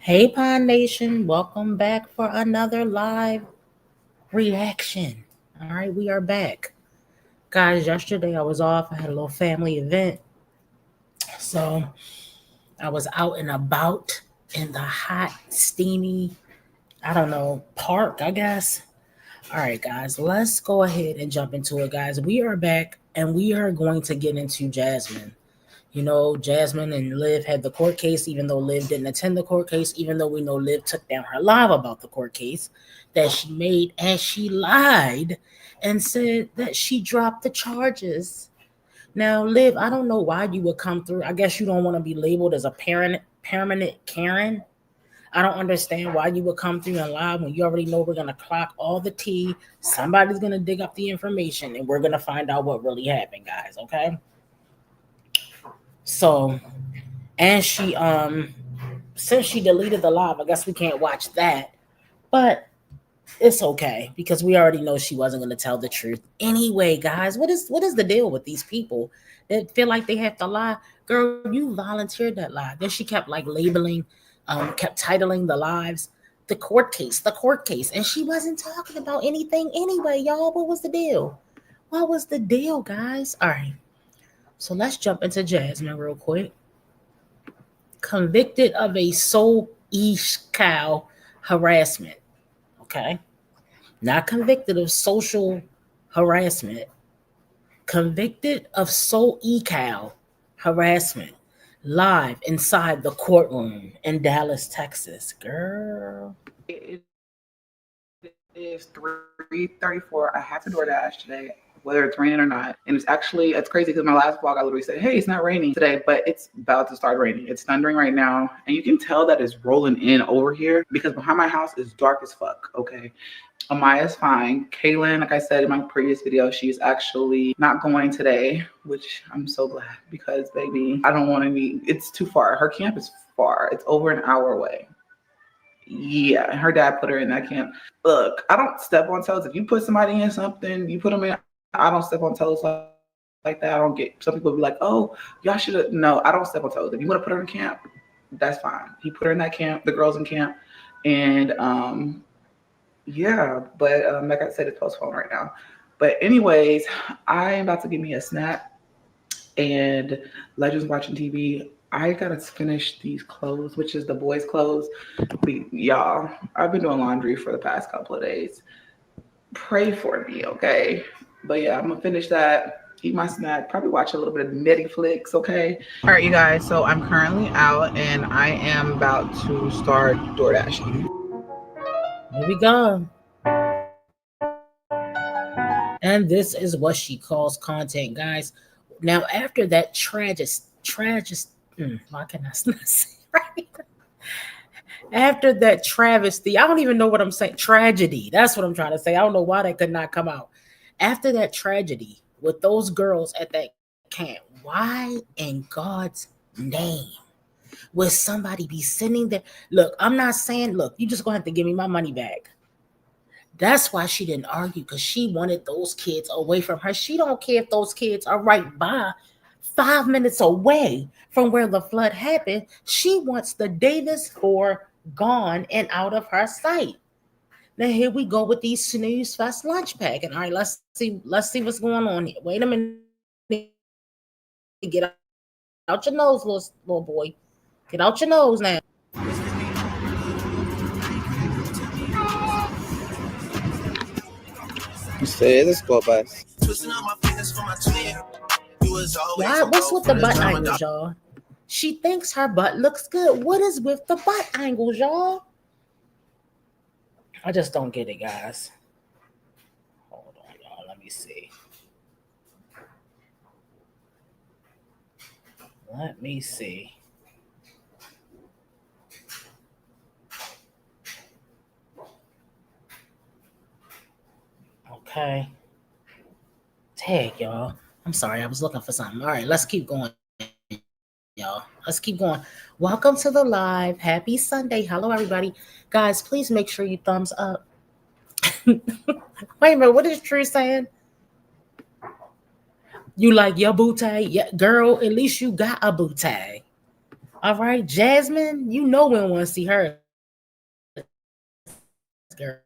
Hey, Pond Nation, welcome back for another live reaction. All right, we are back. Guys, yesterday I was off. I had a little family event. So I was out and about in the hot, steamy, I don't know, park, I guess. All right, guys, let's go ahead and jump into it, guys. We are back and we are going to get into Jasmine. You know, Jasmine and Liv had the court case, even though Liv didn't attend the court case, even though we know Liv took down her live about the court case that she made, and she lied and said that she dropped the charges. Now, Liv, I don't know why you would come through. I guess you don't want to be labeled as a permanent Karen. I don't understand why you would come through and lie when you already know we're going to clock all the tea. Somebody's going to dig up the information, and we're going to find out what really happened, guys, okay? So, and she since she deleted the live, I guess we can't watch that, but it's okay because we already know she wasn't going to tell the truth anyway. Guys, what is the deal with these people that feel like they have to lie? Girl, you volunteered that lie. Then she kept like labeling, kept titling the lives the court case, and she wasn't talking about anything anyway. Y'all, what was the deal? What was the deal, guys? All right. So let's jump into Jasmine real quick. Convicted of a cow harassment. Okay. Not convicted of social harassment. Convicted of cow harassment. Live inside the courtroom in Dallas, Texas. Girl. It is 3:34. I have to DoorDash today, whether it's raining or not. And it's crazy because my last vlog, I literally said, hey, it's not raining today, but it's about to start raining. It's thundering right now. And you can tell that it's rolling in over here because behind my house is dark as fuck, okay? Amaya's fine. Kaylin, like I said in my previous video, she's actually not going today, which I'm so glad because, baby, I don't want to be, it's too far. Her camp is far. It's over an hour away. Yeah, her dad put her in that camp. Look, I don't step on toes. If you put somebody in something, you put them in, I don't step on toes like that. I don't get, some people be like, oh, y'all should have, no, I don't step on toes. If you want to put her in camp, that's fine. He put her in that camp, the girls in camp. And yeah, but like I said, it's postponed right now. But anyways, I am about to give me a snack and Legends watching TV. I gotta finish these clothes, which is the boys' clothes. Y'all, I've been doing laundry for the past couple of days. Pray for me, okay? But yeah, I'm gonna finish that eat my snack, probably watch a little bit of Netflix, okay? All right, you guys, so I'm currently out and I am about to start door dashing. Here we go. And this is what she calls content, guys. Now, after that why can I not say right? After that travesty, I don't even know what I'm saying. Tragedy. That's what I'm trying to say. I don't know why that could not come out. After that tragedy with those girls at that camp, why in God's name would somebody be sitting there? Look, I'm not saying, look, you just gonna have to give me my money back. That's why she didn't argue, because she wanted those kids away from her. She don't care if those kids are right by 5 minutes away from where the flood happened. She wants the Davis Four gone and out of her sight. Now here we go with these snooze fest lunch packing. All right, let's see what's going on here. Wait a minute. Get out your nose, little boy. Get out your nose now. Say this go bus. Why? What's with the butt angles, y'all? She thinks her butt looks good. What is with the butt angles, y'all? I just don't get it, guys. Hold on, y'all. Let me see. Let me see. Okay. Tag, y'all. I'm sorry, I was looking for something. All right, let's keep going, y'all. Let's keep going. Welcome to the live. Happy Sunday. Hello, everybody. Guys, please make sure you thumbs up. Wait a minute, what is True saying? You like your bootay? Yeah, girl, at least you got a bootay. All right, Jasmine, you know we don't want to see her. Girl.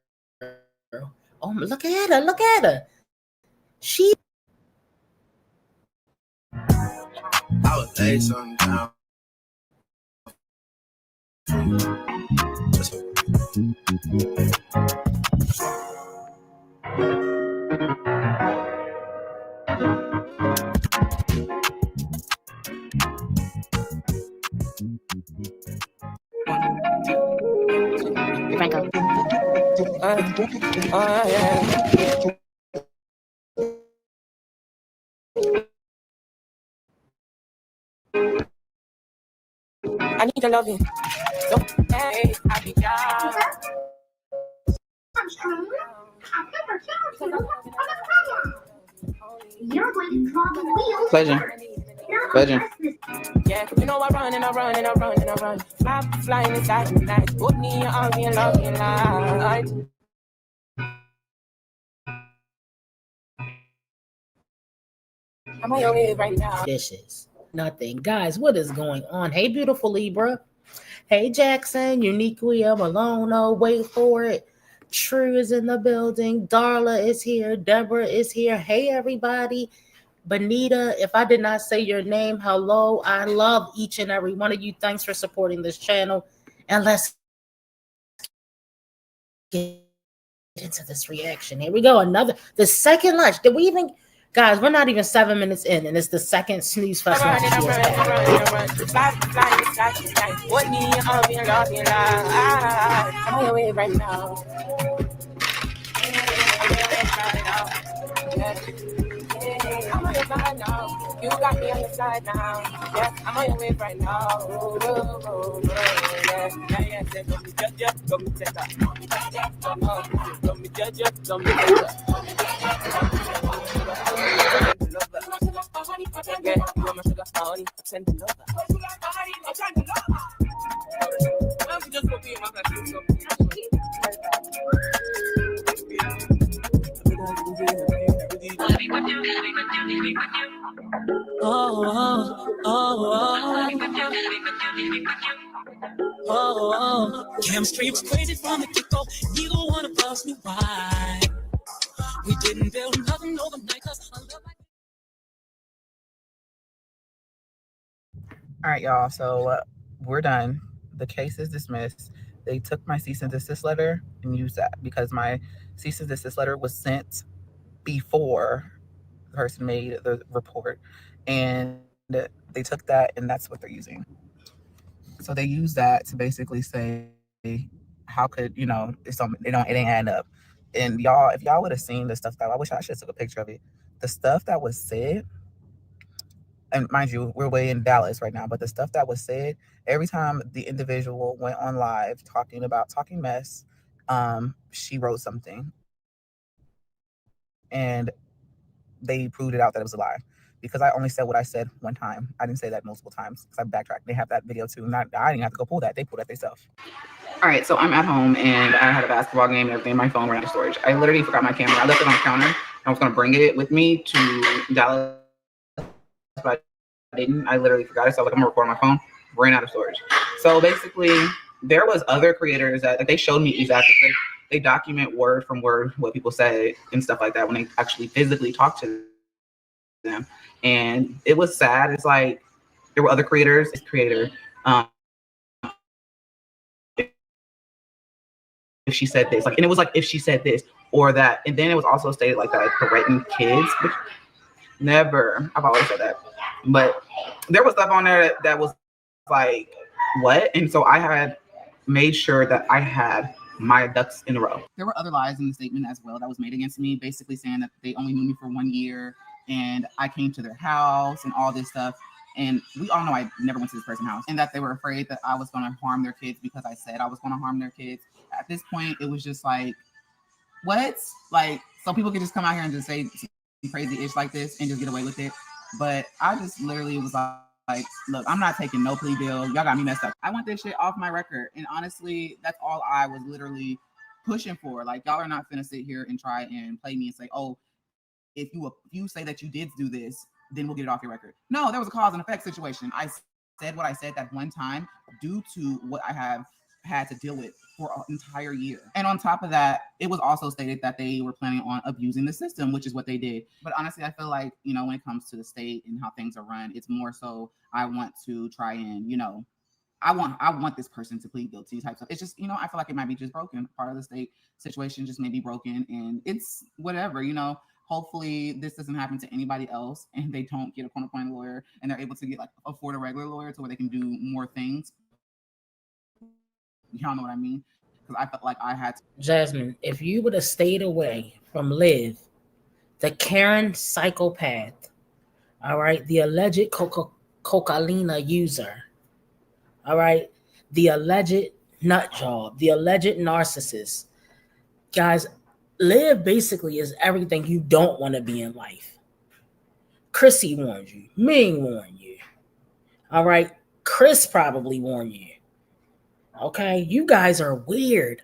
Oh, look at her. Look at her. She. I would lay something down. Franco. Yeah. I need your loving. So, hey, I be down. You're going to draw the wheels. Pleasure. Yeah, you know I run and I run and I run and I run. Flying inside the night. Put me in your arms and love me light. I'm on your way right now. Dishes. Nothing. Guys, what is going on? Hey, beautiful Libra. Hey, Jackson. Uniquely Malone. Oh, wait for it. True is in the building. Darla is here. Deborah is here. Hey, everybody. Benita, if I did not say your name, hello. I love each and every one of you. Thanks for supporting this channel. And let's get into this reaction. Here we go. The second lunch. Did we even... Guys, we're not even 7 minutes in, and it's the second snooze fest. I'm on your way right now. I'm on your side now. You got me on your side now. Yeah, I'm on your way right now. Chemistry was crazy from the get-go. Neither one of us knew why. We didn't build nothing overnight. All right, y'all. So we're done. The case is dismissed. They took my cease and desist letter and used that because my cease and desist letter was sent before person made the report, and they took that, and that's what they're using. So they use that to basically say, how could it's some it ain't adding up. And y'all, if y'all would have seen the stuff that I wish I should have took a picture of it. The stuff that was said, and mind you, we're way in Dallas right now, but the stuff that was said every time the individual went on live talking mess, she wrote something, and they proved it out that it was a lie because I only said what I said one time. I didn't say that multiple times because I backtracked. They have that video too. Not I didn't have to go pull that. They pulled that themselves. All right, so I'm at home and I had a basketball game and everything. My phone ran out of storage. I literally forgot my camera. I left it on the counter. I was gonna bring it with me to Dallas, but I didn't. I literally forgot it. So I was like, I'm gonna record on my phone. Ran out of storage. So basically, there was other creators that they showed me exactly. They document word from word what people say and stuff like that when they actually physically talk to them. And it was sad. It's like there were other creators. This creator. If she said this, like, and it was like if she said this or that, and then it was also stated like that I threatened kids, which never. I've always said that, but there was stuff on there that was like what, and so I had made sure that I had my ducks in a row. There were other lies in the statement as well that was made against me, basically saying that they only knew me for 1 year and I came to their house and all this stuff. And we all know I never went to this person's house, and that they were afraid that I was going to harm their kids because I said I was going to harm their kids. At this point, it was just like, what? Like, so people could just come out here and just say crazy ish like this and just get away with it. But I just literally was like, look, I'm not taking no plea deal. Y'all got me messed up. I want this shit off my record. And honestly, that's all I was literally pushing for. Like, y'all are not finna sit here and try and play me and say, oh, if you say that you did do this, then we'll get it off your record. No, there was a cause and effect situation. I said what I said that one time due to what I have had to deal with for an entire year. And on top of that, it was also stated that they were planning on abusing the system, which is what they did. But honestly, I feel like, when it comes to the state and how things are run, it's more so I want to try and, I want this person to plead guilty type stuff. It's just, I feel like it might be just broken. Part of the state situation just may be broken, and it's whatever, Hopefully this doesn't happen to anybody else and they don't get a point lawyer and they're able to get afford a regular lawyer to where they can do more things. Y'all know what I mean? Because I felt like I had to. Jasmine, if you would have stayed away from Liv, the Karen psychopath, all right, the alleged cocaine user, all right, the alleged nut job, the alleged narcissist, guys, Liv basically is everything you don't want to be in life. Chrissy warned you. Ming warned you. All right. Chris probably warned you. Okay. You guys are weird.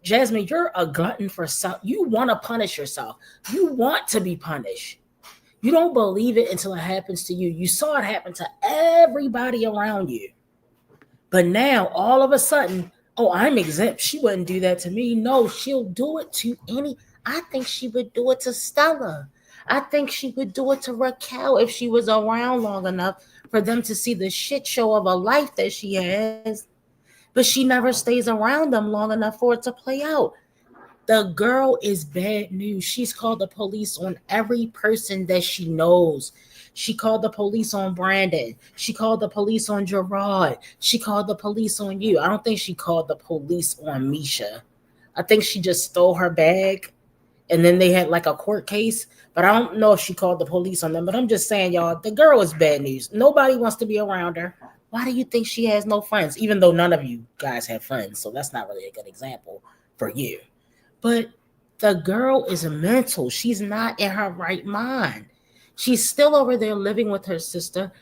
Jasmine, you're a glutton for self. You want to punish yourself. You want to be punished. You don't believe it until it happens to you. You saw it happen to everybody around you. But now, all of a sudden, oh, I'm exempt. She wouldn't do that to me. No, she'll do it to I think she would do it to Stella. I think she would do it to Raquel if she was around long enough for them to see the shit show of a life that she has. But she never stays around them long enough for it to play out. The girl is bad news. She's called the police on every person that she knows. She called the police on Brandon. She called the police on Gerard. She called the police on you. I don't think she called the police on Misha. I think she just stole her bag and then they had like a court case. But I don't know if she called the police on them. But I'm just saying, y'all, the girl is bad news. Nobody wants to be around her. Why do you think she has no friends? Even though none of you guys have friends. So that's not really a good example for you. But the girl is mental. She's not in her right mind. She's still over there living with her sister.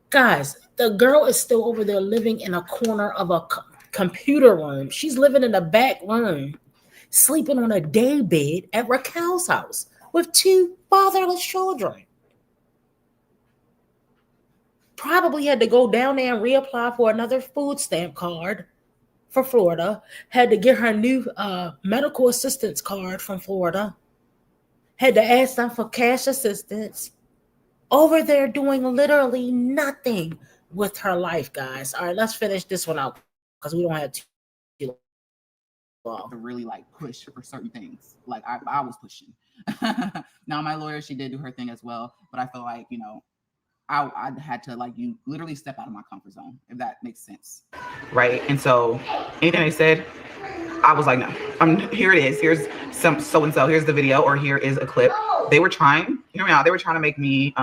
Guys, the girl is still over there living in a corner of a computer room. She's living in the back room, sleeping on a day bed at Raquel's house with 2 fatherless children. Probably had to go down there and reapply for another food stamp card for Florida. Had to get her new medical assistance card from Florida. Had to ask them for cash assistance. Over there doing literally nothing with her life, guys. All right, let's finish this one out because we don't have too long. To really push for certain things. Like I was pushing. Now my lawyer, she did do her thing as well, but I feel like, you know, I had to like you literally step out of my comfort zone, if that makes sense. Right. And so anything they said, I was like, no, here it is. Here's some so-and-so, here's the video, or here is a clip. They were trying, hear me out, they were trying to make me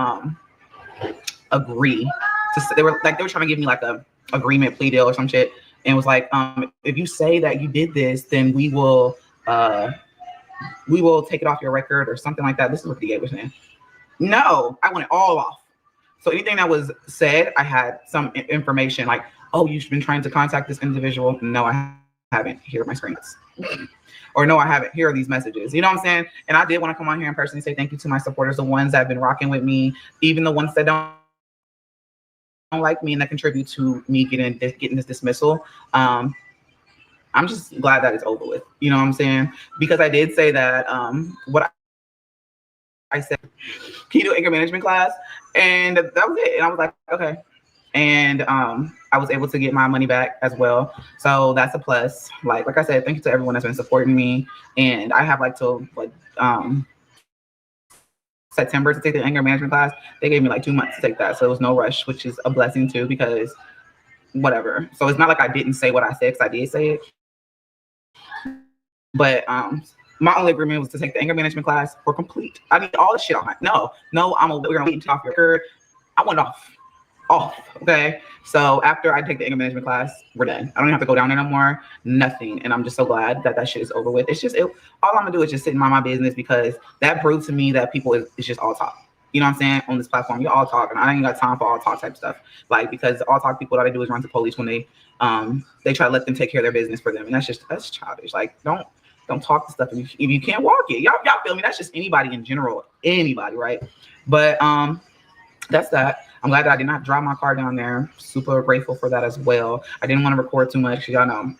agree to, they were trying to give me like a agreement plea deal or some shit. And it was like, if you say that you did this, then we will take it off your record or something like that. This is what the DA was saying. No, I want it all off. So anything that was said, I had some information like, oh, you've been trying to contact this individual. No, I haven't. Here are my screenshots. Or no, I haven't. Here are these messages. You know what I'm saying? And I did want to come on here and personally say thank you to my supporters, the ones that have been rocking with me, even the ones that don't like me and that contribute to me getting this dismissal. I'm just glad that it's over with. You know what I'm saying? Because I did say that what I said, can you do anger management class? And that was it. And I was like, okay. And I was able to get my money back as well. So that's a plus. Like I said, thank you to everyone that's been supporting me. And I have like till like September to take the anger management class. They gave me like 2 months to take that. So it was no rush, which is a blessing too, because whatever. So it's not like I didn't say what I said, because I did say it. But my only agreement was to take the anger management class for complete. I need all the shit on it. No, we're gonna wait off your record. I went off. Okay. So after I take the anger management class, we're done. I don't even have to go down there no more. Nothing. And I'm just so glad that shit is over with. It's just all I'm gonna do is just sit in my business, because that proved to me that people is just all talk. You know what I'm saying? On this platform, you're all talking. I ain't got time for all talk type stuff. Like, because all talk people, all they do is run to police when they try to let them take care of their business for them. And that's childish. Like, don't talk to stuff if you can't walk it. Y'all feel me? That's just anybody in general. Anybody, right? But that's that. I'm glad that I did not drive my car down there. Super grateful for that as well. I didn't want to record too much, y'all know.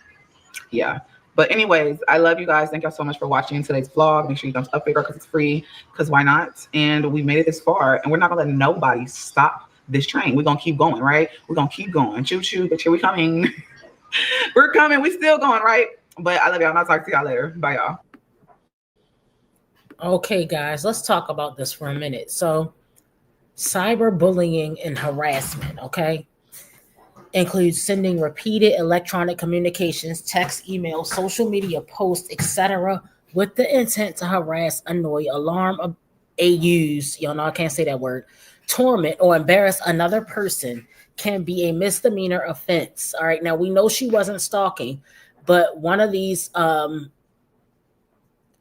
Yeah. But anyways, I love you guys. Thank y'all so much for watching today's vlog. Make sure you thumbs up it because it's free, because why not? And we made it this far, and we're not gonna let nobody stop this train. We're gonna keep going, right? We're gonna keep going. Choo choo, but here we coming. We're coming. We still going, right? But I love y'all, and I'll talk to y'all later. Bye, y'all. Okay, guys, let's talk about this for a minute. So, cyberbullying and harassment, okay, includes sending repeated electronic communications, text, email, social media posts, etc., with the intent to harass, annoy, alarm, abuse, y'all know I can't say that word, torment, or embarrass another person can be a misdemeanor offense. All right, now we know she wasn't stalking, but one of these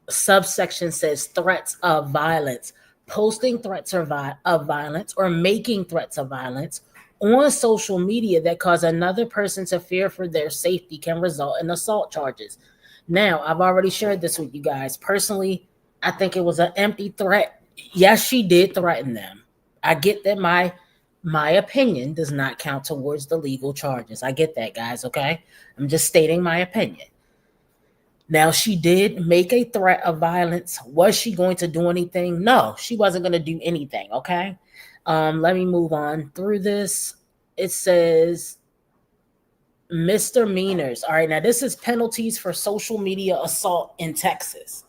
subsections says threats of violence. Posting threats of violence or making threats of violence on social media that cause another person to fear for their safety can result in assault charges. Now, I've already shared this with you guys. Personally, I think it was an empty threat. Yes, she did threaten them. I get that my opinion does not count towards the legal charges. I get that, guys, okay? I'm just stating my opinion. Now, she did make a threat of violence. Was she going to do anything? No, she wasn't going to do anything, okay? Let me move on through this. It says misdemeanors. All right, now this is penalties for social media assault in Texas.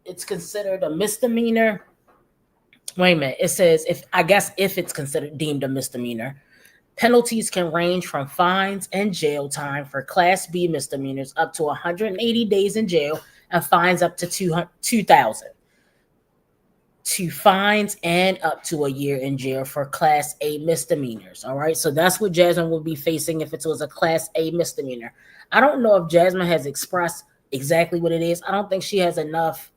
It's considered a misdemeanor. Wait a minute. It says if it's considered deemed a misdemeanor, penalties can range from fines and jail time for Class B misdemeanors up to 180 days in jail and fines up to $2,000. To fines and up to a year in jail for Class A misdemeanors. All right, so that's what Jasmine will be facing if it was a Class A misdemeanor. I don't know if Jasmine has expressed exactly what it is. I don't think she has enough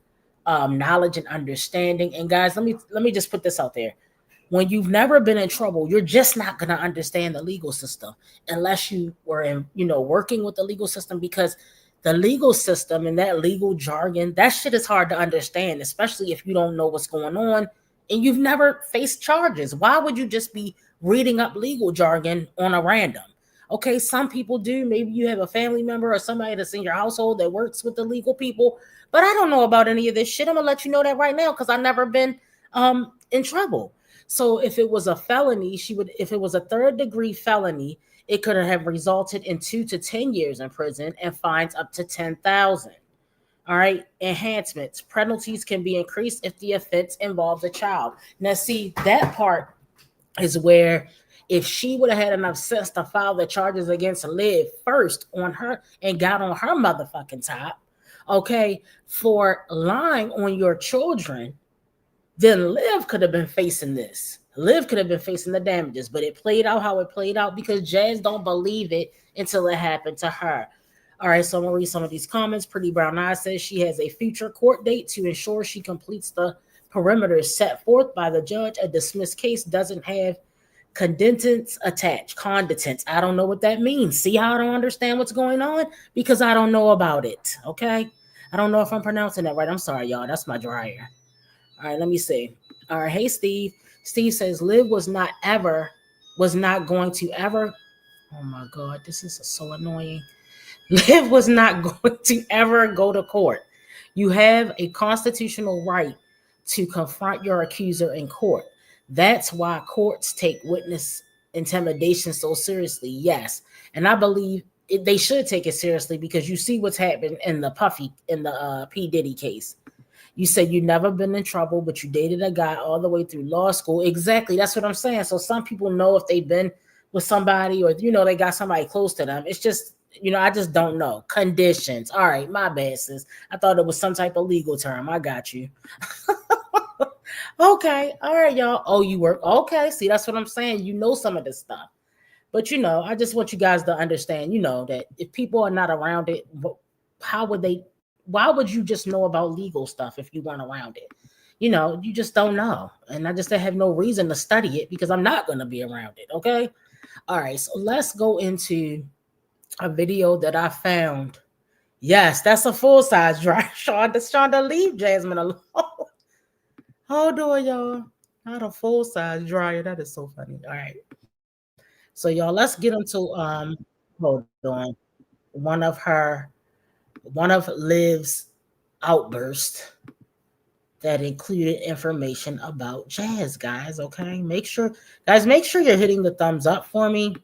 knowledge and understanding. And guys, let me just put this out there. When you've never been in trouble, you're just not going to understand the legal system unless you were working with the legal system, because the legal system and that legal jargon, that shit is hard to understand, especially if you don't know what's going on and you've never faced charges. Why would you just be reading up legal jargon on a random? Okay, some people do. Maybe you have a family member or somebody that's in your household that works with the legal people, but I don't know about any of this shit. I'm going to let you know that right now because I've never been in trouble. So if it was a felony, if it was a third-degree felony, it could have resulted in 2 to 10 years in prison and fines up to $10,000. All right, enhancements. Penalties can be increased if the offense involves a child. Now, see, that part is where if she would have had enough sense to file the charges against Liv first on her and got on her motherfucking top, okay, for lying on your children, then Liv could have been facing this. Liv could have been facing the damages, but it played out how it played out because Jazz don't believe it until it happened to her. All right, so I'm gonna read some of these comments. Pretty Brown Eye says she has a future court date to ensure she completes the perimeters set forth by the judge. A dismissed case doesn't have conditents attached. Conditents. I don't know what that means. See how I don't understand what's going on? Because I don't know about it. Okay. I don't know if I'm pronouncing that right. I'm sorry, y'all. That's my dryer. All right, let me see. All right, hey Steve. Steve says Liv was not going to ever. Oh my God, this is so annoying. Liv was not going to ever go to court. You have a constitutional right to confront your accuser in court. That's why courts take witness intimidation so seriously. Yes, and I believe they should take it seriously because you see what's happened in the P. Diddy case. You said you've never been in trouble, but you dated a guy all the way through law school. Exactly, that's what I'm saying. So some people know if they've been with somebody or they got somebody close to them. It's just I just don't know. Conditions. All right, my bad, sis. I thought it was some type of legal term. I got you. Okay. All right, y'all. Oh, you work. Okay. See, that's what I'm saying. You know some of this stuff. But, I just want you guys to understand, that if people are not around it, why would you just know about legal stuff if you weren't around it? You just don't know. And I just have no reason to study it because I'm not going to be around it. Okay. All right. So let's go into a video that I found. Yes, that's a full-size dryer. Shonda, leave Jasmine alone. Hold on, y'all. Not a full-size dryer. That is so funny. All right. So y'all, let's get into hold on. One of Liv's outbursts that included information about Jazz, guys. Okay. Make sure you're hitting the thumbs up for me.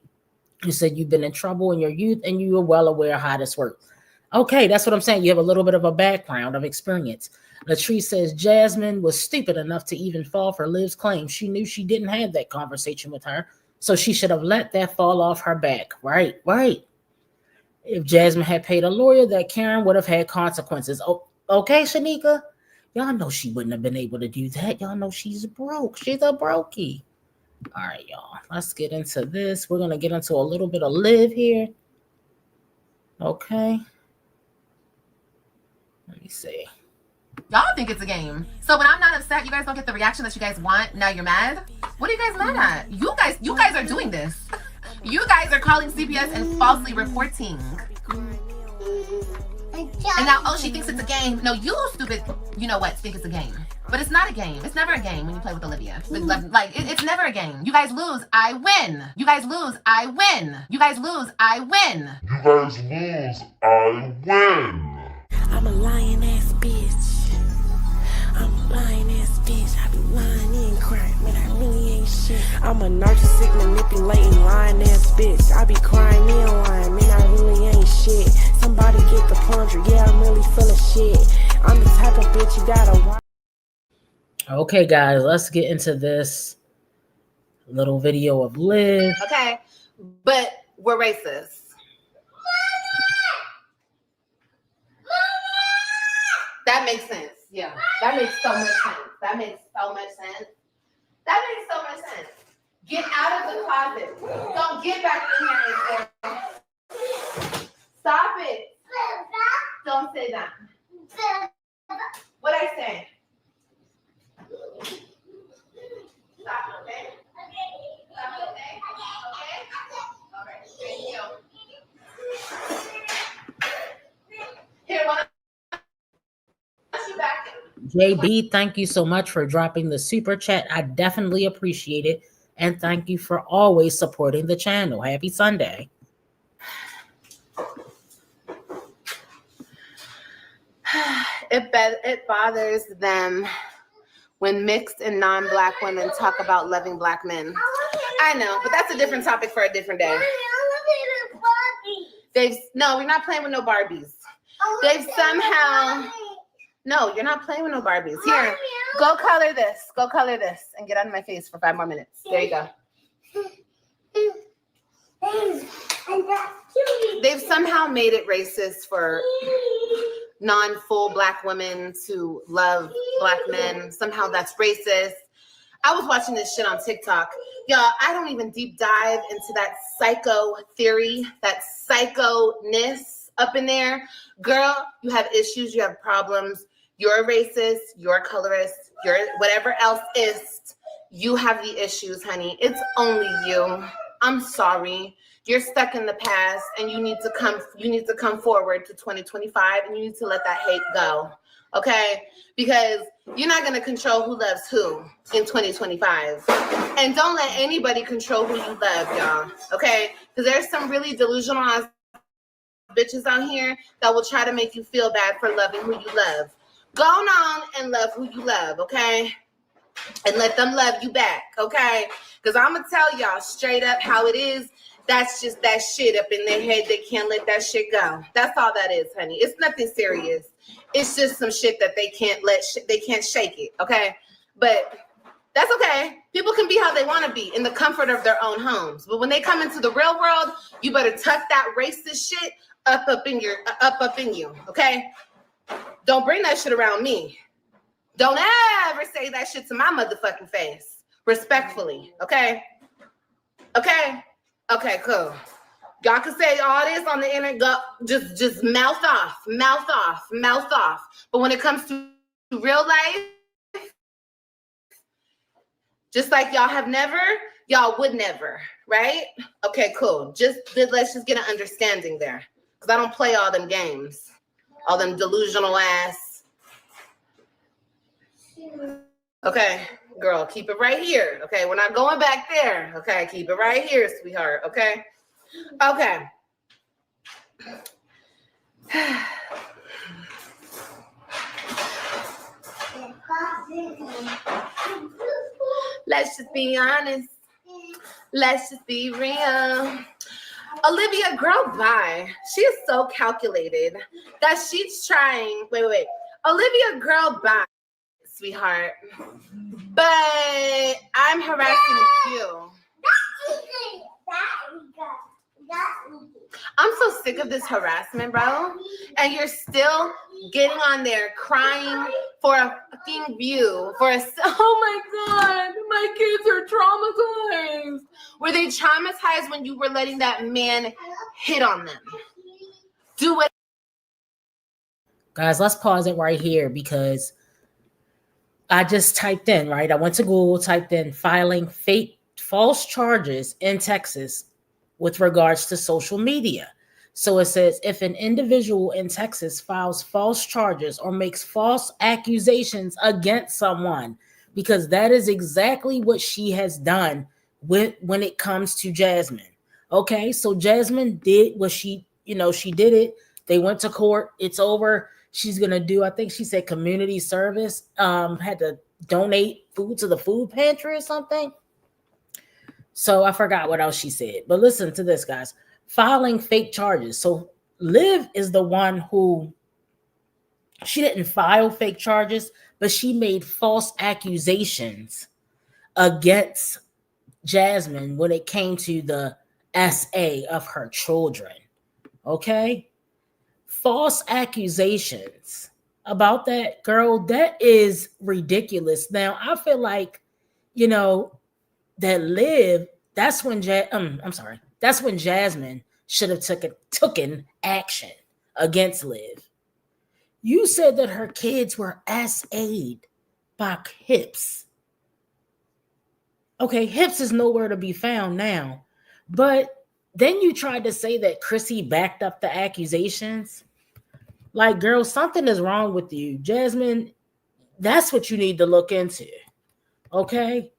You said you've been in trouble in your youth and you were well aware of how this works. Okay, that's what I'm saying. You have a little bit of a background of experience. Latrice says Jasmine was stupid enough to even fall for Liv's claim. She knew she didn't have that conversation with her, so she should have let that fall off her back. Right. If Jasmine had paid a lawyer, that Karen would have had consequences. Oh, okay, Shanika. Y'all know she wouldn't have been able to do that. Y'all know she's broke. She's a brokey. All right, y'all. Let's get into this. We're going to get into a little bit of Liv here. Okay. Let me see. Y'all think it's a game. So when I'm not upset, you guys don't get the reaction that you guys want. Now you're mad. What are you guys mad at? You guys are doing this. You guys are calling CPS and falsely reporting. And now, oh, she thinks it's a game. No, you stupid, think it's a game. But it's not a game. It's never a game when you play with Olivia. It's never a game. You guys lose, I win. You guys lose, I win. You guys lose, I win. You guys lose, I win. I'm a lying ass bitch. I'm a lying ass bitch. I be lying and crying, man. I really ain't shit. I'm a narcissistic, manipulating, lying ass bitch. I be crying and lying, man. I really ain't shit. Somebody get the plunger. Yeah, I'm really full of shit. I'm the type of bitch you gotta watch. Okay, guys, let's get into this little video of Liv. Okay, but we're racist. That makes sense. Yeah, that makes so much sense. Get out of the closet. Don't get back in here and stop it. Don't say that. What I say? Stop, okay? Stop, okay? Okay? All right, thank you. Here, one. JB, thank you so much for dropping the super chat. I definitely appreciate it. And thank you for always supporting the channel. Happy Sunday. It bothers them when mixed and non-black women talk about loving black men. I know, but that's a different topic for a different day. No, we're not playing with no Barbies. They've somehow... No, you're not playing with no Barbies. Here, go color this. Go color this and get out of my face for 5 more minutes. There you go. They've somehow made it racist for non-full black women to love black men. Somehow that's racist. I was watching this shit on TikTok. Y'all, I don't even deep dive into that psycho theory, that psycho-ness up in there. Girl, you have issues, you have problems. You're a racist, you're a colorist, you're whatever else is. You have the issues, honey. It's only you. I'm sorry. You're stuck in the past and you need to come forward to 2025 and you need to let that hate go. Okay? Because you're not going to control who loves who in 2025. And don't let anybody control who you love, y'all. Okay? Because there's some really delusional ass bitches out here that will try to make you feel bad for loving who you love. Go on and love who you love, okay? And let them love you back, okay? Because I'm going to tell y'all straight up how it is. That's just that shit up in their head. They can't let that shit go. That's all that is, honey. It's nothing serious. It's just some shit that they can't they can't shake it, okay? But that's okay. People can be how they want to be in the comfort of their own homes. But when they come into the real world, you better tuck that racist shit up in you, okay? Don't bring that shit around me. Don't ever say that shit to my motherfucking face. Respectfully, okay? Okay? Okay, cool. Y'all can say all this on the internet, go, just mouth off. But when it comes to real life, just like y'all have never, y'all would never, right? Okay, cool. Let's just get an understanding there. Because I don't play all them games. All them delusional ass. Okay, girl, keep it right here. Okay, we're not going back there. Okay, keep it right here, sweetheart. Okay. Let's just be honest. Let's just be real. Olivia, girl, bye. She is so calculated that she's trying. Wait. Olivia, girl, bye, sweetheart. But I'm harassing you. I'm so sick of this harassment, bro. And you're still getting on there crying for a fucking view. Oh my God, my kids are traumatized. Were they traumatized when you were letting that man hit on them? Do it. Guys, let's pause it right here because I just typed in, right? I went to Google, typed in filing false charges in Texas with regards to social media. So it says, if an individual in Texas files false charges or makes false accusations against someone, because that is exactly what she has done when it comes to Jasmine. Okay, so Jasmine did what she did it. They went to court. It's over. She's going to do, I think she said community service, had to donate food to the food pantry or something. So I forgot what else she said. But listen to this, guys. Filing fake charges. So Liv is the one who, she didn't file fake charges, but she made false accusations against Jasmine when it came to the SA of her children. Okay? False accusations about that girl, that is ridiculous. Now, I feel like, that Liv, that's when Jasmine should have taken action against Liv. You said that her kids were SA'd by Hips. Okay, Hips is nowhere to be found now. But then you tried to say that Chrissy backed up the accusations. Like, girl, something is wrong with you. Jasmine, that's what you need to look into. Okay?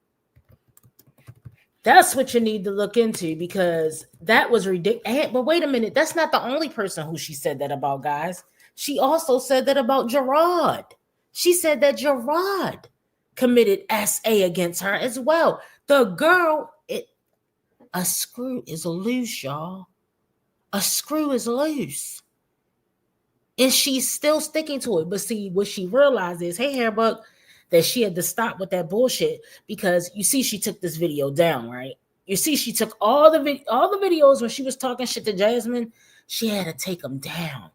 That's what you need to look into because that was ridiculous. But wait a minute. That's not the only person who she said that about, guys. She also said that about Gerard. She said that Gerard committed SA against her as well. The girl, a screw is loose, y'all. A screw is loose. And she's still sticking to it. But see, what she realized is, hey, Hairbuck, that she had to stop with that bullshit because you see, she took this video down, right? You see, she took all the videos when she was talking shit to Jasmine. She had to take them down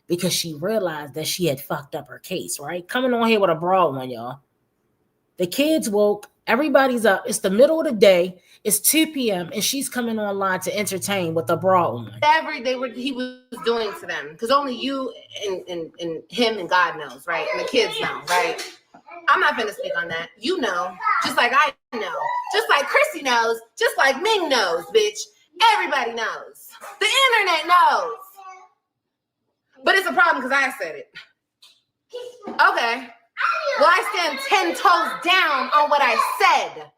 because she realized that she had fucked up her case, right? Coming on here with a broad one, y'all. The kids woke. Everybody's up. It's the middle of the day. It's 2 p.m. and she's coming online to entertain with a broad one. Whatever he was doing to them, because only you and him and God knows, right? And the kids know, right? I'm not gonna speak on that. You know, just like I know, just like Chrissy knows, just like Ming knows, bitch. Everybody knows. The internet knows. But it's a problem because I said it. Okay. Well, I stand 10 toes down on what I said.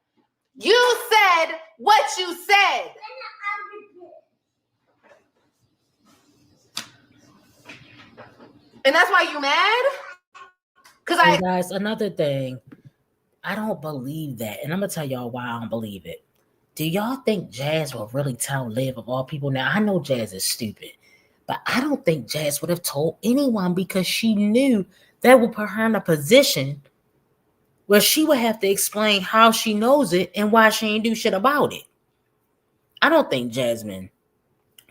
You said what you said. And that's why you mad? Because guys, another thing, I don't believe that. And I'm going to tell y'all why I don't believe it. Do y'all think Jazz will really tell Liv of all people? Now, I know Jazz is stupid, but I don't think Jazz would have told anyone because she knew that would put her in a position where she would have to explain how she knows it and why she ain't do shit about it. I don't think Jasmine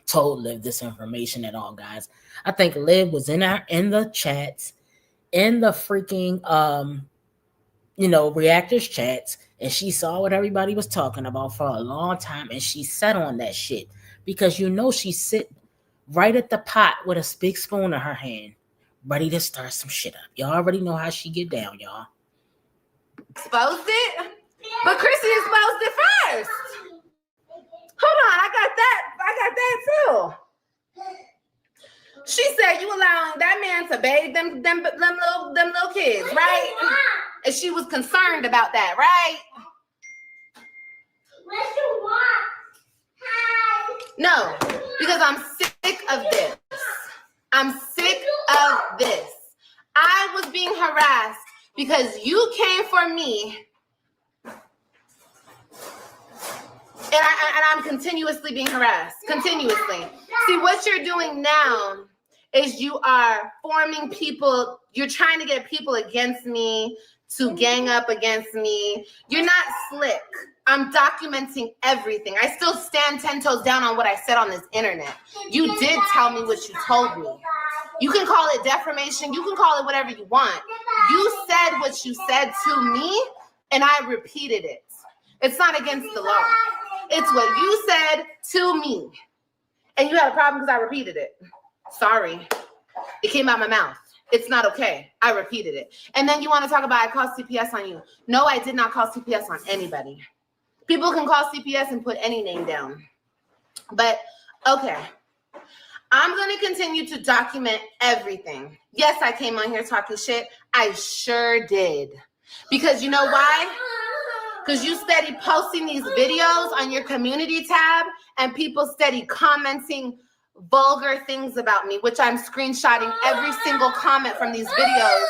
told Liv this information at all, guys. I think Liv was in the chats, in the freaking reactors chats, and she saw what everybody was talking about for a long time, and she sat on that shit because she sit right at the pot with a big spoon in her hand, ready to start some shit up. Y'all already know how she get down, y'all. Exposed it, but Chrissy exposed it first. Hold on, I got that too. She said you allowing that man to bathe them little kids, right? And she was concerned about that, right? What you want? No, because I'm sick of this. I'm sick of this. I was being harassed because you came for me. And I'm continuously being harassed. Continuously. See, what you're doing now is you are forming people. You're trying to get people against me to gang up against me. You're not slick. I'm documenting everything. I still stand 10 toes down on what I said on this internet. You did tell me what you told me. You can call it defamation. You can call it whatever you want. You said what you said to me, and I repeated it. It's not against the law. It's what you said to me. And you had a problem because I repeated it. Sorry. It came out my mouth. It's not okay. I repeated it. And then you want to talk about I called CPS on you. No, I did not call CPS on anybody. People can call CPS and put any name down. But, okay. I'm going to continue to document everything. Yes, I came on here talking shit. I sure did. Because you know why? Because you steady posting these videos on your community tab and people steady commenting vulgar things about me, which I'm screenshotting every single comment from these videos.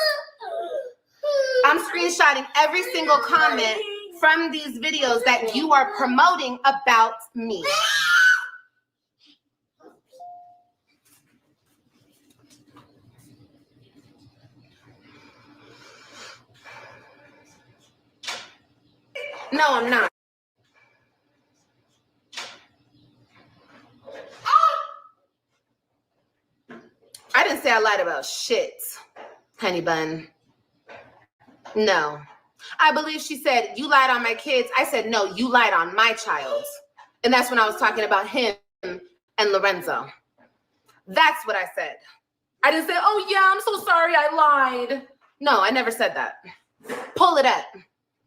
I'm screenshotting every single comment from these videos that you are promoting about me. No, I'm not. I didn't say I lied about shit, honey bun. No. I believe she said, you lied on my kids. I said, no, you lied on my child. And that's when I was talking about him and Lorenzo. That's what I said. I didn't say, oh yeah, I'm so sorry I lied. No, I never said that. Pull it up.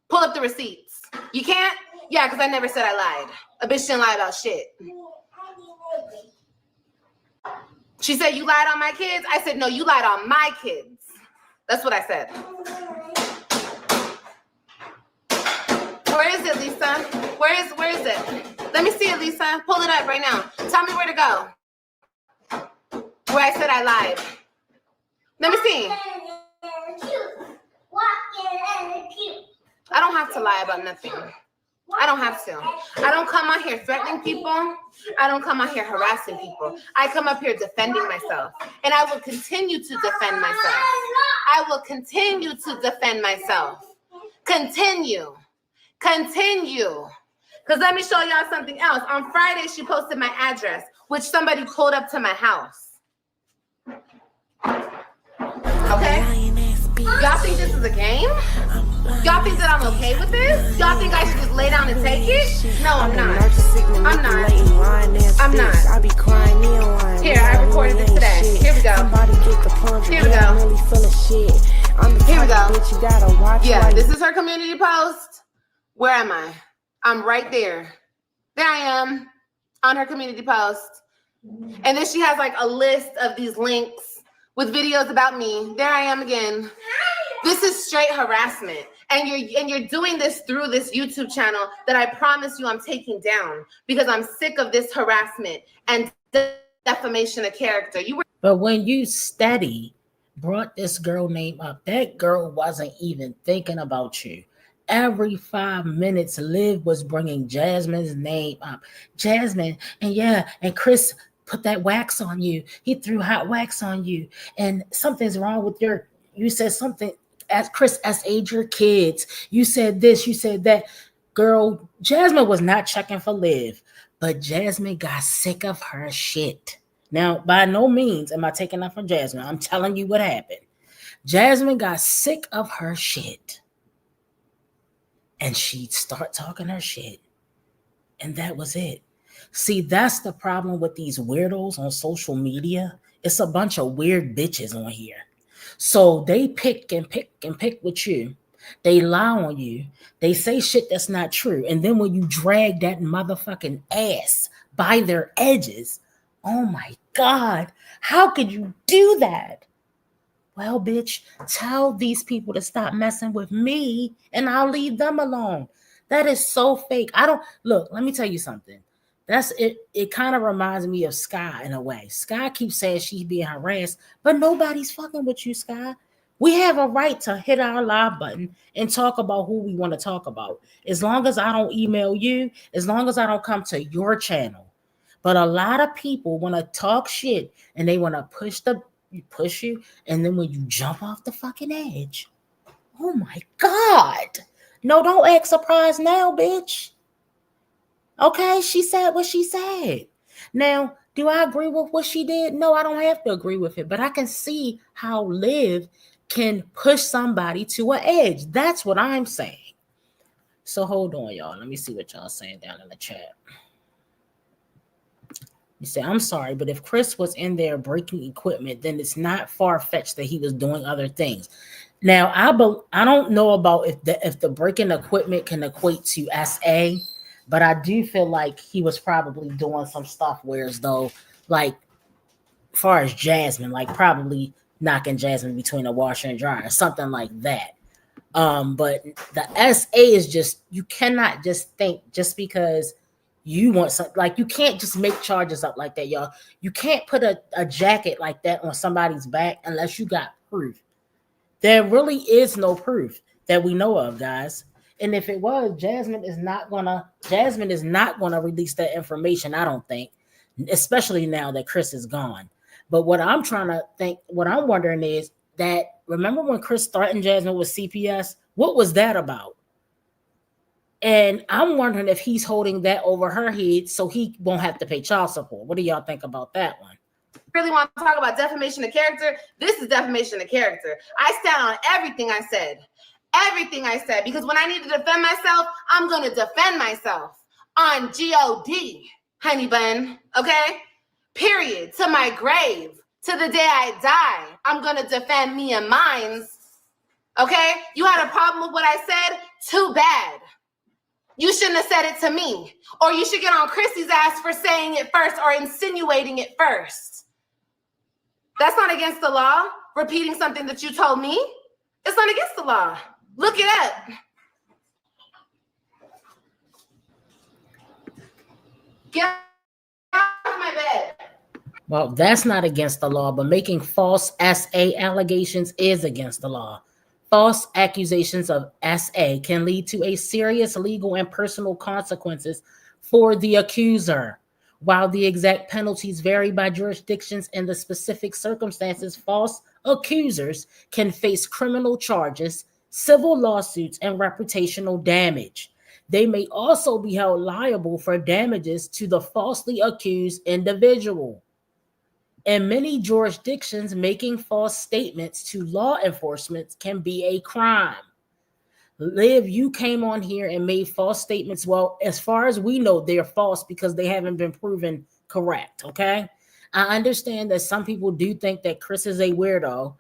Pull up the receipts. You can't? Yeah, because I never said I lied. A bitch didn't lie about shit. She said, you lied on my kids? I said, no, you lied on my kids. That's what I said. Where is it, Lisa? Where is it? Let me see it, Lisa. Pull it up right now. Tell me where to go. Where I said I lied. Let me see. I don't have to lie about nothing. I don't have to. I don't come out here threatening people. I don't come out here harassing people. I come up here defending myself. And I will continue to defend myself. I will continue to defend myself. Continue. Because let me show y'all something else. On Friday, she posted my address, which somebody pulled up to my house. Okay? Y'all think this is a game? Y'all think that I'm okay with this? Y'all think I should just lay down and take it? No, I'm not. I'm not. I'm not. I be crying in line. Here, I recorded this today. Here we go. Somebody get the punch. Here we go. Really full of shit. I'm the Here we type go. of bitch you gotta watch. Yeah, this is her community post. Where am I? I'm right there. There I am on her community post. And then she has like a list of these links with videos about me. There I am again. This is straight harassment. And you're doing this through this YouTube channel that I promise you I'm taking down because I'm sick of this harassment and defamation of character. But when you steady brought this girl name up, that girl wasn't even thinking about you. Every 5 minutes, Liv was bringing Jasmine's name up. Jasmine, and Chris put that wax on you. He threw hot wax on you. And something's wrong with you said something. As Chris SA'd your kids. You said this, you said that. Girl, Jasmine was not checking for Liv, but Jasmine got sick of her shit. Now, by no means am I taking that from Jasmine. I'm telling you what happened. Jasmine got sick of her shit. And she'd start talking her shit. And that was it. See, that's the problem with these weirdos on social media. It's a bunch of weird bitches on here. So they pick with you. They lie on you. They say shit that's not true. And then when you drag that motherfucking ass by their edges, oh my God, how could you do that? Well, bitch, tell these people to stop messing with me and I'll leave them alone. That is so fake. Let me tell you something. That's it. It kind of reminds me of Sky in a way. Sky keeps saying she's being harassed, but nobody's fucking with you, Sky. We have a right to hit our live button and talk about who we want to talk about. As long as I don't email you, as long as I don't come to your channel. But a lot of people want to talk shit and they want to push you. And then when you jump off the fucking edge, oh my God. No, don't act surprised now, bitch. Okay, she said what she said. Now, do I agree with what she did? No, I don't have to agree with it, but I can see how Liv can push somebody to an edge. That's what I'm saying. So hold on, y'all. Let me see what y'all saying down in the chat. You say, I'm sorry, but if Chris was in there breaking equipment, then it's not far-fetched that he was doing other things. Now, I don't know about if the breaking equipment can equate to SA, but I do feel like he was probably doing some stuff where as though, like, as far as Jasmine, like probably knocking Jasmine between a washer and dryer, something like that. But the SA is just, you cannot just think just because you want something, like you can't just make charges up like that, y'all. You can't put a jacket like that on somebody's back unless you got proof. There really is no proof that we know of, guys. And if it was, Jasmine is not gonna release that information, I don't think, especially now that Chris is gone. But what I'm wondering is that, remember when Chris threatened Jasmine with CPS? What was that about? And I'm wondering if he's holding that over her head so he won't have to pay child support. What do y'all think about that one? Really want to talk about defamation of character? This is defamation of character. I stand on everything I said. Everything I said, because when I need to defend myself, I'm going to defend myself on G-O-D, honey bun, okay? Period. To my grave, to the day I die, I'm going to defend me and mine, okay? You had a problem with what I said? Too bad. You shouldn't have said it to me, or you should get on Chrissy's ass for saying it first or insinuating it first. That's not against the law, repeating something that you told me. It's not against the law. Look it up. Get off my bed. Well, that's not against the law, but making false SA allegations is against the law. False accusations of SA can lead to a serious legal and personal consequences for the accuser. While the exact penalties vary by jurisdictions and the specific circumstances, false accusers can face criminal charges, civil lawsuits, and reputational damage. They may also be held liable for damages to the falsely accused individual. In many jurisdictions, making false statements to law enforcement can be a crime. Liv, you came on here and made false statements. Well, as far as we know, they're false because they haven't been proven correct. Okay. I understand that some people do think that Chris is a weirdo.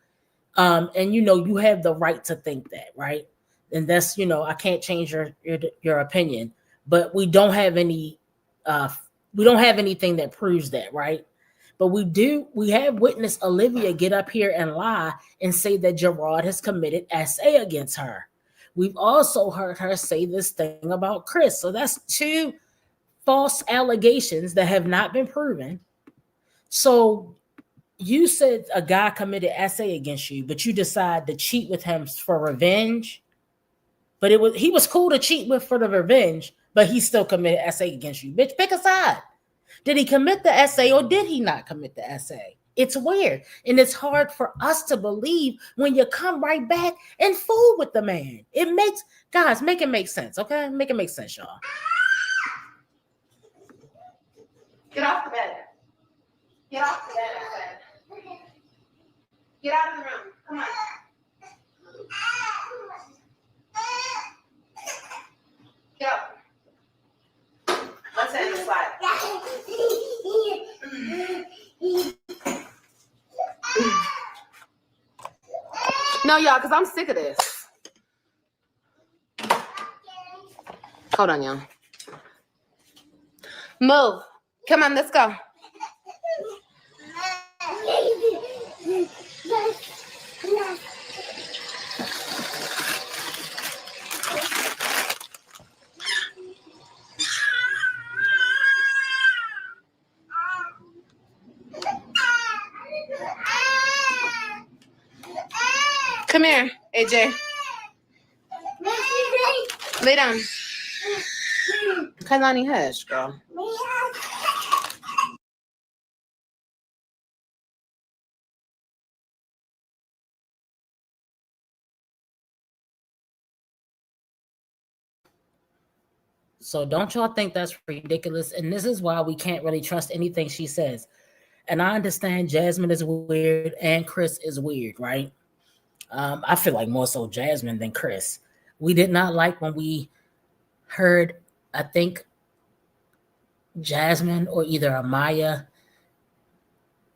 And you have the right to think that, right? And that's, I can't change your opinion, but we don't have anything that proves that, right? But we have witnessed Olivia get up here and lie and say that Gerard has committed SA against her. We've also heard her say this thing about Chris. So that's two false allegations that have not been proven. So you said a guy committed SA against you, but you decide to cheat with him for revenge. But he was cool to cheat with for the revenge, but he still committed SA against you. Bitch, pick a side. Did he commit the SA or did he not commit the SA? It's weird. And it's hard for us to believe when you come right back and fool with the man. Make it make sense, okay? Make it make sense, y'all. Get off the bed. Get off the bed, I said. Get out of the room. Come on. Get up. Let's end the slide. No, y'all, because I'm sick of this. Hold on, y'all. Move. Come on, let's go. Come here, AJ. Lay down. Kailani, hush, girl. So don't y'all think that's ridiculous? And this is why we can't really trust anything she says. And I understand Jasmine is weird and Chris is weird, right? I feel like more so Jasmine than Chris. We did not like when we heard, I think, Jasmine or either Amaya.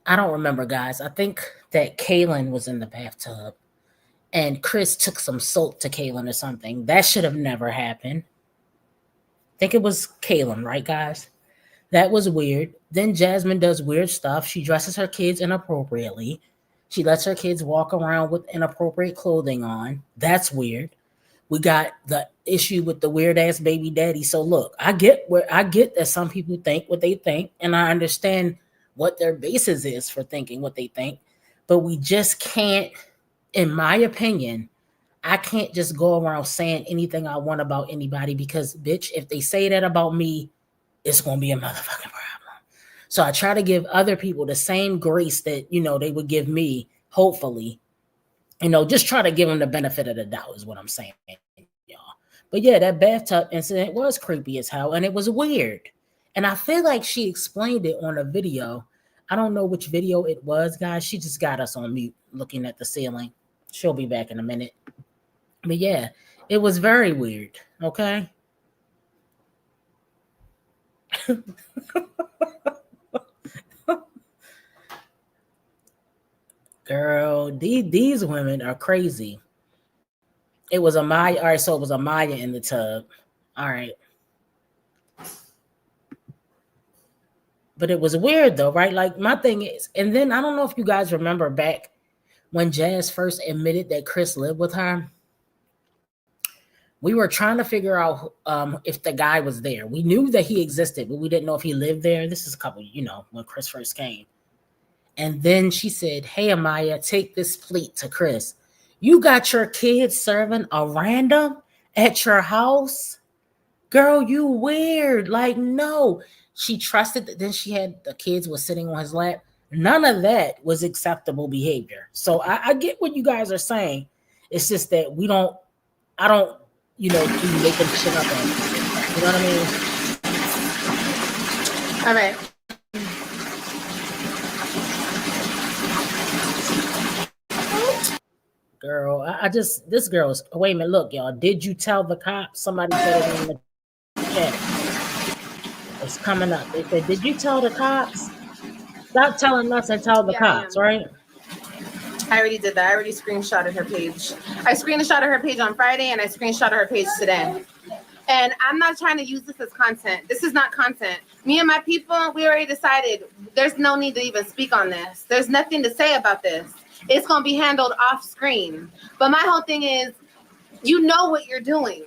I don't remember, guys. I think that Kaylin was in the bathtub and Chris took some soap to Kaylin or something. That should have never happened. I think it was Kaylin, right, guys? That was weird. Then Jasmine does weird stuff. She dresses her kids inappropriately. She lets her kids walk around with inappropriate clothing on. That's weird. We got the issue with the weird ass baby daddy. So look, I get that some people think what they think, and I understand what their basis is for thinking what they think, but we just can't, in my opinion, I can't just go around saying anything I want about anybody because, bitch, if they say that about me, it's going to be a motherfucking problem. So I try to give other people the same grace that, they would give me, hopefully. Just try to give them the benefit of the doubt is what I'm saying, y'all. But yeah, that bathtub incident was creepy as hell, and it was weird. And I feel like she explained it on a video. I don't know which video it was, guys. She just got us on mute looking at the ceiling. She'll be back in a minute. But yeah, it was very weird, okay? Girl, these women are crazy. It was Amaya. All right, so it was Amaya in the tub. All right. But it was weird though, right? Like my thing is, and then I don't know if you guys remember back when Jazz first admitted that Chris lived with her. We were trying to figure out if the guy was there. We knew that he existed, but we didn't know if he lived there. This is a couple, when Chris first came. And then she said, hey, Amaya, take this plate to Chris. You got your kids serving a random at your house? Girl, you weird. Like, no. She trusted that then she had the kids was sitting on his lap. None of that was acceptable behavior. So I get what you guys are saying. It's just that I don't, be making shit up. You know what I mean? All right. Girl, this girl's, wait a minute, look, y'all. Did you tell the cops? Somebody said it in the chat. It's coming up. They said, did you tell the cops? Stop telling us and tell the cops, right? I already did that. I already screenshotted her page. I screenshotted her page on Friday and I screenshotted her page today. And I'm not trying to use this as content. This is not content. Me and my people, we already decided there's no need to even speak on this. There's nothing to say about this. It's going to be handled off screen. But my whole thing is, you know what you're doing.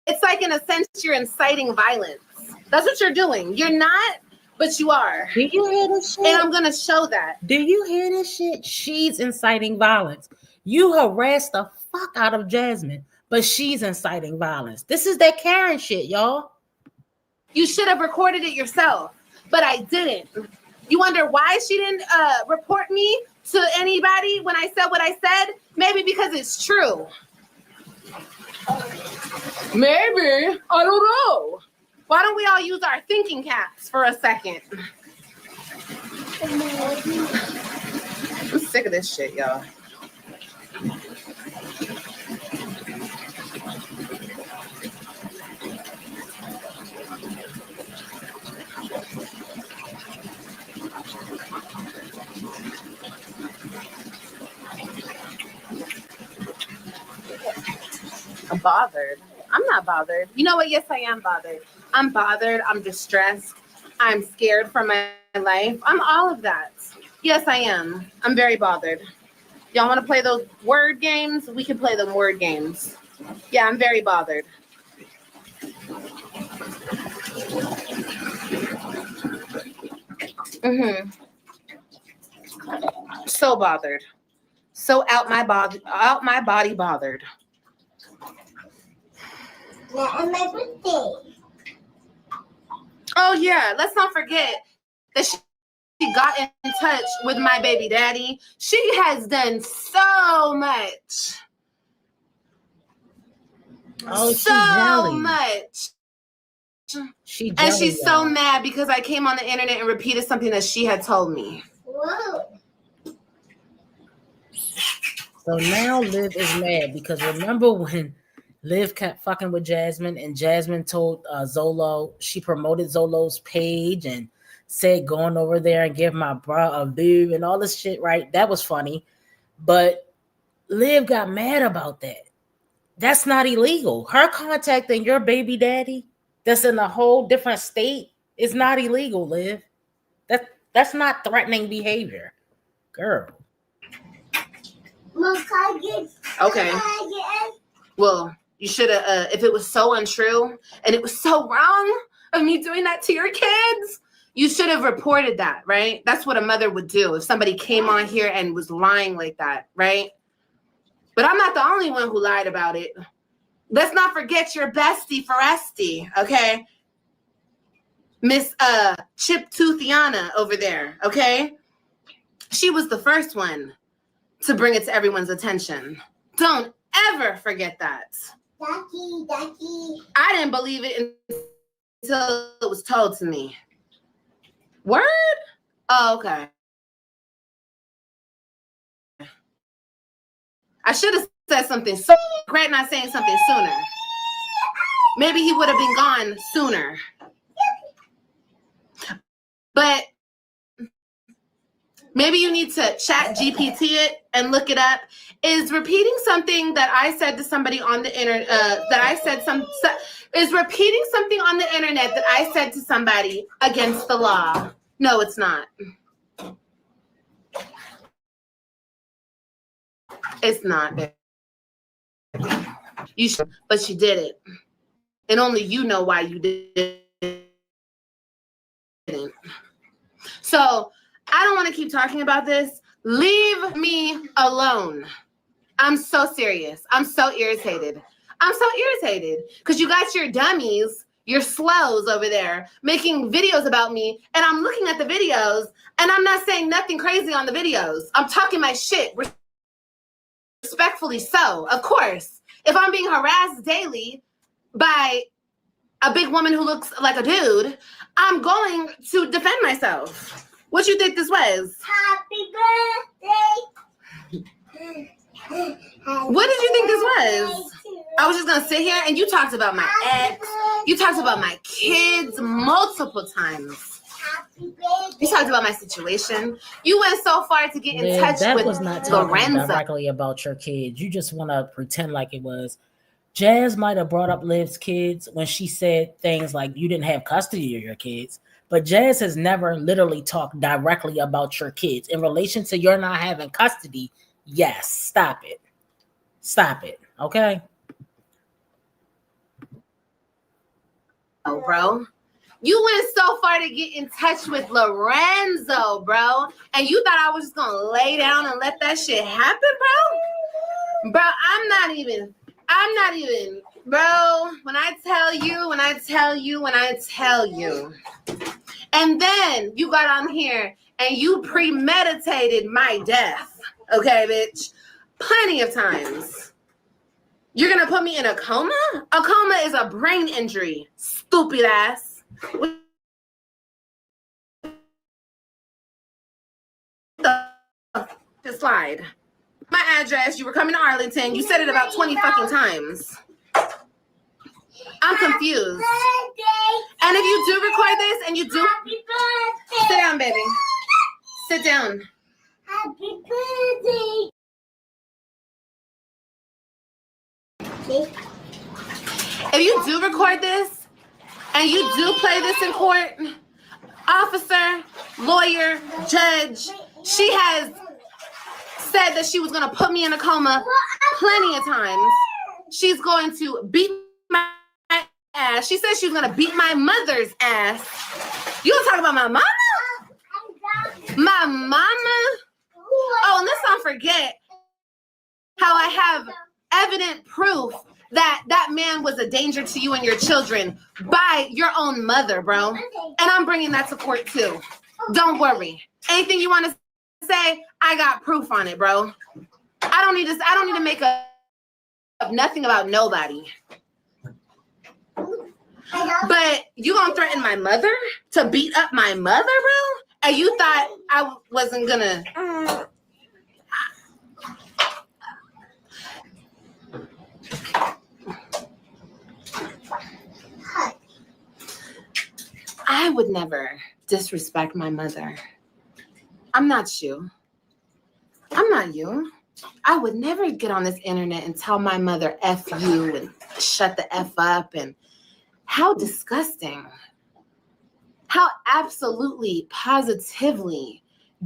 It's like, in a sense, you're inciting violence. That's what you're doing. You're not, but you are. Do you hear this shit? And I'm going to show that. Do you hear this shit? She's inciting violence. You harassed the fuck out of Jasmine, but she's inciting violence. This is that Karen shit, y'all. You should have recorded it yourself, but I didn't. You wonder why she didn't report me to anybody when I said what I said? Maybe because it's true. Maybe. I don't know. Why don't we all use our thinking caps for a second? I'm sick of this shit, y'all. I'm bothered. I'm not bothered. You know what? Yes, I am bothered. I'm bothered. I'm distressed. I'm scared for my life. I'm all of that. Yes, I am. I'm very bothered. Y'all want to play those word games? We can play them word games. Yeah, I'm very bothered. So bothered. So out my body bothered. My birthday. Oh yeah, let's not forget that she got in touch with my baby daddy. She has done so much. Oh, so much. And she's so y'all. mad because I came on the internet and repeated something that she had told me. Whoa. So now Liv is mad because remember when Liv kept fucking with Jasmine and Jasmine told Zolo, she promoted Zolo's page and said going over there and give my bra a boob and all this shit, right? That was funny. But Liv got mad about that. That's not illegal. Her contacting your baby daddy that's in a whole different state is not illegal, Liv. That's not threatening behavior. Girl. Okay. Well, you should have, if it was so untrue and it was so wrong of me doing that to your kids, you should have reported that, right? That's what a mother would do if somebody came on here and was lying like that, right? But I'm not the only one who lied about it. Let's not forget your bestie Foresti, okay? Miss Chip Toothiana over there, okay? She was the first one to bring it to everyone's attention. Don't ever forget that. Ducky. I didn't believe it until it was told to me. Word? Oh, okay. I should have said something. So regret not saying something sooner. Maybe he would have been gone sooner. But maybe you need to chat GPT it and look it up. Is repeating something that I said to somebody on the internet, is repeating something on the internet that I said to somebody against the law? No, it's not. It's not. You should, but she did it. And only you know why you didn't. So I don't want to keep talking about this. Leave me alone. I'm so serious. I'm so irritated. Because you got your dummies, your slows over there making videos about me, and I'm looking at the videos, and I'm not saying nothing crazy on the videos. I'm talking my shit, respectfully so, of course. If I'm being harassed daily by a big woman who looks like a dude, I'm going to defend myself. What you think this was? Happy birthday. What did you think this was? I was just gonna sit here and you talked about my ex. You talked about my kids multiple times. You talked about my situation. You went so far to get in Liv, touch that with was not talking Lorenzo. directly about your kids. You just want to pretend like it was. Jazz might have brought up Liv's kids when she said things like you didn't have custody of your kids, but Jazz has never literally talked directly about your kids. In relation to your not having custody, yes, stop it. Stop it, okay? Oh, bro. You went so far to get in touch with Lorenzo, bro. And you thought I was just gonna lay down and let that shit happen, bro? Bro, I'm not even, bro, when I tell you. And then you got on here and you premeditated my death, okay, bitch? Plenty of times. You're gonna put me in a coma? A coma is a brain injury, stupid ass. The slide. My address, you were coming to Arlington. You said it about 20 fucking times. I'm confused. And if you do record this and you do... Sit down, baby. Sit down. Happy birthday. If you do record this and you do play this in court, officer, lawyer, judge, she has said that she was going to put me in a coma plenty of times. She's going to beat my ass. She said she was going to beat my mother's ass. You want to talk about my mama? My mama? Oh, and let's not forget how I have evident proof that man was a danger to you and your children by your own mother, bro. And I'm bringing that to court too. Don't worry. Anything you want to say, I got proof on it, bro. I don't need to make up nothing about nobody. But you gonna threaten my mother to beat up my mother, bro? And you thought I wasn't gonna... I would never disrespect my mother. I'm not you. I'm not you. I would never get on this internet and tell my mother F you and shut the F up. And how disgusting. How absolutely, positively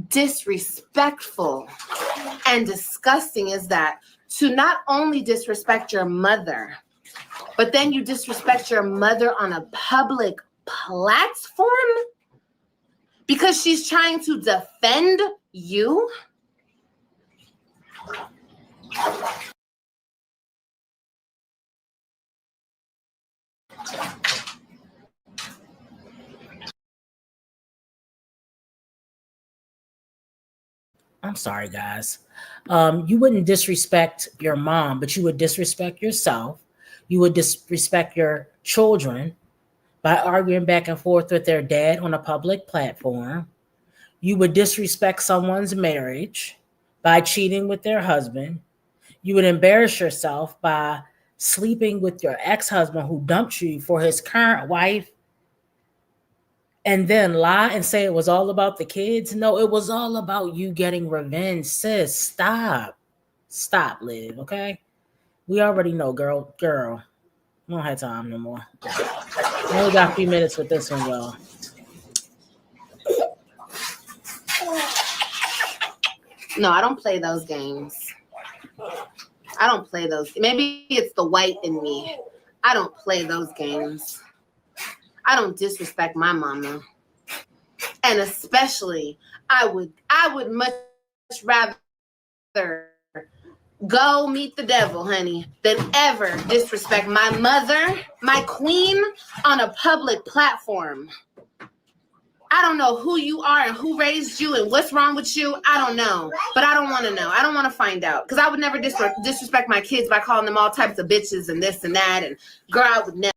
disrespectful and disgusting is that to not only disrespect your mother, but then you disrespect your mother on a public platform because she's trying to defend you? I'm sorry, guys. You wouldn't disrespect your mom, but you would disrespect yourself. You would disrespect your children by arguing back and forth with their dad on a public platform. You would disrespect someone's marriage by cheating with their husband. You would embarrass yourself by sleeping with your ex-husband who dumped you for his current wife, and then lie and say it was all about the kids. No, it was all about you getting revenge. Sis, stop. Stop, Liv, okay? We already know, girl. We don't have time no more. We only got a few minutes with this one, y'all. No, I don't play those games. I don't play those. Maybe it's the white in me. I don't play those games. I don't disrespect my mama. And especially, I would much rather go meet the devil, honey, than ever disrespect my mother, my queen, on a public platform. I don't know who you are and who raised you and what's wrong with you. I don't know. But I don't want to know. I don't want to find out. Because I would never disrespect my kids by calling them all types of bitches and this and that. And girl, I would never.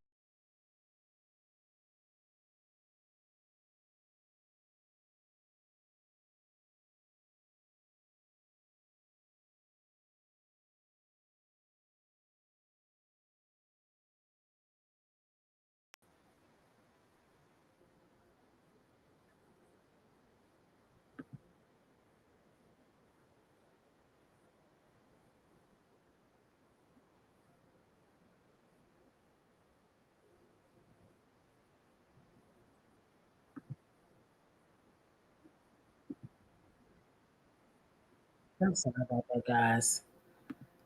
I'm sorry about that, guys.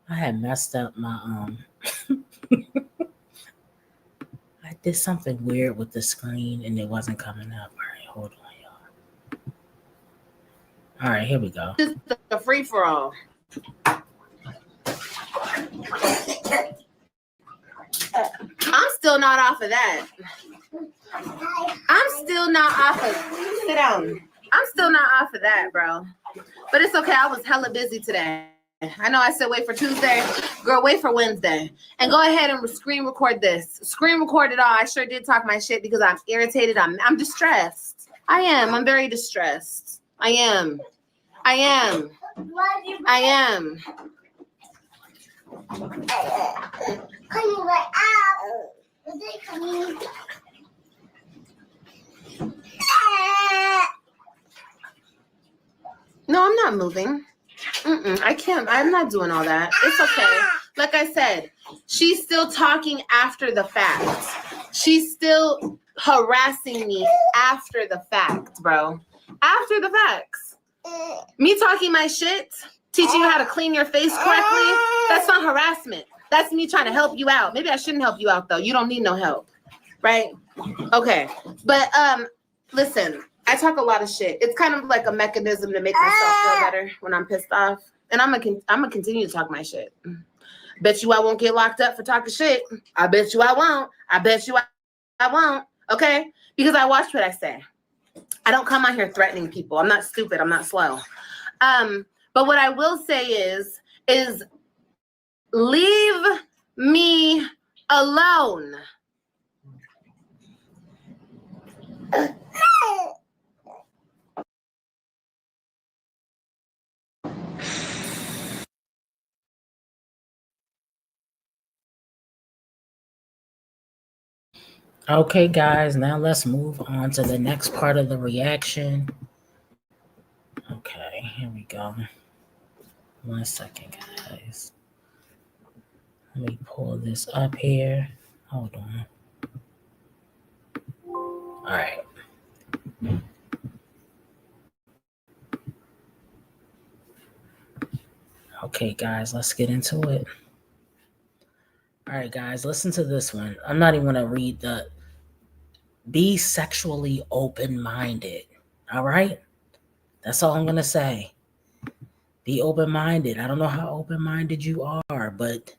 I had messed up my I did something weird with the screen and it wasn't coming up. All right, hold on, y'all. All right, here we go. This is a free for all. I'm still not off of that. I'm still not off of. Sit down. I'm still not off of that, bro. But it's okay. I was hella busy today. I know I said wait for Tuesday. Girl, wait for Wednesday. And go ahead and screen record this. Screen record it all. I sure did talk my shit because I'm irritated. I'm distressed. I am. I'm very distressed. I am. I am. I am. No, I'm not moving. I can't. I'm not doing all that. It's okay. Like I said, she's still talking after the fact. She's still harassing me after the fact, bro. After the facts. Me talking my shit, teaching you how to clean your face correctly, that's not harassment. That's me trying to help you out. Maybe I shouldn't help you out, though. You don't need no help, right? Okay. But listen, I talk a lot of shit. It's kind of like a mechanism to make myself feel better when I'm pissed off. And I'm gonna continue to talk my shit. Bet you I won't get locked up for talking shit. I bet you I won't. I bet you I won't. Okay? Because I watch what I say. I don't come out here threatening people. I'm not stupid. I'm not slow. But what I will say is leave me alone. Okay, guys, now let's move on to the next part of the reaction. Okay, here we go. 1 second, guys. Let me pull this up here. Hold on. All right. Okay, guys, let's get into it. All right, guys, listen to this one. I'm not even going to read the be sexually open-minded. All right? That's all I'm going to say. Be open-minded. I don't know how open-minded you are, but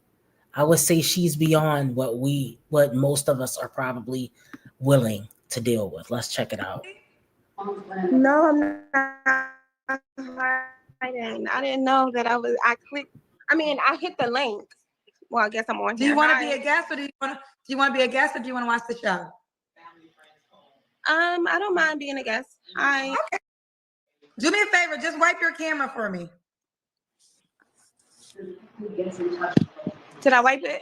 I would say she's beyond what most of us are probably willing to deal with. Let's check it out. No, I'm not. I didn't know that I clicked. I mean, I hit the link. Well, I guess I'm on. Do you want to be a guest, or do you want to be a guest, or do you want to watch the show? I don't mind being a guest. Hi. Okay. Do me a favor. Just wipe your camera for me. Did I wipe it?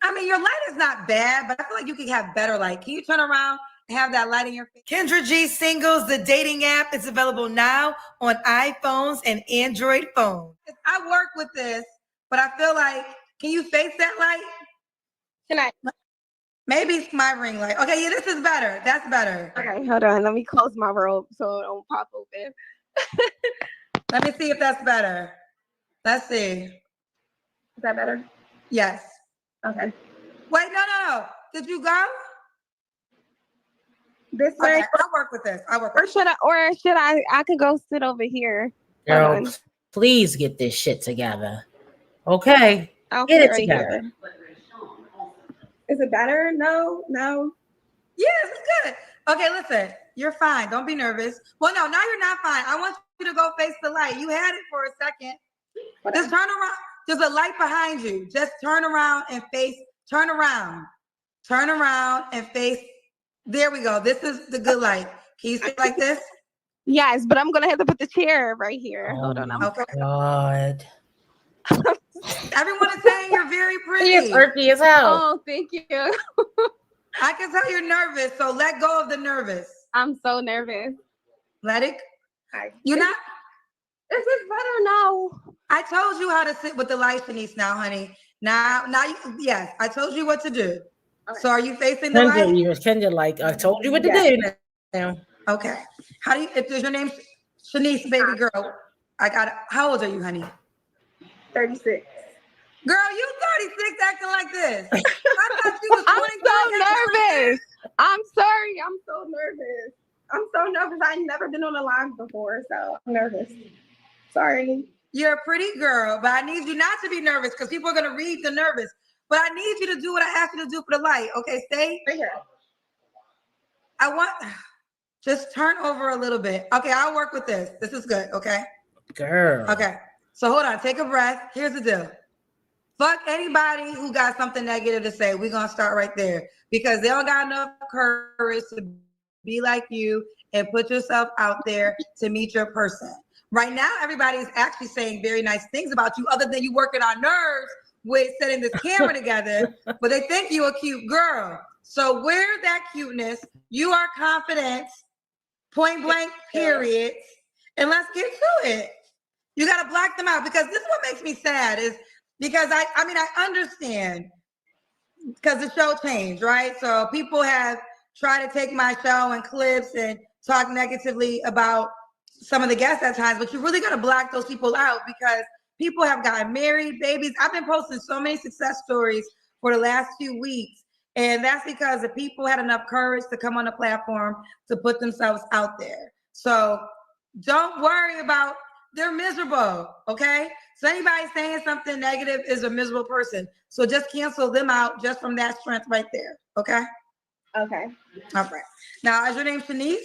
I mean, your light is not bad, but I feel like you could have better light. Can you turn around and have that light in your face? Kendra G Singles, the dating app, is available now on iPhones and Android phones. I work with this, but I feel like, can you face that light? Can I? Maybe it's my ring light. Okay, yeah, this is better. That's better. Okay, hold on. Let me close my robe so it don't pop open. Let me see if that's better. Let's see. Is that better? Yes. Okay. Wait, no. Did you go? This way? Okay, I'll work with this. Or should I could go sit over here. Girl, please get this shit together. Okay. I'll Get it right together. here. Is it better? No. Yes, it's good. Okay, listen, you're fine. Don't be nervous. Well, no, now you're not fine. I want you to go face the light. You had it for a second. Just turn around. There's a light behind you. Just turn around and face. Turn around. Turn around and face. There we go. This is the good light. Can you sit like this? Yes, but I'm gonna have to put the chair right here. Oh Hold on. my God. Everyone is saying you're very pretty. He is earthy as hell. Oh, thank you. I can tell you're nervous, so let go of the nervous. I'm so nervous. Let it. Hi. You're not. Is this better now? I told you how to sit with the light, Shanice. Now, honey. Now, yes, I told you what to do. Okay. So, are you facing the light? Kendra, like I told you what to do now. Okay. How do you? If there's your name, Shanice, baby girl. I got it. How old are you, honey? 36. Girl, you 36 acting like this. I thought you was 23. I'm so nervous. I'm sorry. I'm so nervous. I've never been on a live before, so I'm nervous. Sorry. You're a pretty girl, but I need you not to be nervous because people are going to read the nervous. But I need you to do what I asked you to do for the light. Okay, stay right here. Just turn over a little bit. Okay, I'll work with this. This is good, okay? Girl. Okay, so hold on. Take a breath. Here's the deal. Fuck anybody who got something negative to say. We're going to start right there because they don't got enough courage to be like you and put yourself out there to meet your person. Right now, everybody's actually saying very nice things about you other than you working on nerves with setting this camera together, but they think you a cute girl. So wear that cuteness. You are confident, point blank, period. And let's get to it. You got to black them out because this is what makes me sad is because I understand because the show changed, right? So people have tried to take my show and clips and talk negatively about some of the guests at times, but you really got to black those people out because people have gotten married, babies. I've been posting so many success stories for the last few weeks. And that's because the people had enough courage to come on the platform to put themselves out there. So don't worry about, they're miserable, okay? So anybody saying something negative is a miserable person. So just cancel them out just from that strength right there, okay? Okay. All right. Now, is your name Shanice?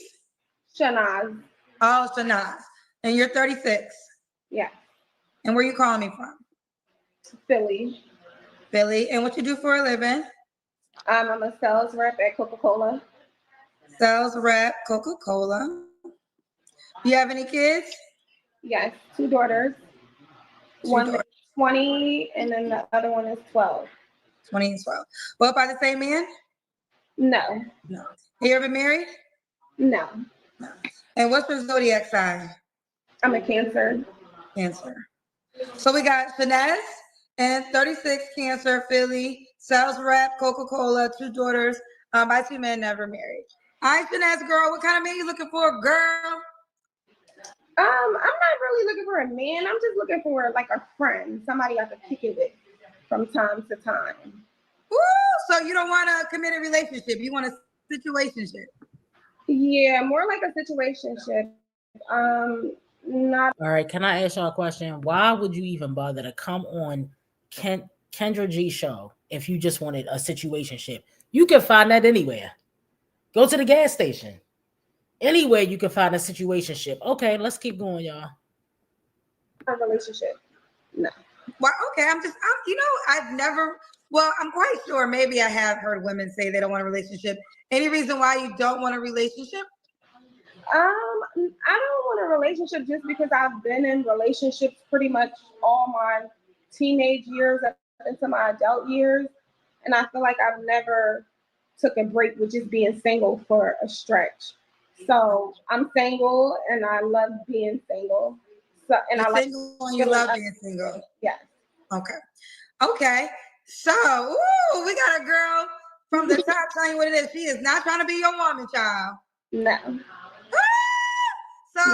Shanaz. Oh, Shanaz. And you're 36? Yeah. And where you calling me from? Philly. Philly. And what you do for a living? I'm a sales rep at Coca-Cola. Sales rep, Coca-Cola. You have any kids? Yes, 2 daughters. One is 20 and then the other one is 12. 20 and 12. Both by the same man? No. No. Have you ever been married? No. No. And what's your zodiac sign? I'm a Cancer. Cancer. So we got Shanaz and 36 Cancer, Philly, sales rep, Coca-Cola, 2 daughters, by 2 men, never married. All right, Shanaz, girl, what kind of man you looking for, girl? I'm not really looking for a man. I'm just looking for like a friend, somebody I can kick it with from time to time. Woo! So you don't want a committed relationship. You want a situationship. Yeah, more like a situationship. Not. All right. Can I ask y'all a question? Why would you even bother to come on Kendra G show if you just wanted a situationship? You can find that anywhere. Go to the gas station. Anywhere you can find a situationship. Okay, let's keep going, y'all. A relationship. No. Well, okay. I'm quite sure maybe I have heard women say they don't want a relationship. Any reason why you don't want a relationship? I don't want a relationship just because I've been in relationships pretty much all my teenage years into my adult years. And I feel like I've never took a break with just being single for a stretch. So I'm single and I love being single. So and You're I like single and you love being single. Yes. Okay. So we got a girl from the top telling you what it is. She is not trying to be your woman, child. No. I'm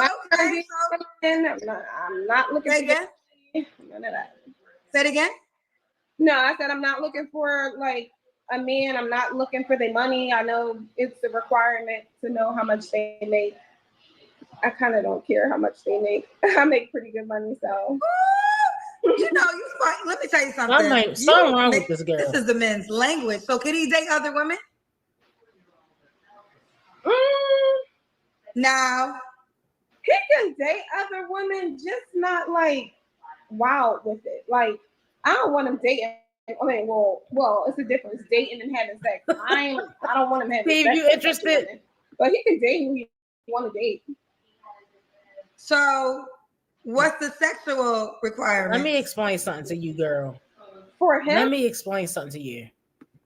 not looking Say again? None of that. Say it again? No, I said I'm not looking for like a man. I'm not looking for the money. I know it's a requirement to know how much they make. I kind of don't care how much they make. I make pretty good money, so. You know, let me tell you something. Something wrong with this girl. This is the men's language. So can he date other women? Now, he can date other women, just not like wild with it. Like, I don't want him dating. I mean, well, it's a difference, dating and having sex. I don't want him having Steve, sex. you interested? But he can date who he want to date. So, what's the sexual requirement? Let me explain something to you, girl. For him? Let me explain something to you.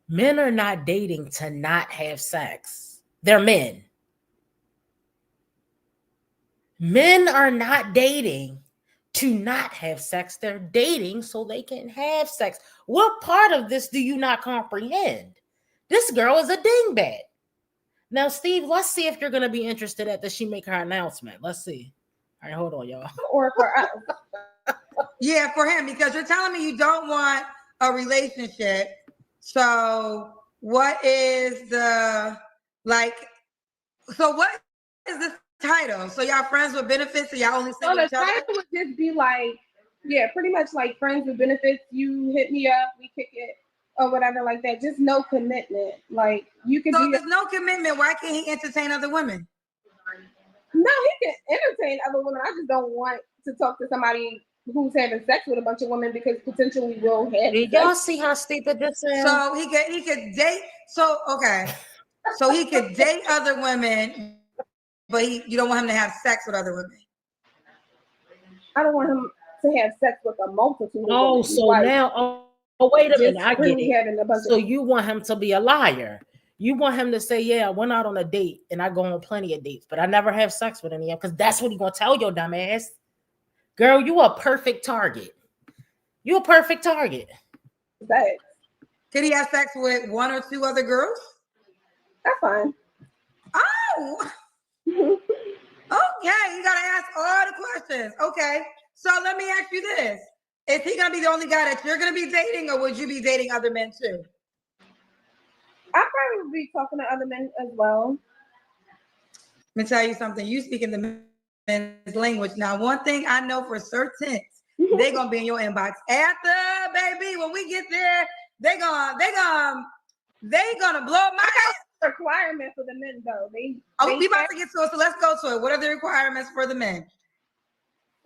Men are not dating to not have sex. They're men. Men are not dating to not have sex. They're dating so they can have sex. What part of this do you not comprehend? This girl is a dingbat. Now, Steve, let's see if you're going to be interested after she make her announcement. Let's see. All right, hold on, y'all. Or for us. Yeah, for him, because you're telling me you don't want a relationship. So what is the, so what is the title? So y'all friends with benefits, so y'all only see So the each other? title would just be like, yeah, pretty much like friends with benefits. You hit me up, we kick it, or whatever like that. Just no commitment. Like, you can So if there's no commitment, why can't he entertain other women? No, he can entertain other women. I just don't want to talk to somebody who's having sex with a bunch of women because potentially will have Did sex. y'all see how stupid this is? So he could date. So okay, so he could date other women, but you don't want him to have sex with other women. I don't want him to have sex with a multitude. Oh, of women. so Like, now, wait a minute, I get really it. having a bunch So of- you want him to be a liar. You want him to say, yeah, I went out on a date and I go on plenty of dates, but I never have sex with any of them, because that's what he's going to tell your dumb ass. Girl, you a perfect target. You a perfect target. Sex. Could he have sex with one or two other girls? That's fine. Oh, okay. You got to ask all the questions. Okay. So let me ask you this. Is he going to be the only guy that you're going to be dating, or would you be dating other men too? I probably would be talking to other men as well. Let me tell you something. You speaking the men's language. Now, one thing I know for certain, they're going to be in your inbox. After, baby, when we get there, they're going to blow my head. Requirement for the men, though. We about to get to it, so let's go to it. What are the requirements for the men?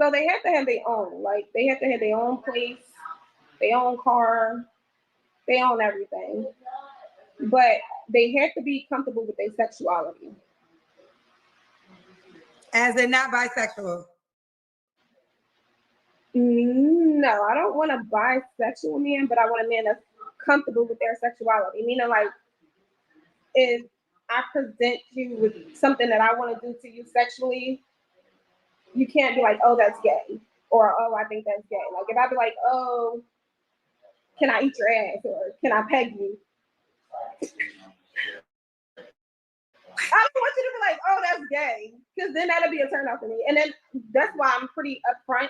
So they have to have their own. Like, they have to have their own place, their own car, they own everything. But they have to be comfortable with their sexuality. As they're not bisexual. No, I don't want a bisexual man, but I want a man that's comfortable with their sexuality. Meaning, like, if I present you with something that I want to do to you sexually, you can't be like, oh, that's gay, or oh, I think that's gay. Like, if I be like, oh, can I eat your ass, or can I peg you? I don't want you to be like, oh, that's gay, because then that'll be a turn off for me. And then that's why I'm pretty upfront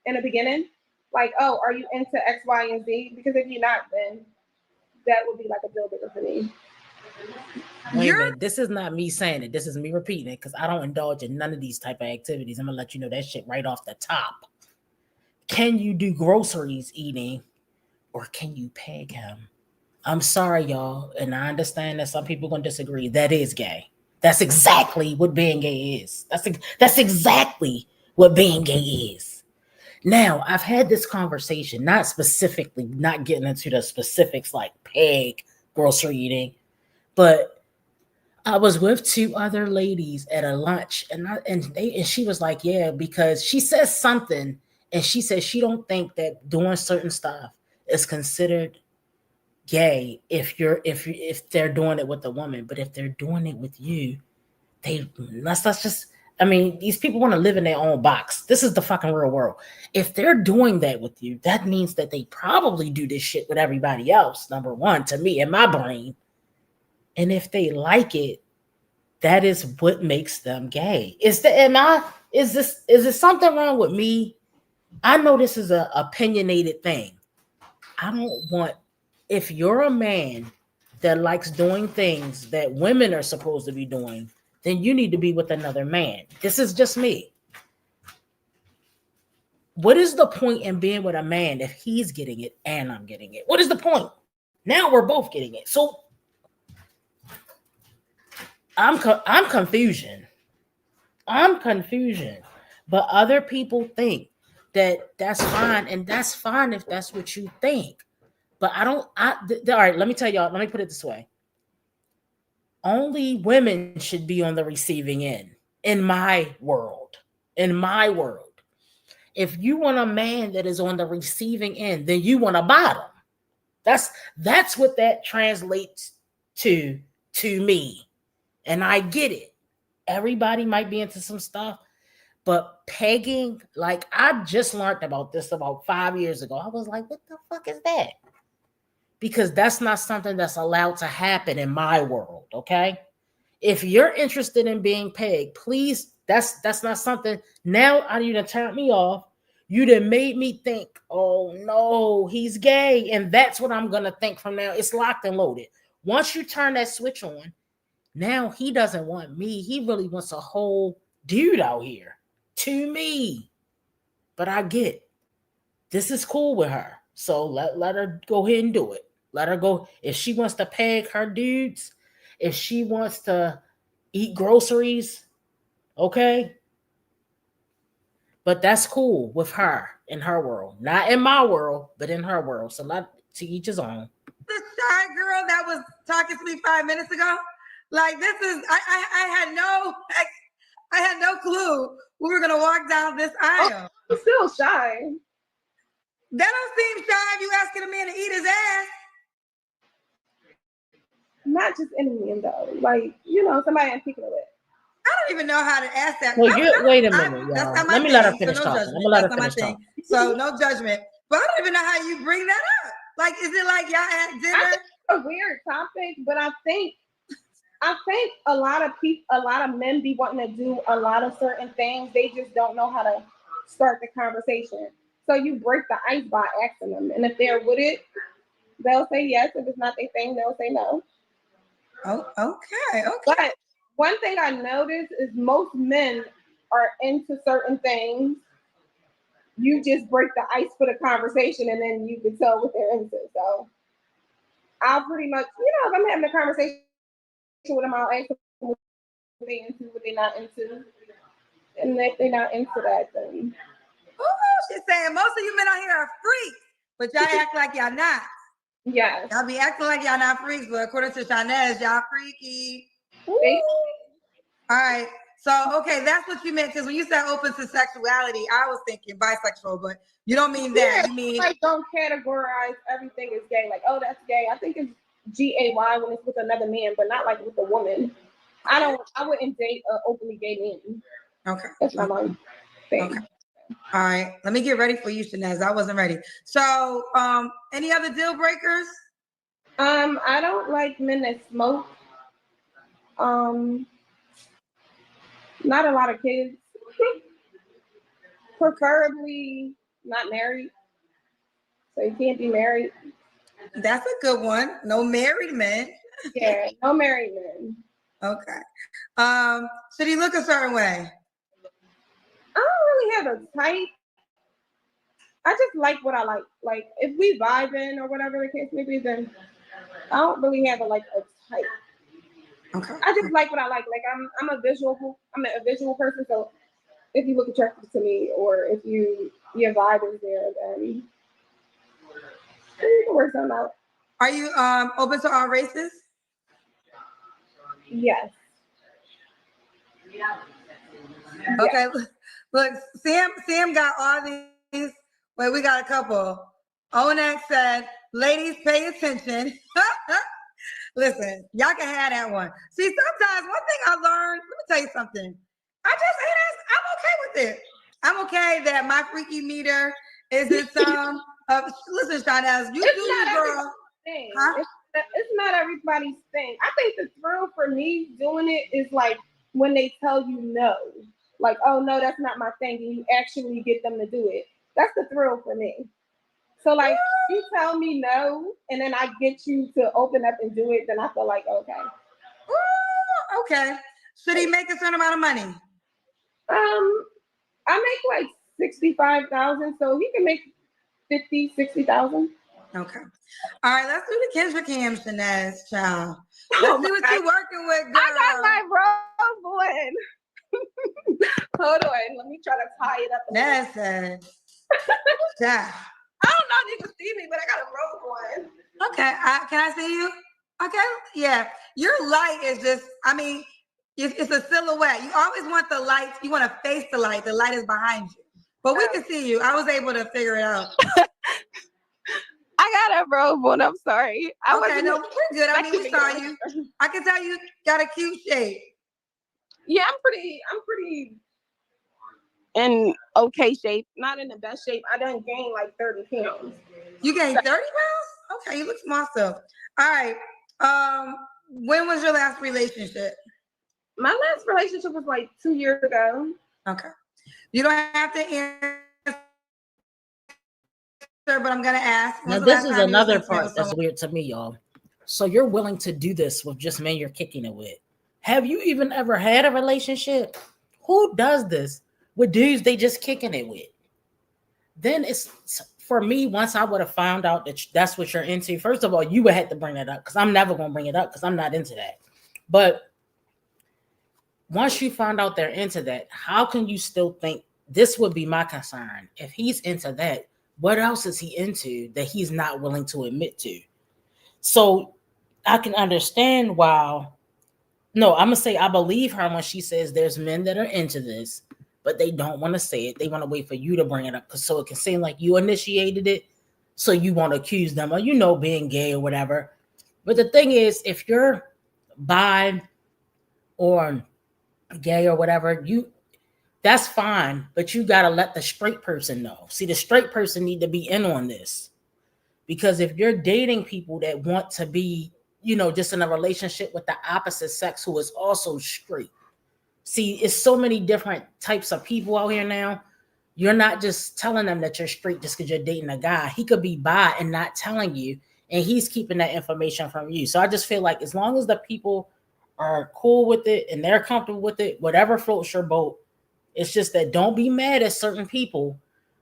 in the beginning. Like, oh, are you into X, Y, and Z? Because if you're not, then that would be like a deal breaker for me. Wait a minute. This is not me saying it. This is me repeating it, because I don't indulge in none of these type of activities. I'm going to let you know that shit right off the top. Can you do groceries eating, or can you peg him? I'm sorry, y'all, and I understand that some people are going to disagree. That is gay. That's exactly what being gay is. That's exactly what being gay is. Now, I've had this conversation, not specifically, not getting into the specifics like peg, grocery eating, but I was with two other ladies at a lunch, and she was like, yeah, because she says something, and she says she don't think that doing certain stuff is considered gay if they're doing it with a woman, but if they're doing it with you, let's just, I mean, these people want to live in their own box. This is the fucking real world. If they're doing that with you, that means that they probably do this shit with everybody else. Number one, to me, in my brain. And if they like it, that is what makes them gay. Is this something wrong with me? I know this is an opinionated thing. I don't want, if you're a man that likes doing things that women are supposed to be doing, then you need to be with another man. This is just me. What is the point in being with a man if he's getting it and I'm getting it? What is the point? Now we're both getting it. So I'm confusion. I'm confusion. But other people think that that's fine, and that's fine if that's what you think. But all right, let me tell y'all, let me put it this way. Only women should be on the receiving end in my world. In my world. If you want a man that is on the receiving end, then you want a bottom. That's what that translates to me. And I get it. Everybody might be into some stuff, but pegging, like I just learned about this about 5 years ago. I was like, what the fuck is that? Because that's not something that's allowed to happen in my world, okay? If you're interested in being pegged, please, that's not something. Now you done turned me off. You done made me think, oh no, he's gay. And that's what I'm gonna think from now. It's locked and loaded. Once you turn that switch on, now he doesn't want me. He really wants a whole dude out here to me. But I get it. This is cool with her. So let her go ahead and do it. Let her go. If she wants to peg her dudes, if she wants to eat groceries, okay. But that's cool with her in her world. Not in my world, but in her world. So let to each his own. The shy girl that was talking to me 5 minutes ago. Like this is I had no clue we were gonna walk down this aisle. I'm still shy. That don't seem shy if you asking a man to eat his ass. Not just any man though. Like, somebody I'm thinking of it. I don't even know how to ask that. Well, wait a minute, y'all. That's not my Let me thing, let her finish so no talking. judgment. I'm gonna let her That's not finish my talking. thing. So no judgment. But I don't even know how you bring that up. Like, is it like y'all at dinner? I think it's a weird topic, but I think a lot of men be wanting to do a lot of certain things. They just don't know how to start the conversation. So you break the ice by asking them, and if they're with it, they'll say yes. If it's not their thing, they'll say no. Oh, okay. But one thing I noticed is most men are into certain things. You just break the ice for the conversation, and then you can tell what they're into. So I'll pretty much, if I'm having a conversation with them, I'll ask them what they into, what they're not into. And if they're not into that, then... Oh, she's saying most of you men out here are freaks, but y'all act like y'all not. Yes. Y'all be acting like y'all not freaks, but according to Shanez, y'all freaky. All right. So, okay, that's what you meant. Because when you said open to sexuality, I was thinking bisexual, but you don't mean that. You mean like don't categorize everything as gay. Like, oh, that's gay. I think it's GAY when it's with another man, but not like with a woman. I wouldn't date an openly gay man. Okay. That's not my thing. Okay. All right. Let me get ready for you, Shanez. I wasn't ready. So, any other deal breakers? I don't like men that smoke. Not a lot of kids. Preferably not married. So you can't be married. That's a good one. No married men. Yeah, no married men. Okay. Should he look a certain way? I don't really have a type. I just like what I like. Like if we vibing or whatever the case may be, then I don't really have a type. Okay. I just like what I like. Like I'm a visual person, so if you look attractive to me or if your vibe is there, then you can work something out. Are you open to all races? Yes. Okay. Look, Sam got all these. Wait, we got a couple. Onak said, ladies, pay attention. Listen, y'all can have that one. See, sometimes one thing I learned, let me tell you something. I'm okay with it. I'm okay that my freaky meter is in some listen, Shanaz, you do you, girl. Huh? It's not everybody's thing. I think the thrill for me doing it is like when they tell you no. Like, oh no, that's not my thing, and you actually get them to do it. That's the thrill for me. So like you tell me no, and then I get you to open up and do it, then I feel like okay. Okay. Should he make a certain amount of money? I make like $65,000, so he can make 50, 60,000. Okay. All right, let's do the Kendra Cam Shanaz, child. Let's see what you're working with, girl. I got my robe on. Hold on, let me try to tie it up. That's yeah. I don't know if you can see me, but I got a robe on. Okay, can I see you? Okay, yeah. Your light is just, I mean, it's a silhouette. You always want the light. You want to face the light. The light is behind you. But we can see you. I was able to figure it out. I got a robe on. I'm sorry. Okay, no, we're good. I mean, we saw you. I can tell you got a cute shape. Yeah, I'm pretty in okay shape. Not in the best shape. I done gained like 30 pounds. You gained 30 pounds? Okay, you look small still. All right. When was your last relationship? My last relationship was like 2 years ago. Okay. You don't have to answer, but I'm gonna ask. Now this is another part that's weird to me, y'all. So you're willing to do this with just men you're kicking it with. Have you even ever had a relationship? Who does this with dudes they just kicking it with? Then it's, for me, once I would have found out that that's what you're into, first of all, you would have to bring that up, because I'm never going to bring it up because I'm not into that. But once you find out they're into that, how can you still think, this would be my concern. If he's into that, what else is he into that he's not willing to admit to? So I can understand why. No, I'm going to say I believe her when she says there's men that are into this, but they don't want to say it. They want to wait for you to bring it up, so it can seem like you initiated it, so you want to accuse them of, being gay or whatever. But the thing is, if you're bi or gay or whatever, that's fine, but you got to let the straight person know. See, the straight person need to be in on this, because if you're dating people that want to be, just in a relationship with the opposite sex who is also straight. See, it's so many different types of people out here now. You're not just telling them that you're straight just because you're dating a guy. He could be bi and not telling you, and he's keeping that information from you. So I just feel like as long as the people are cool with it and they're comfortable with it, whatever floats your boat, it's just that don't be mad at certain people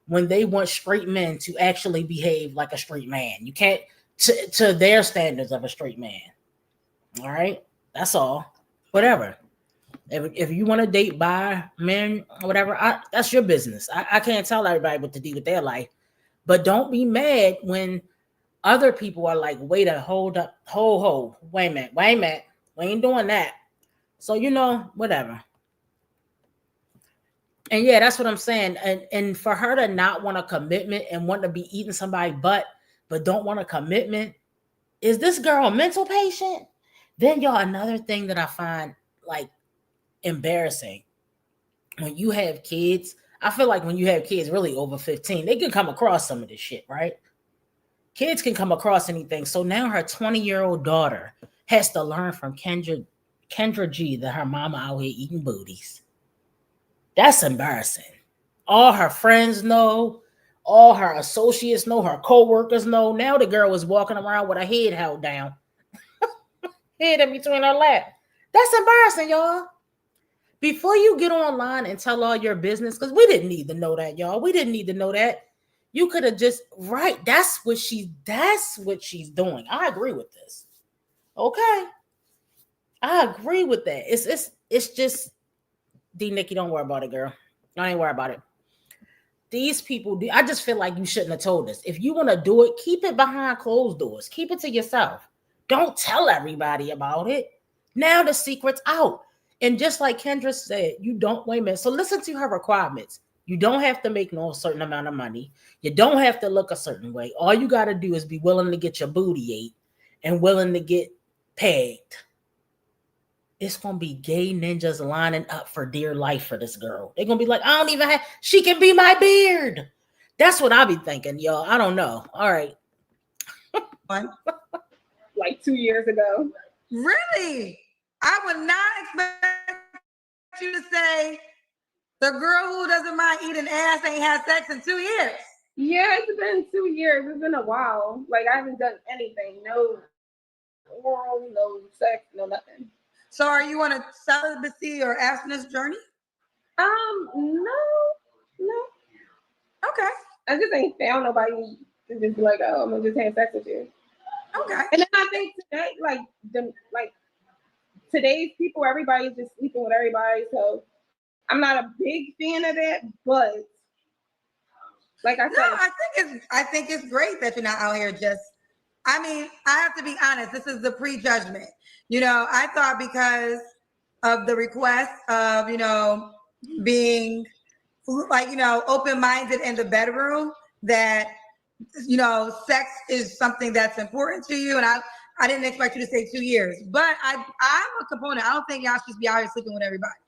when they want straight men to actually behave like a straight man. You can't, to their standards of a straight man. All right? That's all. Whatever. If you want to date bi men or whatever, that's your business. I can't tell everybody what to do with their life. But don't be mad when other people are like, wait a hold up, wait a minute. We ain't doing that. So, whatever. And yeah, that's what I'm saying. And for her to not want a commitment and want to be eating somebody's butt, but don't want a commitment, is this girl a mental patient? Then y'all, another thing that I find like embarrassing, when you have kids, I feel like when you have kids really over 15, they can come across some of this shit, right? Kids can come across anything. So now her 20-year-old daughter has to learn from Kendra G that her mama out here eating booties. That's embarrassing. All her friends know, all her associates know, her co-workers know. Now the girl is walking around with her head held down. Head in between her lap. That's embarrassing, y'all. Before you get online and tell all your business, because we didn't need to know that, y'all. We didn't need to know that. You could have just, right, that's what she's doing. I agree with this. Okay. I agree with that. It's just, D Nikki, don't worry about it, girl. Don't ain't worry about it. These people, I just feel like you shouldn't have told us. If you want to do it, keep it behind closed doors. Keep it to yourself. Don't tell everybody about it. Now the secret's out. And just like Kendra said, you don't wait a minute. So listen to her requirements. You don't have to make no certain amount of money. You don't have to look a certain way. All you got to do is be willing to get your booty ate and willing to get pegged. It's going to be gay ninjas lining up for dear life for this girl. They're going to be like, I don't even have, she can be my beard. That's what I be thinking, y'all. I don't know. All right. Like 2 years ago. Really? I would not expect you to say the girl who doesn't mind eating ass ain't had sex in 2 years. Yeah, it's been 2 years. It's been a while. Like, I haven't done anything. No oral, no sex, no nothing. So are you on a celibacy or abstinence journey? No. Okay. I just ain't found nobody to just be like, oh, I'm gonna just have sex with you. Okay. And then I think today, like today's people, everybody's just sleeping with everybody. So I'm not a big fan of that, but like I said, No, I think it's great that you're not out here just. I mean, I have to be honest. This is the prejudgment. You know, I thought because of the request of, you know, being like, you know, open-minded in the bedroom, that, you know, sex is something that's important to you. And I didn't expect you to say 2 years, but I'm a component. I don't think y'all should be out here sleeping with everybody.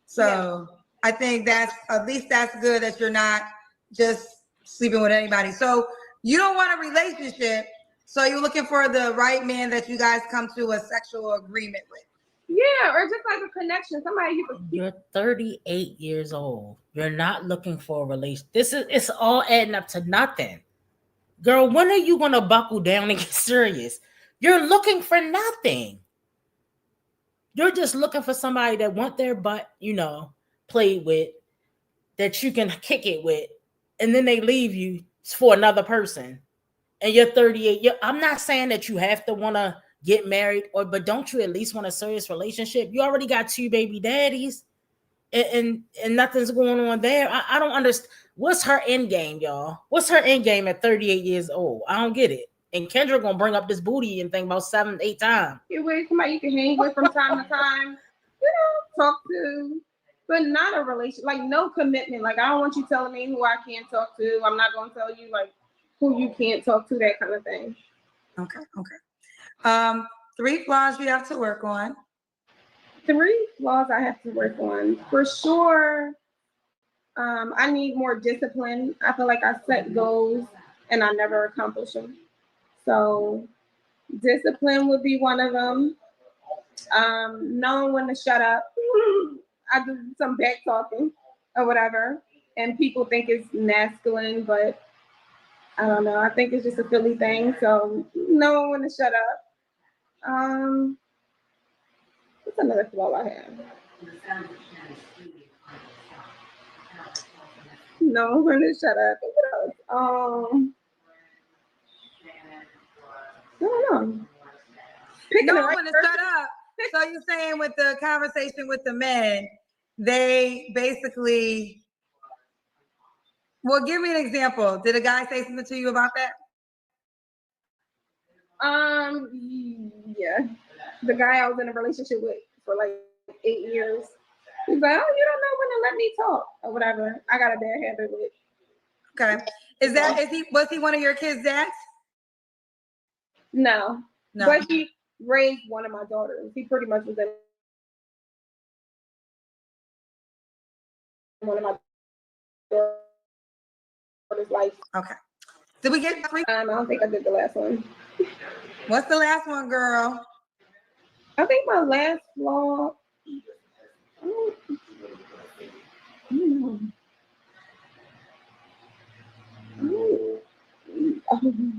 So I think at least that's good that you're not just sleeping with anybody. So you don't want a relationship. So you're looking for the right man that you guys come to a sexual agreement with. Yeah, or just like a connection. Somebody you can. You're 38 years old. You're not looking for a relation. It's all adding up to nothing. Girl, when are you gonna buckle down and get serious? You're looking for nothing. You're just looking for somebody that want their butt, you know, played with, that you can kick it with, and then they leave you for another person. And you're 38. I'm not saying that you have to want to get married, but don't you at least want a serious relationship? You already got 2 baby daddies, and nothing's going on there. I don't understand. What's her end game, y'all? What's her end game at 38 years old? I don't get it. And Kendra gonna bring up this booty and think about 7, 8 times. You're with somebody you can hang with from time to time, you know, talk to, but not a relation. Like no commitment. Like I don't want you telling me who I can't talk to. I'm not gonna tell you like who you can't talk to, that kind of thing. Okay. 3 flaws you have to work on. 3 flaws I have to work on. For sure, I need more discipline. I feel like I set goals and I never accomplish them. So discipline would be one of them. Knowing when to shut up. I do some back talking or whatever, and people think it's masculine, but I don't know. I think it's just a Philly thing. So knowing when to shut up. What's another flaw I have? Knowing when to shut up. What else? I don't know. Picking the right when to person. shut up. So you're saying with the conversation with the men, they basically. Well, give me an example. Did a guy say something to you about that? Yeah. The guy I was in a relationship with for like 8 years. He's like, oh, you don't know when to let me talk or whatever. I got a bad habit with. Okay. Was he one of your kids' dads? No. But he raised one of my daughters. He pretty much was in one of my daughter's life. Okay. Did we get 3? I don't think I did the last one. What's the last one, girl? I think my last flaw. I don't know.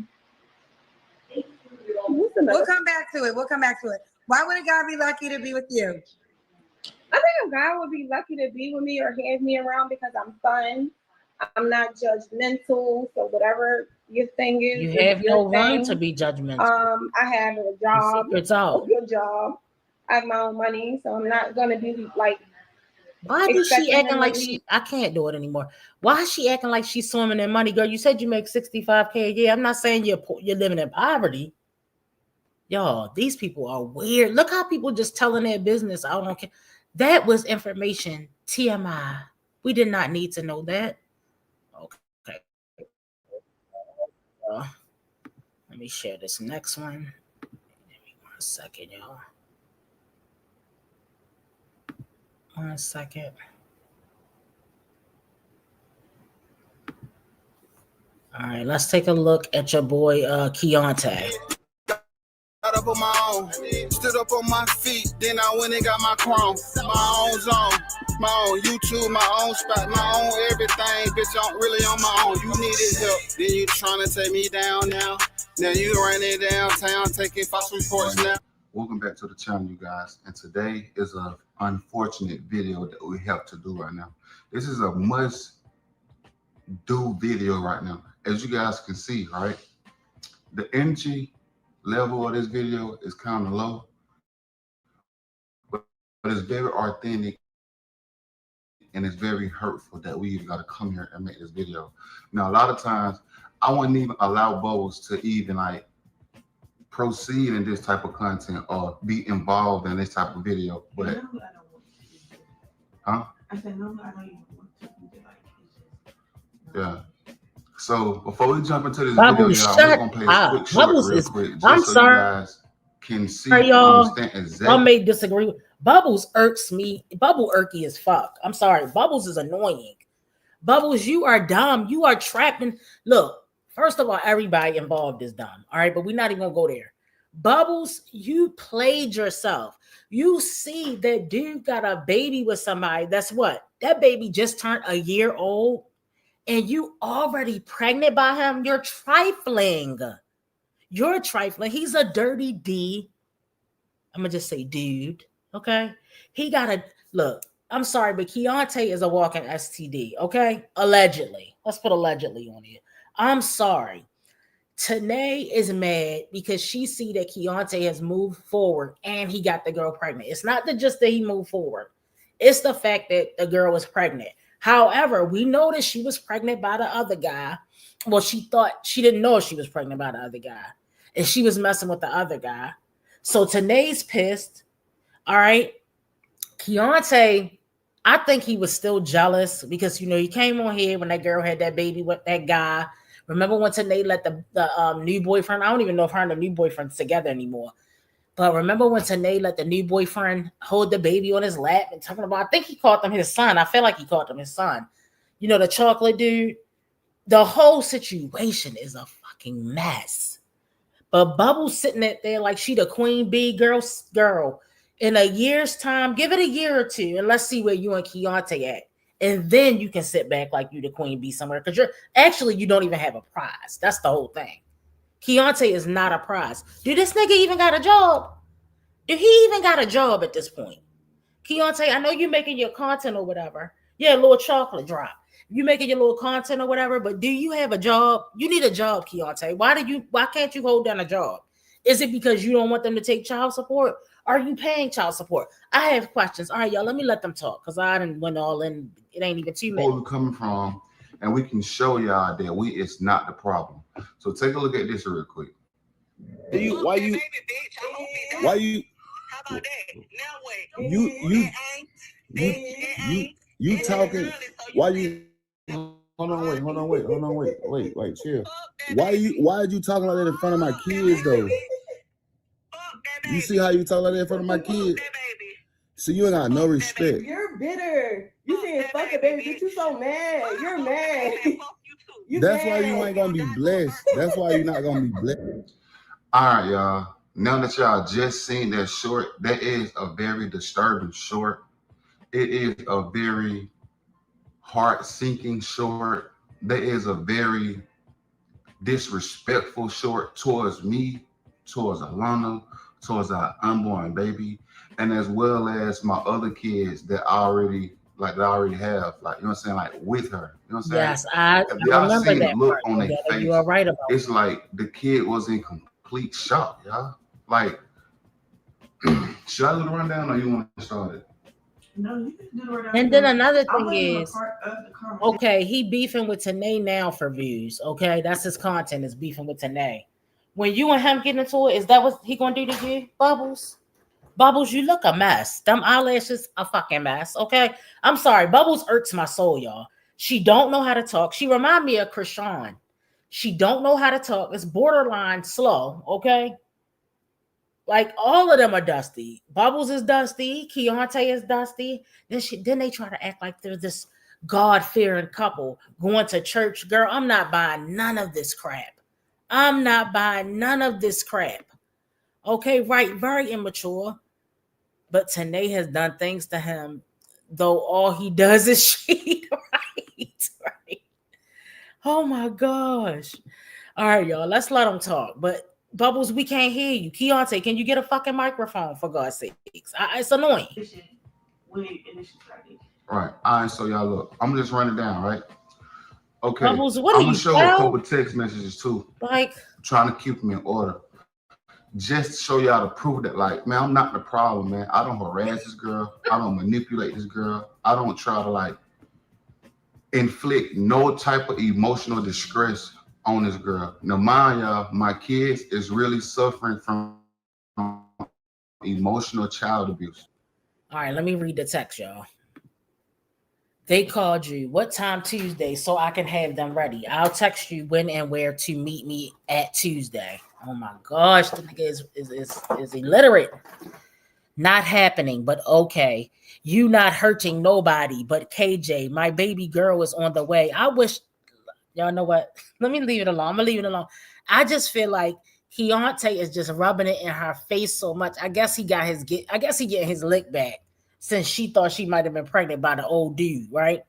We'll come back to it. Why would a guy be lucky to be with you? I think a guy would be lucky to be with me or have me around because I'm fun. I'm not judgmental. So whatever your thing is, you have no room to be judgmental. I have a job, it's out. A good job. I have my own money, so I'm not gonna be like. Why is she acting like she? I can't do it anymore. Why is she acting like she's swimming in money, girl? You said you make $65K a year. I'm not saying you're living in poverty. Y'all, these people are weird. Look how people just telling their business. I don't care. That was information. TMI. We did not need to know that. Okay. Let me share this next one. Give me 1 second, y'all. 1 second. All right, let's take a look at your boy Keontae. Got up on my own, stood up on my feet, then I went and got my crown, my own zone, my own YouTube, my own spot, my own everything, bitch, I'm really on my own. You needed help, then you trying to take me down now you running downtown, taking false reports now. Welcome back to the channel, you guys, and today is an unfortunate video that we have to do right now. This is a do video right now. As you guys can see, right? The energy level of this video is kind of low, but it's very authentic and it's very hurtful that we even got to come here and make this video. Now, a lot of times I wouldn't even allow Bubbles to even like proceed in this type of content or be involved in this type of video, but huh? I said no, I don't even want to. Yeah. So before we jump into this Bubbles, video, y'all, I'm shut gonna play a up. quick short Bubbles real is. quick, just I'm so sorry. you guys can see Sorry, and y'all. understand Y'all exactly. may disagree. With Bubbles irks me. Bubble irky as fuck. I'm sorry. Bubbles is annoying. Bubbles, you are dumb. You are trapped in. Look, first of all, everybody involved is dumb. All right, but we're not even gonna go there. Bubbles, you played yourself. You see that dude got a baby with somebody. That's what? That baby just turned a year old. And you already pregnant by him, you're trifling. You're trifling. He's a dirty D. I'm gonna just say dude. Okay. He got a look. I'm sorry, but Keontae is a walking STD. Okay. Allegedly. Let's put allegedly on it. I'm sorry. Tanae is mad because she see that Keontae has moved forward and he got the girl pregnant. It's not just that he moved forward. It's the fact that the girl was pregnant. However, we know that she was pregnant by the other guy. Well, she didn't know she was pregnant by the other guy. And she was messing with the other guy. So Tanae's pissed. All right. Keontae, I think he was still jealous because, he came on here when that girl had that baby with that guy. Remember when Tanae let the new boyfriend, I don't even know if her and the new boyfriend's together anymore. But remember when Tanae let the new boyfriend hold the baby on his lap and talking about, I think he called him his son. I feel like he called him his son. The chocolate dude. The whole situation is a fucking mess. But Bubbles sitting there like she the queen bee girl. In a year's time, give it a year or two and let's see where you and Keontae at. And then you can sit back like you the queen bee somewhere because you don't even have a prize. That's the whole thing. Keontae is not a prize. Do this nigga even got a job? Do he even got a job at this point? Keontae, I know you're making your content or whatever. Yeah, a little chocolate drop. You making your little content or whatever, but do you have a job? You need a job, Keontae. Why can't you hold down a job? Is it because you don't want them to take child support? Are you paying child support? I have questions. All right, y'all, let me let them talk because I didn't went all in. It ain't even 2 minutes. Where we're coming from, and we can show y'all that it's not the problem. So take a look at this real quick. Why you? How about that? Now what? You talking? Why you? Hold on, wait, chill. Why are you talking like that in front of my kids though? You see how you talk like that in front of my kids? So you ain't got no respect. You're bitter. You saying fuck it, baby, but you so mad. You're mad. That's why you ain't gonna be blessed. That's why you're not gonna be blessed. All right, y'all. Now that y'all just seen that short, that is a very disturbing short. It is a very heart-sinking short. That is a very disrespectful short towards me, towards Alana, towards our unborn baby, and as well as my other kids that I already have, like, you know what I'm saying, like with her. You know what I'm saying? Yes, I remember that. Look part. on their face. You are right about it's that. Like the kid was in complete shock, y'all. Like, should I do the rundown or you want to start it? No, you can do the rundown. And then another thing is, okay, he beefing with Tanae now for views. Okay, that's his content is beefing with Tanae. When you and him get into it, is that what he gonna do to you, Bubbles? Bubbles, you look a mess. Them eyelashes a fucking mess. Okay, I'm sorry. Bubbles irks my soul, y'all. She don't know how to talk. She remind me of Krishan. She don't know how to talk. It's borderline slow. Okay. Like all of them are dusty. Bubbles is dusty. Keontae is dusty. Then they try to act like they're this God-fearing couple going to church. Girl, I'm not buying none of this crap. I'm not buying none of this crap. Okay, right. Very immature. But Tanae has done things to him, though all he does is cheat. Right. Oh my gosh. All right, y'all. Let's let him talk. But Bubbles, we can't hear you. Keontae, can you get a fucking microphone for God's sakes? It's annoying. Right. All right. So y'all look. I'm gonna just run it down. Right. Okay, Bubbles, what I'm are gonna you, show a couple text messages too. Like, I'm trying to keep them in order. Just to show y'all to prove that, like, man, I'm not the problem, man. I don't harass this girl. I don't manipulate this girl. I don't try to like inflict no type of emotional distress on this girl. Now, mind y'all, my kids is really suffering from emotional child abuse. all right, let me read the text, y'all. They called you. What time Tuesday so I can have them ready? I'll text you when and where to meet me at Tuesday. Oh my gosh, the nigga is illiterate. Not happening, but okay. You not hurting nobody, but KJ, my baby girl is on the way. I wish, y'all know what? Let me leave it alone. I'm gonna leave it alone. I just feel like Keontae is just rubbing it in her face so much. I guess he getting his lick back since she thought she might have been pregnant by the old dude, right?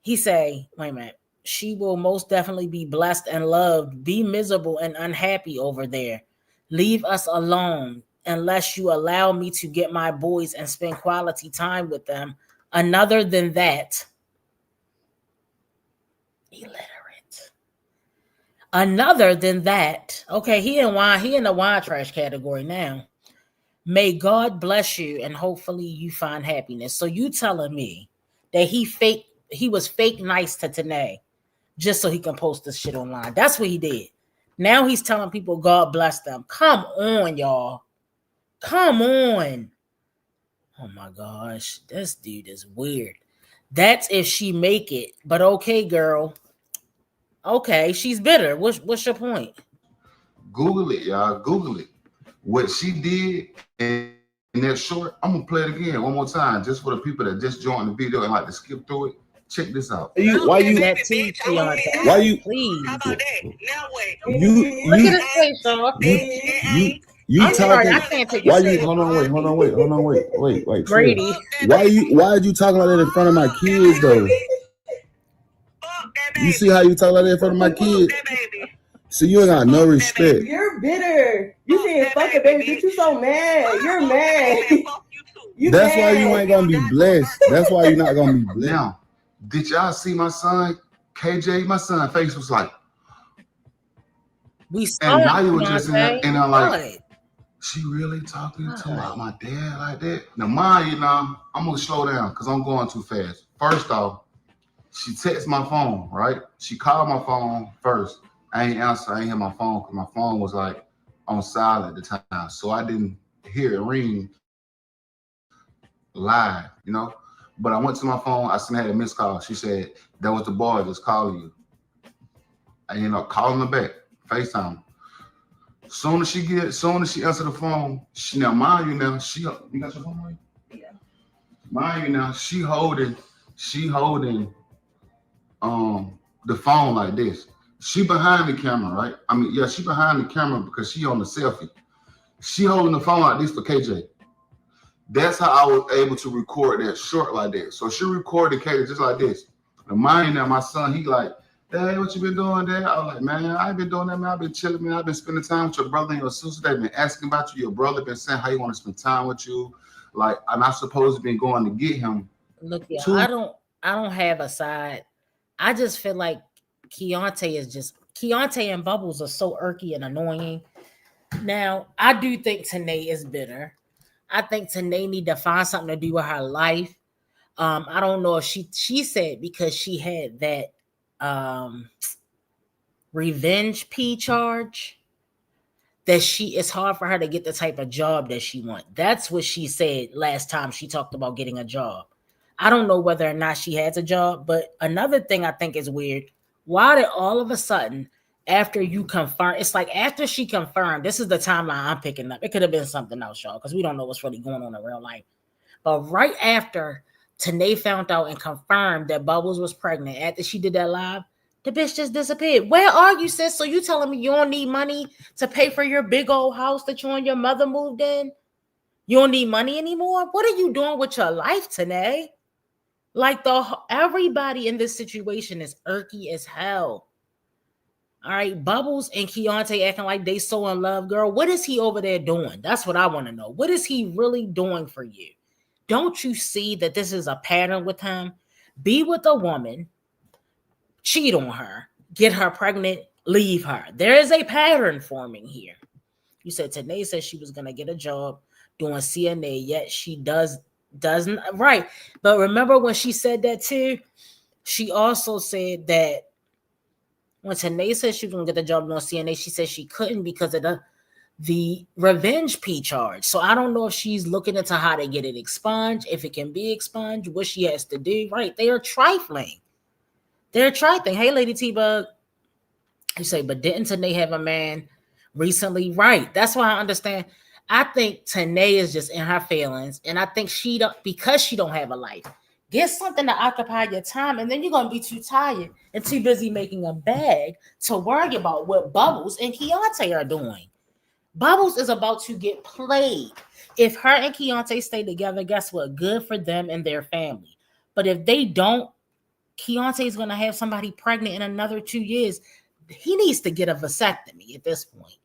He say, wait a minute. She will most definitely be blessed and loved. Be miserable and unhappy over there. Leave us alone unless you allow me to get my boys and spend quality time with them. Another than that, illiterate. Another than that, okay, he in the wine trash category now. May God bless you and hopefully you find happiness. So you telling me that he was fake nice to Tanae just so he can post this shit online. That's what he did. Now he's telling people God bless them. Come on, y'all. Come on. Oh my gosh. This dude is weird. That's if she make it. But okay, girl. Okay, she's bitter. What's your point? Google it, y'all. Google it. What she did in that short, I'm gonna play it again one more time, just for the people that just joined the video and like to skip through it. Check this out. Please? Look at his face, y'all. You I'm sorry, talking? I can't take Why it you? serious. Hold on, wait. Brady. Why are you talking like that in front of my kids though? You see how you talk like that in front of my kids? So you ain't got no respect. You're bitter. You saying fuck it, baby. Bitch, you so mad. You're mad. That's why you ain't gonna be blessed. That's why you're not gonna be blessed. Now, did y'all see my son, KJ? My son's face was like, we saw and it, now you were just in there, and I'm like, What? she really talking to my dad like that? Now, mind you, now I'm gonna slow down because I'm going too fast. First off, she texted my phone, right? She called my phone first. I ain't answer. I ain't hear my phone because my phone was like on silent at the time, so I didn't hear it ring live, you know. But I went to my phone. I seen I had a missed call. She said that was the boy just calling you. I ended up calling her back, FaceTime. Soon as she answered the phone, you got your phone right? Yeah. Mind you now, she holding the phone like this. She behind the camera, right? I mean, yeah, she behind the camera because she on the selfie. She holding the phone like this for KJ. That's how I was able to record that short like that. So she recorded KJ just like this. And mind you now, my son, he like, Dad, what you been doing, Dad? I was like, man, I ain't been doing that, man. I've been chilling, man. I've been spending time with your brother and your sister. They've been asking about you. Your brother been saying how you want to spend time with you. Like, I'm not supposed to be going to get him. Look, I don't have a side. I just feel like Keontae and Bubbles are so irky and annoying. Now, I do think Tanae is bitter. I think Tanae need to find something to do with her life. I don't know if she said because she had that revenge P charge that it's hard for her to get the type of job that she wants. That's what she said last time she talked about getting a job. I don't know whether or not she has a job, but another thing I think is weird. Why did all of a sudden, after you confirm, it's like after she confirmed, this is the timeline I'm picking up. It could have been something else, y'all, because we don't know what's really going on in real life. But right after Tanae found out and confirmed that Bubbles was pregnant, after she did that live, the bitch just disappeared. Where are you, sis? So you telling me you don't need money to pay for your big old house that you and your mother moved in? You don't need money anymore? What are you doing with your life, Tanae? Like everybody in this situation is irky as hell. All right, Bubbles and Keontae acting like they so in love, girl. What is he over there doing? That's what I want to know. What is he really doing for you? Don't you see that this is a pattern with him? Be with a woman, cheat on her, get her pregnant, leave her. There is a pattern forming here. You said Tanae said she was gonna get a job doing CNA, yet she doesn't right. But remember when she said that too, she also said that when Tanae said she was gonna get the job doing CNA, she said she couldn't because of the revenge P charge. So I don't know if she's looking into how to get it expunged, if it can be expunged, what she has to do. Right? They are trifling. They're trifling. Hey, Lady T-Bug. You say, but didn't Tanae have a man recently? Right. That's why I understand. I think Tanae is just in her feelings, and I think because she don't have a life. Get something to occupy your time, and then you're gonna be too tired and too busy making a bag to worry about what Bubbles and Keontae are doing. Bubbles is about to get played. If her and Keontae stay together, guess what? Good for them and their family. But if they don't, Keontae is gonna have somebody pregnant in another 2 years. He needs to get a vasectomy at this point.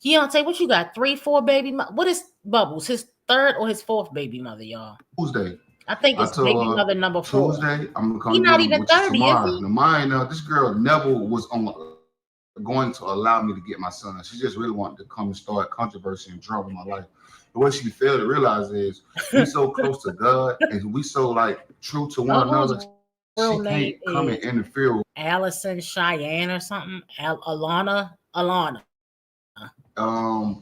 Keontae, what you got? 3, 4 baby? What is Bubbles? His 3rd or his 4th baby mother, y'all? Tuesday. I think it's baby mother number 4. Tuesday, I'm gonna come. He's not even 30, is he? Now, mine, this girl never was going to allow me to get my son. She just really wanted to come and start controversy and drama in my life. But what she failed to realize is we so close to God and we so like true to one another. She can't come and interfere with Allison Cheyenne or something. Alana.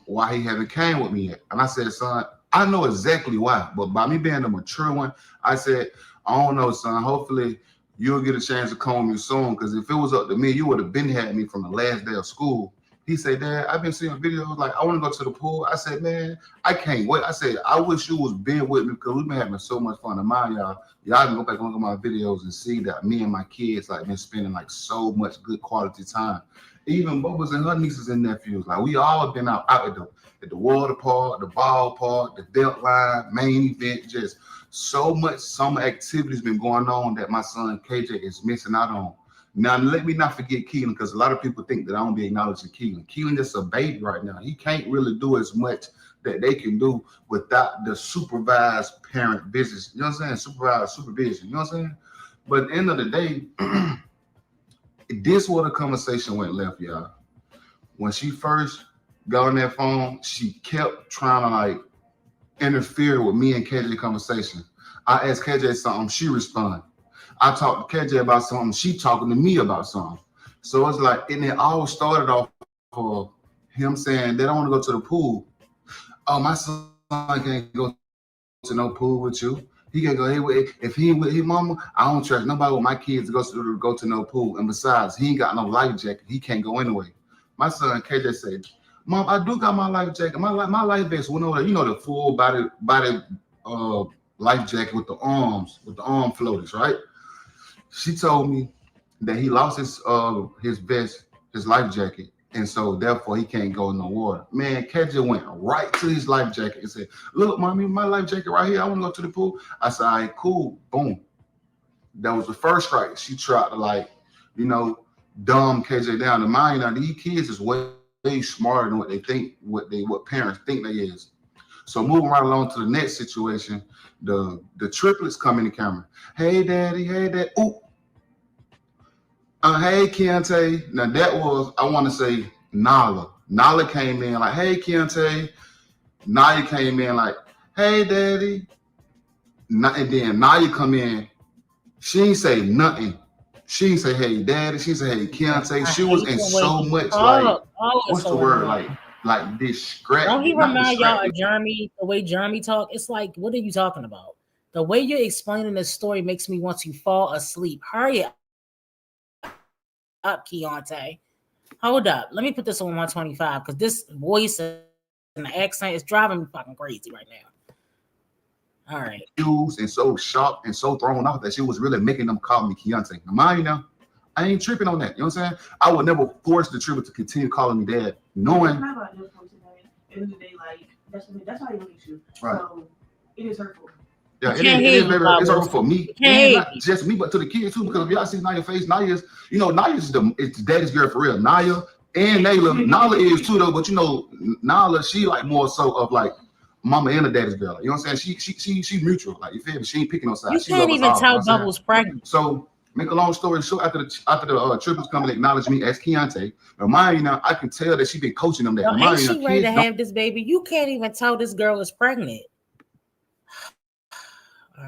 Why he haven't came with me yet. And I said, son, I know exactly why, but by me being a mature one, I said, I don't know, son. Hopefully you'll get a chance to come with me soon. Because if it was up to me, you would have been had me from the last day of school. He said, Dad, I've been seeing videos like I want to go to the pool. I said, man, I can't wait. I said, I wish you was been with me because we've been having so much fun. And mind y'all can go back and look at my videos and see that me and my kids like been spending like so much good quality time. Even Bubbles and her nieces and nephews, like we all been out at the water park, the ball park, the belt line, main event, just so much summer activities been going on that my son KJ is missing out on. Now, let me not forget Keelan, because a lot of people think that I don't be acknowledging Keelan. Keelan is a baby right now. He can't really do as much that they can do without the supervised parent business. You know what I'm saying? Supervised supervision. You know what I'm saying? But at the end of the day, this where the conversation went left, y'all. When she first got on that phone, she kept trying to like interfere with me and KJ conversation. I asked KJ something, she responded. I talked to KJ about something, she talking to me about something. So it's like, and it all started off for him saying they don't want to go to the pool. Oh, my son can't go to no pool with you. He can't go if he ain't with his mama. I don't trust nobody with my kids to go to no pool. And besides, he ain't got no life jacket. He can't go anyway. My son KJ said, Mom, I do got my life jacket. My life vest went over there. You know, the full body life jacket with the arm floaters, right? She told me that he lost his vest, his life jacket, and so therefore he can't go in the water. Man, KJ went right to his life jacket and said, look, mommy, my life jacket right here. I want to go to the pool. I said, all right, cool. Boom. That was the first strike. She tried to like, dumb KJ down. And mind now, these kids is way smarter than what they think, what parents think they is. So moving right along to the next situation, the triplets come in the camera. Hey, daddy. Hey, dad. Ooh. Hey, Keontae. Now that was, I want to say, Nala. Nala came in like, hey, Keontae. Naya came in like, hey, daddy. And then Naya come in. She ain't say nothing. She didn't say, hey, daddy. She said, hey, Keontae. She was in so much like, what's the word? Like this scratch. Don't he remind y'all of Jeremy, the way Jeremy talk? It's like, what are you talking about? The way you're explaining this story makes me want to fall asleep. Hurry up, Keontae. Hold up. Let me put this on 125 because this voice and the accent is driving me fucking crazy right now. All right. And so shocked and so thrown off that she was really making them call me Keontae. Now, mind you now, I ain't tripping on that. You know what I'm saying? I would never force the triplet to continue calling me dad, knowing. It's not about just from today. At the end of the day, like that's how he looks at you. Right. So it is hurtful. Yeah, it is very it's hurtful for me. And not just me, but to the kids too. Because if y'all see Naya's face, Naya's it's daddy's girl for real. Naya and Nayla. Nala is too though, but Nala, she like more so of like mama and a daddy's girl. You know what I'm saying? She mutual. Like you feel me? She ain't picking no sides. You can't even tell Bubbles pregnant. So Make a long story short, after the triplets come and acknowledge me as Keontae, now mind you, now I can tell that she been coaching them. That Now, mind ain't you, she now, ready to kids don't- have this baby? You can't even tell this girl is pregnant. All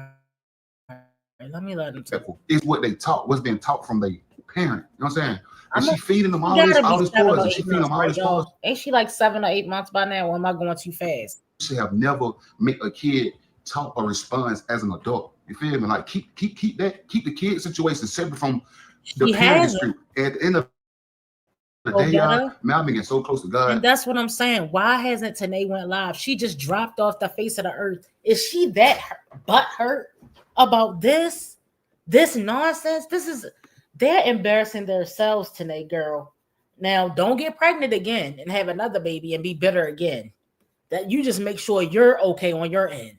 right, let me let him talk. It's what they taught, what's been taught from their parent. You know what I'm saying? And I'm she feeding them all gotta this be 7 poison. or She 8 feeding months, them all right, this y'all? poison. Ain't she like 7 or 8 months by now? Or am I going too fast? She have never made a kid talk or respond as an adult. You feel me? Like keep the kid situation separate from the parent dispute. At the end of the day, y'all, man, I'm getting so close to God. And that's what I'm saying. Why hasn't Tanae went live? She just dropped off the face of the earth. Is she that butt hurt about this nonsense? They're embarrassing themselves, Tanae, girl. Now, don't get pregnant again and have another baby and be bitter again. That you just make sure you're okay on your end.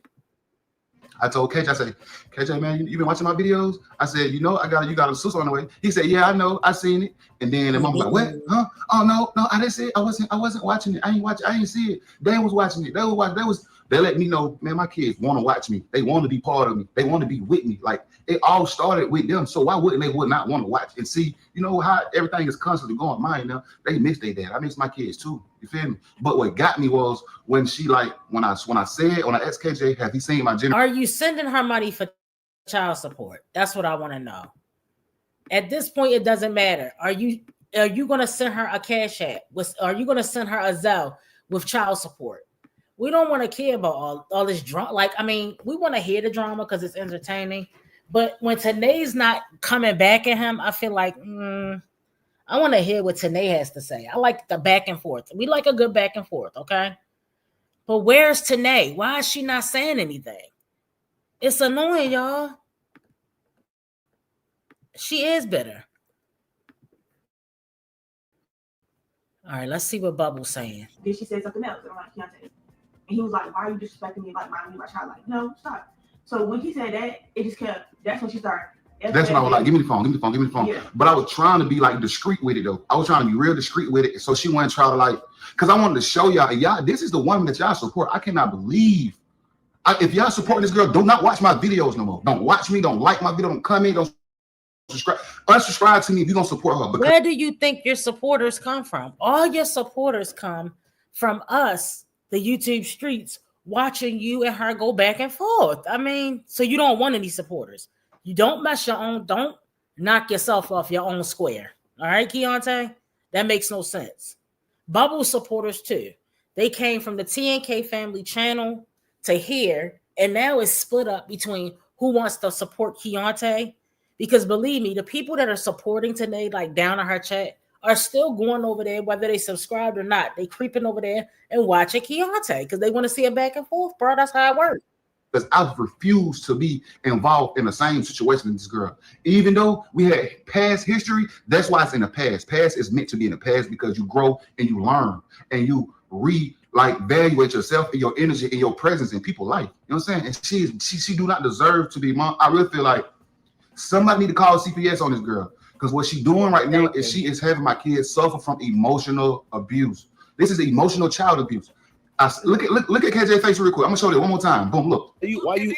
I told KJ, I said, KJ, man, you been watching my videos? I said, you know, you got a sister on the way. He said, yeah, I know, I seen it. And then the mom was like, what? Huh? Oh no, I didn't see it. I wasn't watching it. I ain't see it. They was watching it. They let me know, man, my kids want to watch me. They want to be part of me. They want to be with me. Like it all started with them. So why wouldn't they not want to watch and see, you know, how everything is constantly going mine now. They miss their dad. I miss my kids too. You feel me? But what got me was when she when I asked KJ, have he seen my generation? Are you sending her money for child support? That's what I want to know. At this point, it doesn't matter. Are you going to send her a Cash App? Are you going to send her a Zelle with child support? We don't want to care about all this drama. Like, I mean, we want to hear the drama because it's entertaining. But when Tanae's not coming back at him, I feel like I want to hear what Tanae has to say. I like the back and forth. We like a good back and forth, okay? But where's Tanae? Why is she not saying anything? It's annoying, y'all. She is bitter. All right, let's see what Bubble's saying. Then she said something else, and I'm like, Keontae. And he was like, why are you disrespecting me, like minding me my child? Like, no, stop. So when he said that, it just kept, that's when she started. That's when I was like, give me the phone. Yeah. But I was trying to be like discreet with it though. I was trying to be real discreet with it. So she wouldn't try to like, because I wanted to show y'all, this is the woman that y'all support. I cannot believe. If y'all support this girl, do not watch my videos no more. Don't watch me, don't like my video, don't comment, don't subscribe. Unsubscribe to me if you're gonna support her. Where do you think your supporters come from? All your supporters come from us, the YouTube streets, watching you and her go back and forth. I mean, so you don't want any supporters. You don't mess your own, don't knock yourself off your own square. All right, Keontae? That makes no sense. Bubble supporters too. They came from the TNK family channel to here, and now it's split up between who wants to support Keontae. Because believe me, the people that are supporting Tanae, like down in her chat, are still going over there, whether they subscribed or not. They creeping over there and watching Keontae because they want to see a back and forth, bro. That's how it works. Because I refuse to be involved in the same situation as this girl. Even though we had past history, that's why it's in the past. Past is meant to be in the past because you grow and you learn and you evaluate yourself and your energy and your presence in people's life. You know what I'm saying? And she do not deserve to be mom. I really feel like somebody need to call CPS on this girl because what she's doing right now is she is having my kids suffer from emotional abuse. This is emotional child abuse. Look at KJ's face real quick. I'm gonna show you one more time. Boom, look. Why you?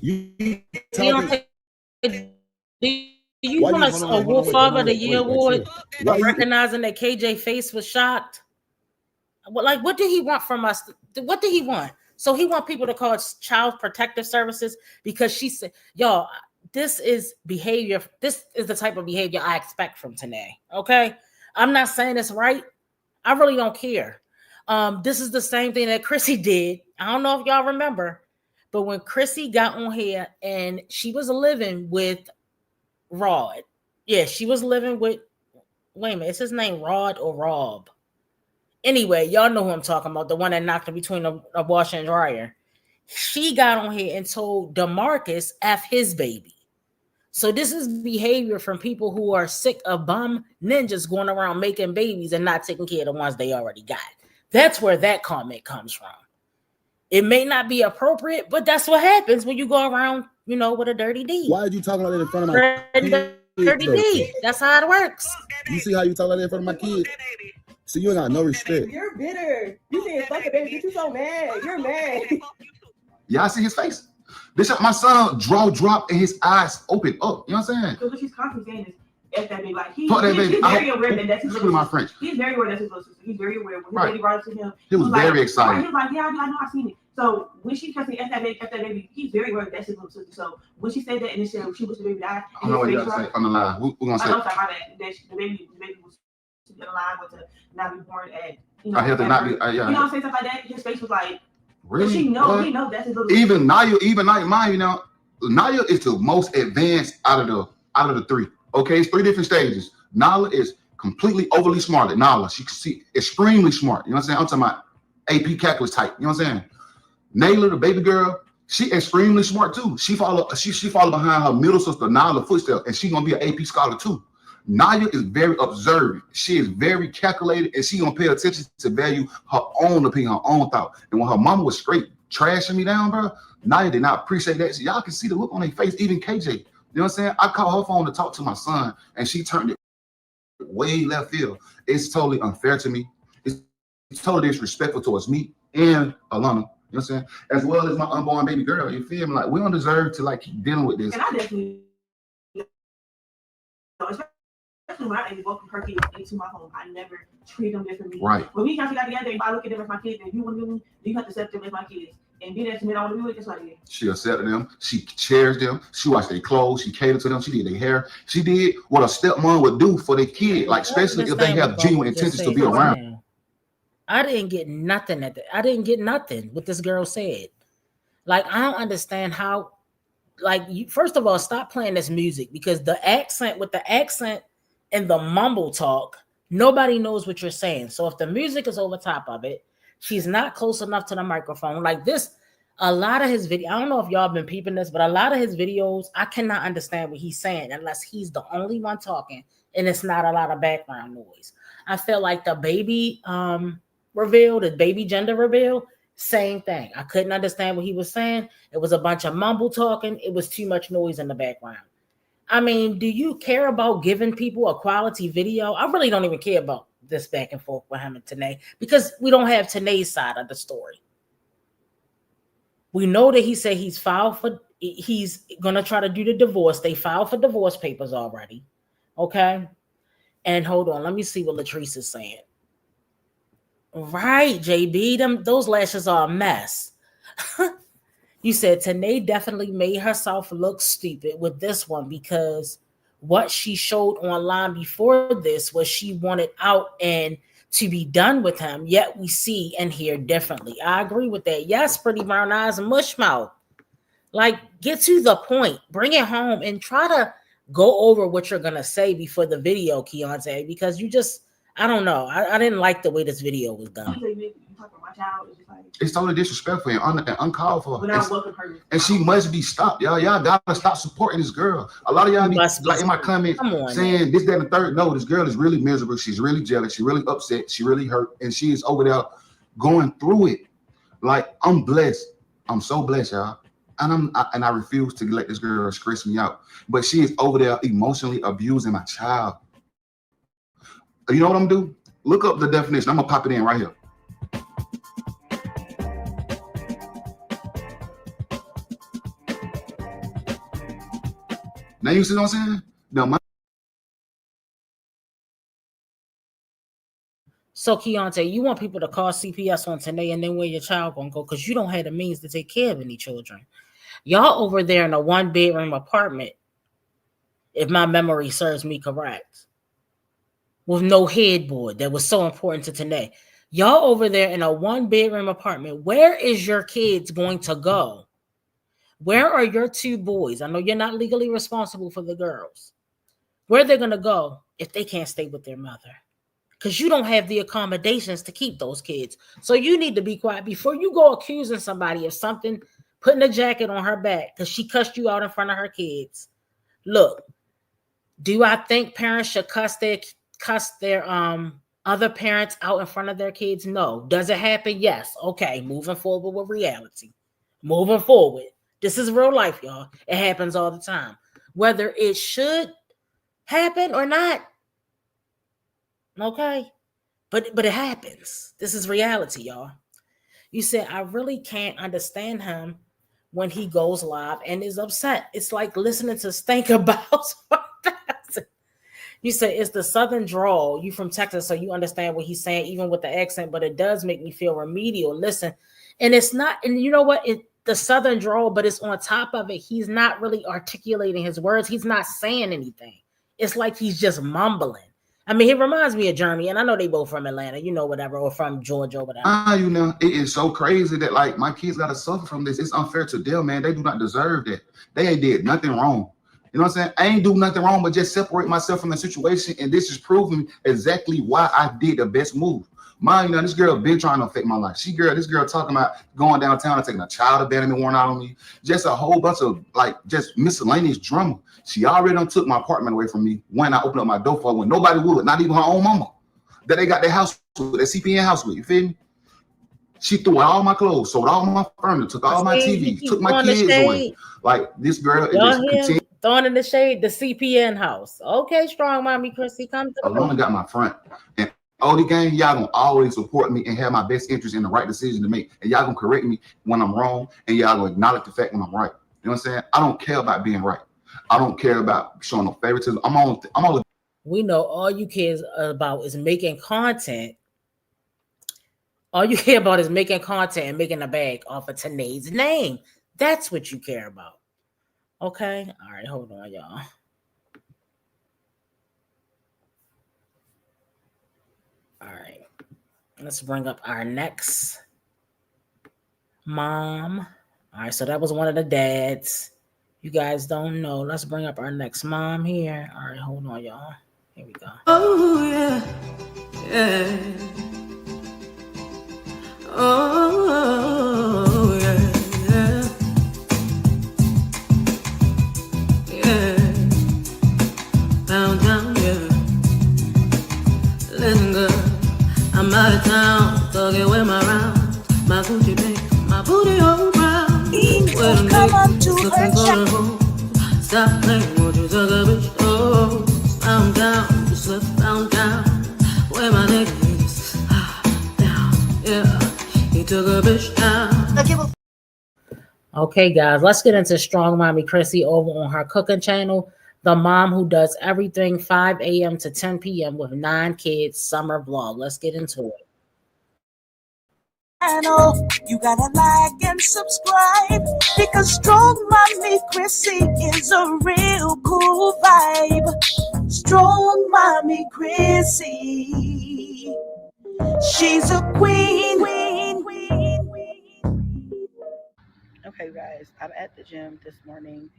You talking? Do you want a Wolf Father of the Year award recognizing that KJ face was shocked? Like, what did he want from us? What did he want? So he want people to call it Child Protective Services because she said, y'all, this is behavior. This is the type of behavior I expect from Tanae. Okay. I'm not saying it's right. I really don't care. This is the same thing that Chrissy did. I don't know if y'all remember, but when Chrissy got on here and she was living with Rod. Yeah, she was living with, wait a minute, is his name Rod or Rob? Anyway, y'all know who I'm talking about, the one that knocked her between a washer and dryer. She got on here and told DeMarcus F his baby. So this is behavior from people who are sick of bum ninjas going around making babies and not taking care of the ones they already got. That's where that comment comes from. It may not be appropriate, but that's what happens when you go around, with a dirty D. Why are you talking like that in front of my dirty D? That's how it works. You see how you talk like that in front of my kids? See, you ain't got no respect. You're bitter. You saying fuck it, baby. You so mad. You're mad. Y'all see his face? My son jaw dropped and his eyes open up. You know what I'm saying? Because what she's constantly saying is, F that baby. Like, he's very aware that that's his little my sister. French. He's very aware that's his little sister. He's very aware. When his baby brought it to him, he was very excited. He was like, yeah, I know, I've seen it. So when she kept saying F that baby, he's very aware that's his little sister. So when she said that and then she wished the baby died, I know what you gotta say on the line. We're gonna say. I know my bad. That the baby was to be alive or to not be born at, you know. I have to not be. You know what I'm saying? Stuff like that. His face was like, really? He know that's his little sister. Even Naya, mind you now, Naya is the most advanced out of the three. Okay, it's 3 different stages. Nala is completely overly smart. Nala, she can see extremely smart. You know what I'm saying? I'm talking about AP calculus type. You know what I'm saying? Nayla, the baby girl, she extremely smart too. She follow behind her middle sister Nala footsteps, and she gonna be an AP scholar too. Naya is very observant. She is very calculated, and she gonna pay attention to value her own opinion, her own thought. And when her mama was straight trashing me down, bro, Naya did not appreciate that. So y'all can see the look on their face. Even KJ, you know what I'm saying? I called her phone to talk to my son, and she turned it way left field. It's totally unfair to me. It's totally disrespectful towards me and Alana. You know what I'm saying? As well as my unborn baby girl. You feel me? Like, we don't deserve to like keep dealing with this. And I definitely, especially when I welcome her kids into my home, I never treat them differently. Right. When we got together, if I look at them as my kids, and you want to do them, you have to accept them as my kids. And be that to me, I want to do it just like that. She accepted them. She cherished them. She washed their clothes. She catered to them. She did their hair. She did what a stepmom would do for their kid, like especially if they have genuine intentions to be around. I didn't get nothing I didn't get nothing what this girl said. Like, I don't understand how. Like, first of all, stop playing this music, because the accent and the mumble talk, nobody knows what you're saying. So if the music is over top of it, she's not close enough to the microphone. Like this, a lot of his video, I don't know if y'all been peeping this, but a lot of his videos, I cannot understand what he's saying unless he's the only one talking and it's not a lot of background noise. I feel like the baby reveal, the baby gender reveal, same thing. I couldn't understand what he was saying. It was a bunch of mumble talking. It was too much noise in the background. I mean, do you care about giving people a quality video? I really don't even care about this back and forth with him and Tanae, because we don't have Tanae's side of the story. We know that he said he's gonna try to do the divorce. They filed for divorce papers already. Okay. And hold on, let me see what Latrice is saying. Right, JB, those lashes are a mess. You said Tanae definitely made herself look stupid with this one, because what she showed online before this was she wanted out and to be done with him, yet we see and hear differently. I agree with that. Yes, pretty brown eyes and mush mouth. Like, get to the point, bring it home, and try to go over what you're gonna say before the video, Keontae, because you just, I don't know. I didn't like the way this video was done. It's totally disrespectful and uncalled for. And she must be stopped, y'all. Y'all gotta stop supporting this girl. A lot of y'all be like in my comments saying this, that, and the third. No, this girl is really miserable. She's really jealous. She's really upset. She really hurt, and she is over there going through it. Like, I'm blessed. I'm so blessed, y'all. And I refuse to let this girl stress me out. But she is over there emotionally abusing my child. You know what I'm gonna do? Look up the definition. I'm gonna pop it in right here. Now you see what I'm saying? No, So Keontae, you want people to call CPS on Tanae, and then where your child gonna go? Because you don't have the means to take care of any children. Y'all over there in a 1-bedroom apartment, if my memory serves me correct, with no headboard that was so important to Tanae. Y'all over there in a 1-bedroom apartment. Where is your kids going to go? Where are your 2 boys? I know you're not legally responsible for the girls. Where they're going to go if they can't stay with their mother? Because you don't have the accommodations to keep those kids. So you need to be quiet before you go accusing somebody of something, putting a jacket on her back because she cussed you out in front of her kids. Look, do I think parents should cuss their other parents out in front of their kids? No. Does it happen? Yes. Okay, moving forward with reality. Moving forward. This is real life, y'all. It happens all the time. Whether it should happen or not, Okay? But it happens. This is reality, y'all. You said, I really can't understand him when he goes live and is upset. It's like listening to Stink About. You said it's the Southern drawl. You from Texas, so you understand what he's saying, even with the accent, but it does make me feel remedial. Listen, and it's not, and you know what? The Southern drawl, but it's on top of it. He's not really articulating his words. He's not saying anything. It's like he's just mumbling. I mean, he reminds me of Jeremy, and I know they both from Atlanta, you know, whatever, or from Georgia or whatever. You know, it is so crazy that like my kids gotta suffer from this. It's unfair to them, man. They do not deserve that. They ain't did nothing wrong. You know what I'm saying? I ain't do nothing wrong, but just separate myself from the situation. And this is proving exactly why I did the best move. Mind you, this girl been trying to affect my life. This girl talking about going downtown and taking a child abandonment warrant out on me. Just a whole bunch of like just miscellaneous drama. She already done took my apartment away from me when I opened up my door for her when nobody would, not even her own mama. That they got their house with, their CPN house with, you feel me? She threw out all my clothes, sold all my furniture, took all my TVs, took my kids away. Like this girl is just continuing. Throwing in the shade, the CPN house. Okay, strong mommy Chrissy, come to the Alona got my front. And all the gang, y'all gonna always support me and have my best interest in the right decision to make. And y'all gonna correct me when I'm wrong, and y'all gonna acknowledge the fact when I'm right. You know what I'm saying? I don't care about being right. I don't care about showing no favoritism. I'm on. We know all you care about is making content. All you care about is making content and making a bag off of Tanae's name. That's what you care about. Okay? All right, hold on, y'all. All right. Let's bring up our next mom. All right, so that was one of the dads. You guys don't know. Let's bring up our next mom here. All right, hold on, y'all. Here we go. Oh, yeah. Yeah. Oh, yeah. Yeah. Downtown, yeah. Listen, girl, I'm out of town, thugging with my round. My Gucci bag, my booty all brown. Come on to her shop. Stop playing, won't you suck a bitch? Oh, found down, you slip found down. Where my nigga is, down, yeah. He took a bitch down. Okay, guys, let's get into Strong Mommy Chrissy over on her cooking channel. The mom who does everything 5 a.m. to 10 p.m. with 9 kids summer vlog. Let's get into it. Channel, you gotta like and subscribe because Strong Mommy Chrissy is a real cool vibe. Strong Mommy Chrissy, she's a queen. Okay, guys, I'm at the gym this morning.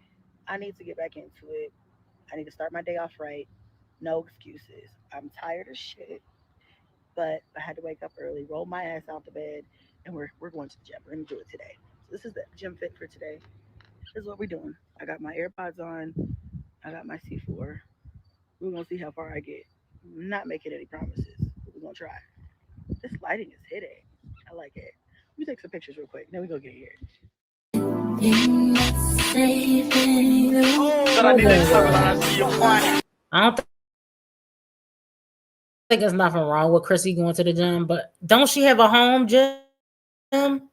I need to get back into it. I need to start my day off right. No excuses. I'm tired as shit, but I had to wake up early, roll my ass out the bed, and we're going to the gym. We're going to do it today. So this is the gym fit for today. This is what we're doing. I got my AirPods on. I got my C4. We're going to see how far I get. I'm not making any promises, but we're going to try. This lighting is hitting. I like it. Let me take some pictures real quick. Then we go get here. I don't think there's nothing wrong with Chrissy going to the gym, but don't she have a home gym?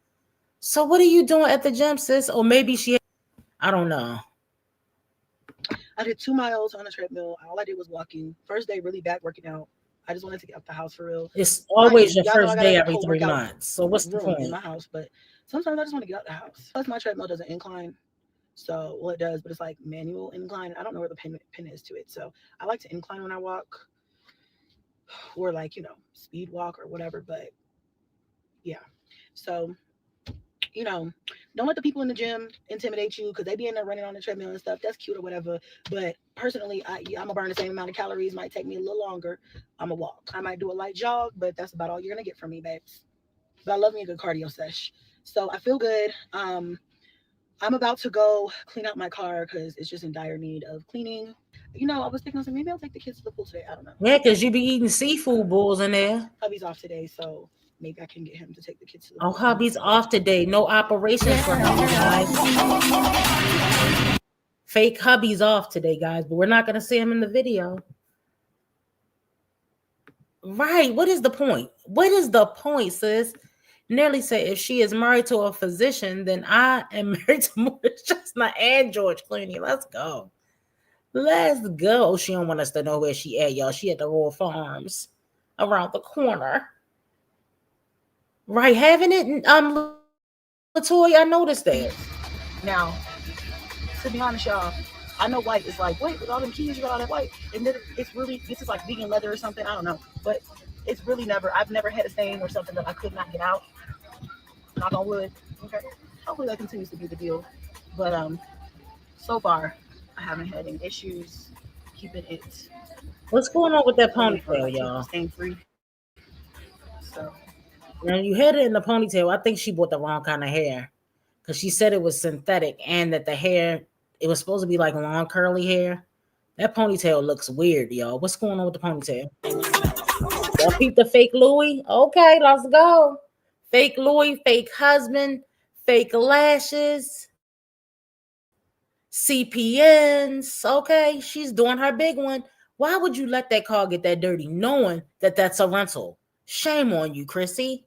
So what are you doing at the gym, sis? Or maybe I don't know. I did 2 miles on the treadmill. All I did was walking. First day, really bad working out. I just wanted to get out the house for real. It's always your first day every 3 months. So what's the point? In my house, but sometimes I just want to get out the house. Plus, my treadmill doesn't incline. So, well, it does, but it's like manual incline. I don't know where the pin is to it. So I like to incline when I walk or like, speed walk or whatever. But yeah. So, don't let the people in the gym intimidate you because they be in there running on the treadmill and stuff. That's cute or whatever. But personally, I'm going to burn the same amount of calories. Might take me a little longer. I'm going to walk. I might do a light jog, but that's about all you're going to get from me, babes. But I love me a good cardio sesh. So I feel good. I'm about to go clean out my car because it's just in dire need of cleaning. I was thinking, maybe I'll take the kids to the pool today. I don't know. Yeah, because you be eating seafood bowls in there. Hubby's off today, so maybe I can get him to take the kids to the pool. Oh, hubby's off today. No operation for him, guys. Fake hubby's off today, guys, but we're not going to see him in the video. Right. What is the point? What is the point, sis? Nelly said, if she is married to a physician, then I am married to Morris Chestnut and George Clooney. Let's go. Let's go. She don't want us to know where she at, y'all. She at the Royal Farms around the corner. Right, having it. Latoya, I noticed that. Now, to be honest, y'all, I know white is like, wait, with all them keys, you got all that white. And then it's really, this is like vegan leather or something. I don't know. But it's really never, I've never had a stain or something that I could not get out. Knock on wood. Okay. Hopefully that continues to be the deal. But so far, I haven't had any issues keeping it. What's going on with that ponytail, y'all? Stain free. So. When you had it in the ponytail, I think she bought the wrong kind of hair. Because she said it was synthetic and that the hair, it was supposed to be like long curly hair. That ponytail looks weird, y'all. What's going on with the ponytail? Y'all peep the fake Louis? Okay, let's go. Fake Louis, fake husband, fake lashes, CPNs. Okay, she's doing her big one. Why would you let that car get that dirty knowing that that's a rental? Shame on you, Chrissy.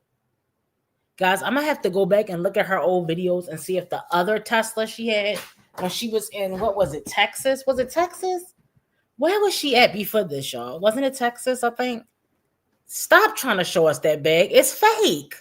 Guys, I'm going to have to go back and look at her old videos and see if the other Tesla she had when she was in, what was it, Texas? Was it Texas? Where was she at before this, y'all? Wasn't it Texas, I think? Stop trying to show us that bag. It's fake.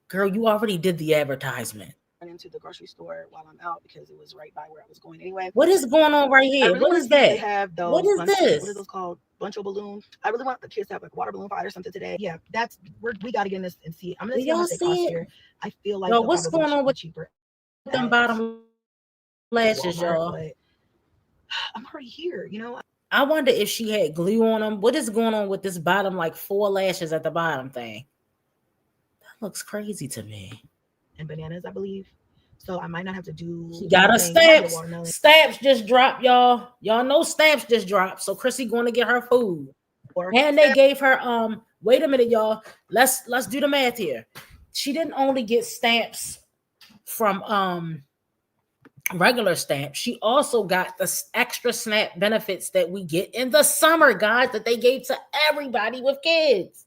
Girl, you already did the advertisement. Into the grocery store while I'm out because it was right by where I was going anyway. What is going on right here? Really what is that? They have those what is this? What are those called? Bunch of balloon. I really want the kids to have like water balloon fight or something today. Yeah, that's we got to get in this and see. I'm gonna see how much they cost here. I feel like what's going on with cheaper them bottom lashes, y'all? I'm already here, you know. I wonder if she had glue on them. What is going on with this bottom, like 4 lashes at the bottom thing? That looks crazy to me. And bananas, I believe. So I might not have to do. She got her stamps. Stamps just dropped, y'all. Y'all know stamps just dropped. So Chrissy going to get her food. And they gave her wait a minute, y'all. Let's do the math here. She didn't only get stamps from regular stamps. She also got the extra SNAP benefits that we get in the summer, guys, that they gave to everybody with kids.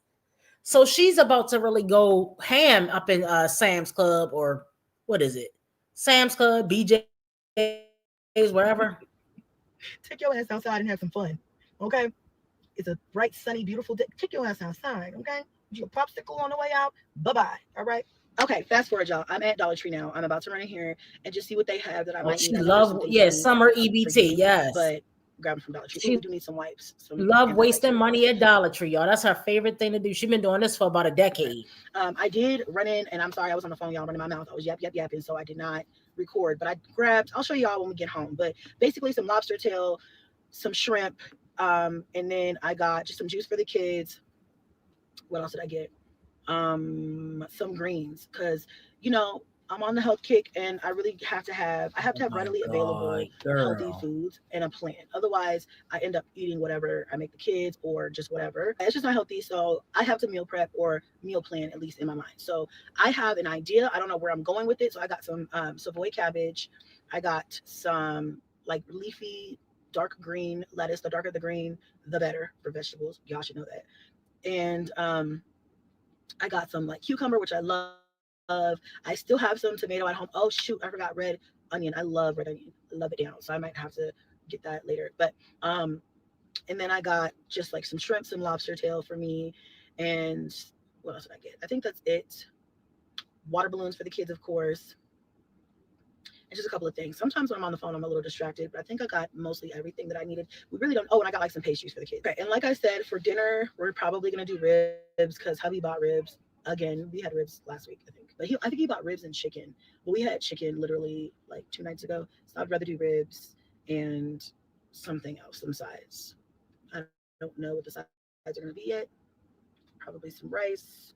So she's about to really go ham up in Sam's Club, or what is it? Sam's Club, BJ's, wherever. Take your ass outside and have some fun, okay? It's a bright, sunny, beautiful day. Take your ass outside, okay? Get your popsicle on the way out. Bye-bye, all right? Okay, fast forward, y'all. I'm at Dollar Tree now. I'm about to run in here and just see what they have that I might need. She love, summer EBT, yes. But grab them from Dollar Tree. She do need some wipes. Love wasting money at Dollar Tree, y'all. That's her favorite thing to do. She's been doing this for about a decade. I did run in, and I'm sorry, I was on the phone, y'all, running my mouth. I was yapping, so I did not record. But I grabbed, I'll show y'all when we get home. But basically some lobster tail, some shrimp, and then I got just some juice for the kids. What else did I get? Some greens, because you know I'm on the health kick and I really have to have readily available healthy foods and a plan. Otherwise I end up eating whatever I make the kids or just whatever. It's just not healthy. So I have to meal prep or meal plan, at least in my mind. So I have an idea. I don't know where I'm going with it. So I got some Savoy cabbage. I got some like leafy dark green lettuce. The darker the green, the better for vegetables. Y'all should know that. And I got some like cucumber, which I love. I still have some tomato at home. Oh shoot, I forgot red onion. I love red onion. I love it down. So I might have to get that later. But and then I got just like some shrimp, some lobster tail for me. And what else did I get? I think that's it. Water balloons for the kids, of course. And just a couple of things. Sometimes when I'm on the phone, I'm a little distracted, but I think I got mostly everything that I needed. We really don't. Oh, and I got like some pastries for the kids. Okay, and like I said, for dinner, we're probably going to do ribs because hubby bought ribs. Again, we had ribs last week, I think. But I think he bought ribs and chicken. But we had chicken literally like 2 nights ago. So I'd rather do ribs and something else, some sides. I don't know what the sides are going to be yet. Probably some rice.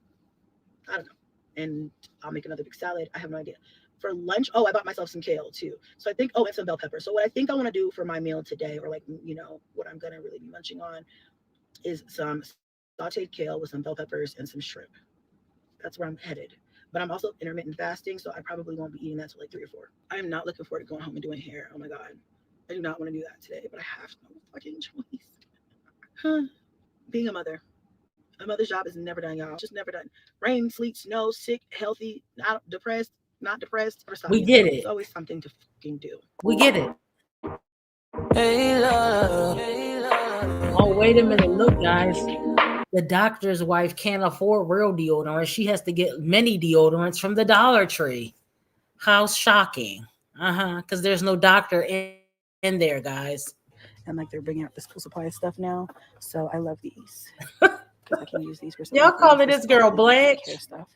I don't know. And I'll make another big salad. I have no idea. For lunch, oh, I bought myself some kale too. So I think, and some bell pepper. So what I think I want to do for my meal today, or like, you know, what I'm going to really be munching on is some sauteed kale with some bell peppers and some shrimp. That's where I'm headed. But I'm also intermittent fasting, so I probably won't be eating that till like 3 or 4. I am not looking forward to going home and doing hair. Oh my God. I do not want to do that today, but I have no fucking choice. Being a mother. My mother's job is never done, y'all. Just never done. Rain, sleet, snow, sick, healthy, not depressed, not depressed. We get There's it. always something to fucking do. We get it. Hey, love. Oh, wait a minute. Look, guys. The doctor's wife can't afford real deodorant. She has to get many deodorants from the Dollar Tree. How shocking. Because there's no doctor in there, guys. And like they're bringing out the school supply stuff now. So I love these. Because I can use these for some Y'all calling this girl Blanche? Hair stuff.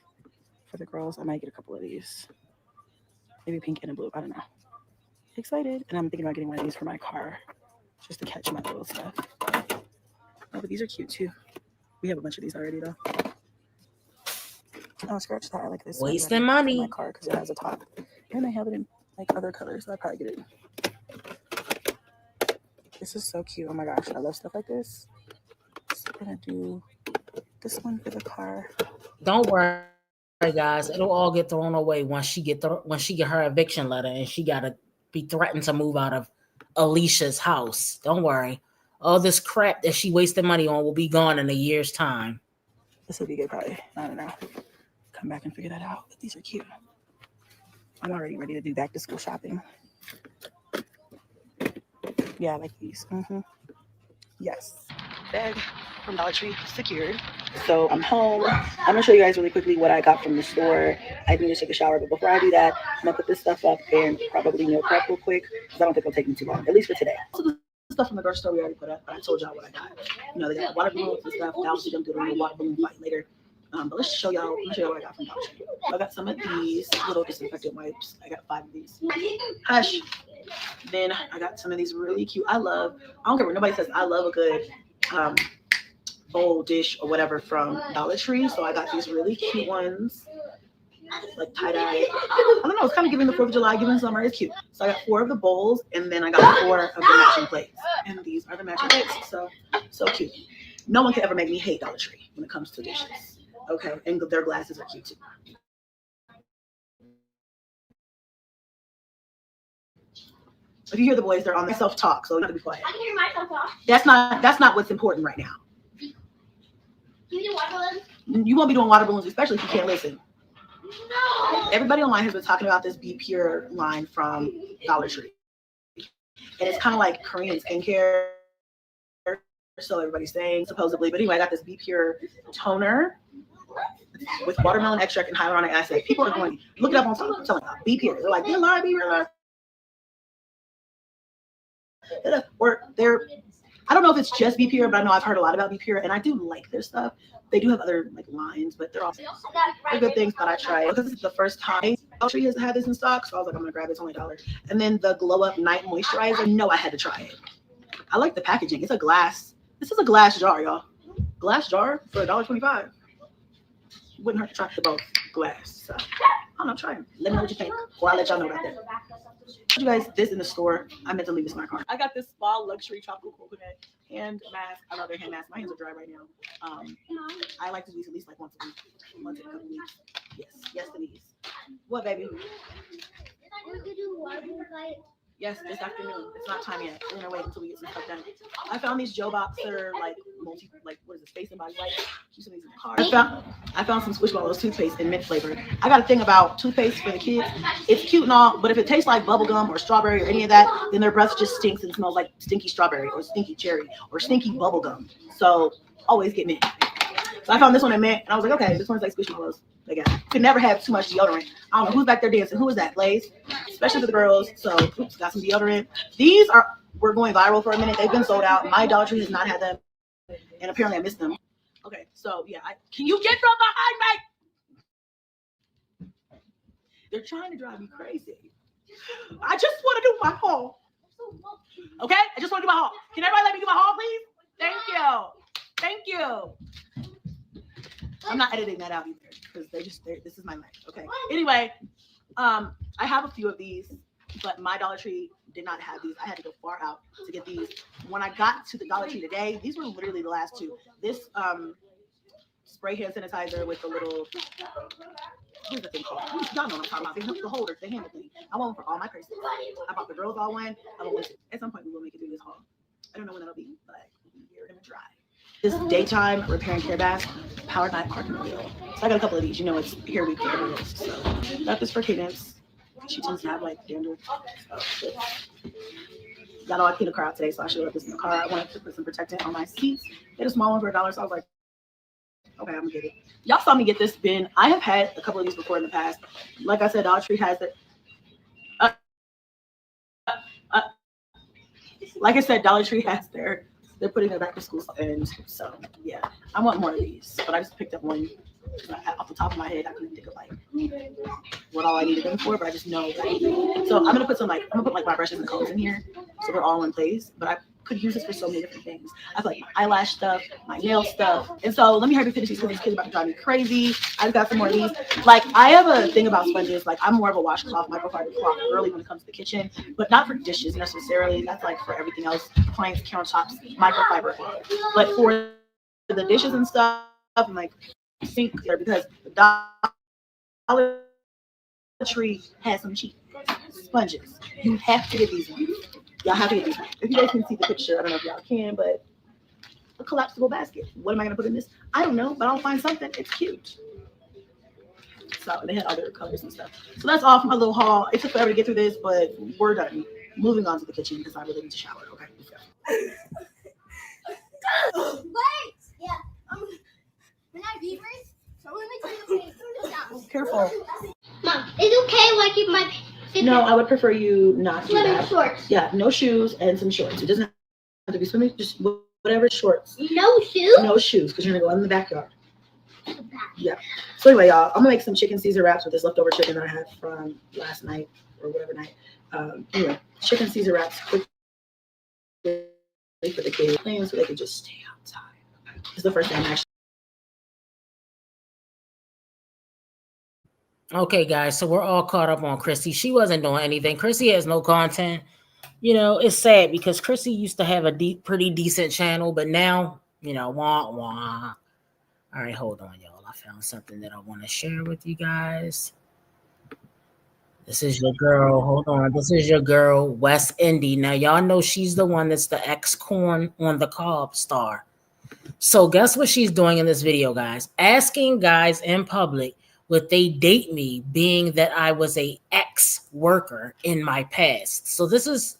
For the girls, I might get a couple of these. Maybe pink and a blue. I don't know. Excited. And I'm thinking about getting one of these for my car. Just to catch my little stuff. Oh, but these are cute too. We have a bunch of these already though. Oh, scratch that. I like this. Wasting money. In my car because it has a top. And they have it in like other colors. So I'll probably get it. This is so cute. Oh my gosh. I love stuff like this. So I'm going to do this one for the car. Don't worry, guys. It'll all get thrown away once she get her eviction letter and she got to be threatened to move out of Alicia's house. Don't worry. All this crap that she wasted money on will be gone in a year's time. This will be good probably. I don't know. Come back and figure that out. But these are cute. I'm already ready to do back to school shopping. Yeah, I like these. Yes. Bag from Dollar Tree secured. So I'm home. I'm gonna show you guys really quickly what I got from the store. I need to take a shower, but before I do that, I'm gonna put this stuff up and probably meal prep real quick because I don't think it'll take me too long, at least for today. So the stuff from the grocery store we already put up, but I told y'all what I got. You know, they got water balloons and stuff. Obviously, I'm doing a little water balloon fight later. But let's show y'all. Let me show y'all what I got from Dollar Tree. I got some of these little disinfectant wipes. I got 5 of these. Hush. Then I got some of these really cute. I don't care what nobody says. I love a good bowl, dish, or whatever from Dollar Tree. So I got these really cute ones, like tie-dye. I don't know. It's kind of giving the 4th of July, giving summer. It's cute. So I got 4 of the bowls, and then I got 4 of the matching plates. And these are the matching plates. So cute. No one can ever make me hate Dollar Tree when it comes to dishes. Okay, and their glasses are cute too. If you hear the boys, they're on their self-talk, so you have to be quiet. I can hear myself talk. That's not what's important right now. Can you do water balloons? You won't be doing water balloons, especially if you can't listen. No. Everybody online has been talking about this Be Pure line from Dollar Tree. And it's kind of like Korean skincare. So everybody's saying, supposedly. But anyway, I got this Be Pure toner with watermelon extract and hyaluronic acid. People are going, look it up on top. I'm telling you, Be Pure. They're like, Be Pure. Or they're, I don't know if it's just Be Pure, but I know I've heard a lot about Be Pure, and I do like their stuff. They do have other like lines, but they're good things that I tried because this is the first time Dollar Tree has had this in stock. So I was like, I'm gonna grab it. It's only $1. And then the Glow Up Night Moisturizer. No, I had to try it. I like the packaging. It's a glass. This is a glass jar, y'all. Glass jar for $1.25. Wouldn't hurt to try the both glass. So I don't know, try them. Let me know what you think, or I'll let y'all know about that. You guys, this in the store. I meant to leave this in my car. I got this Spa Luxury Tropical Coconut hand mask. I love their hand mask. My hands are dry right now. I like to do these at least like once a week, once in a couple weeks. Yes, Denise. What, baby? Yes, this afternoon. It's not time yet. We're gonna wait until we get some stuff done. I found these Joe Box that are like what is it, Face and Body Light. Use some of these in the car. I found some Squishmallows toothpaste in mint flavor. I got a thing about toothpaste for the kids. It's cute and all, but if it tastes like bubble gum or strawberry or any of that, then their breath just stinks and smells like stinky strawberry or stinky cherry or stinky bubble gum. So always get mint. So I found this one in mint, and I was like, okay, this one's like Squishmallows. Like, could never have too much deodorant. I don't know who's back there dancing. Who is that, Blaze? Especially for the girls. So, oops, got some deodorant. These were going viral for a minute. They've been sold out. My Dollar Tree has not had them, and apparently I missed them. Okay, so yeah, can you get from behind me? They're trying to drive me crazy. I just want to do my haul. Okay, I just want to do my haul. Can everybody let me do my haul, please? Thank you. I'm not editing that out either because this is my life. Okay. Anyway, I have a few of these, but my Dollar Tree did not have these. I had to go far out to get these. When I got to the Dollar Tree today, these were literally the last 2. This spray hand sanitizer with the little, what's the thing called? Y'all know what I'm talking about. The holder, the handle thing. I want one for all my Christmas. I bought the girls all one. At some point we will make it through this haul. I don't know when that'll be, but we're gonna try. This daytime repair and care bath, powered by Parking Wheel. So I got a couple of these. You know, it's hair week for everyone. So got this for Cadence. She tends to have like dandruff. Y'all know I cleaned the car out today, so I should have this in the car. I wanted to put some protectant on my seats. Get a small one for $1. So I was like, okay, I'm gonna get it. Y'all saw me get this bin. I have had a couple of these before in the past. Like I said, Dollar Tree has it. Like I said, Dollar Tree has they're putting it back to school, and so yeah, I want more of these. But I just picked up one off the top of my head. I couldn't think of like what all I needed them for, but I just know that I need them. So I'm gonna put my brushes and combs in here, so they're all in place. But I could use this for so many different things. I feel like my eyelash stuff, my nail stuff, and so let me hurry finish these because these kids are about to drive me crazy. I've got some more of these. Like I have a thing about sponges. Like I'm more of a washcloth, microfiber cloth girly when it comes to the kitchen, but not for dishes necessarily. That's like for everything else, appliance, countertops, microfiber. But for the dishes and stuff, I'm like sink there because the Dollar Tree has some cheap sponges. You have to get these ones. Y'all have to get these ones. If you guys can see the picture, I don't know if y'all can, but a collapsible basket. What am I gonna put in this? I don't know, but I'll find something. It's cute. So they had other colors and stuff. So that's all for my little haul. It took forever to get through this, but we're done. Moving on to the kitchen because I really need to shower. Okay, let's go. Wait! Yeah. When I beavers, so let me tell you down. Careful. Mom, is it okay if I keep my No, I would prefer you not do that. shorts? Yeah, no shoes and some shorts. It doesn't have to be swimming, just whatever shorts. No shoes? No shoes, because you're gonna go in the backyard. Yeah. So anyway, y'all, I'm gonna make some chicken Caesar wraps with this leftover chicken that I had from last night or whatever night. Anyway, chicken Caesar wraps quick for the kids, playing so they can just stay outside. It's the first time I'm actually. Okay, guys, so we're all caught up on Chrissy. She wasn't doing anything. Chrissy has no content. You know, it's sad because Chrissy used to have a pretty decent channel, but now, you know, wah, wah. All right, hold on, y'all. I found something that I want to share with you guys. This is your girl. Hold on. This is your girl, West Indy. Now, y'all know she's the one that's the ex-corn on the cob star. So guess what she's doing in this video, guys? Asking guys in public would they date me, being that I was a ex-worker in my past. So this is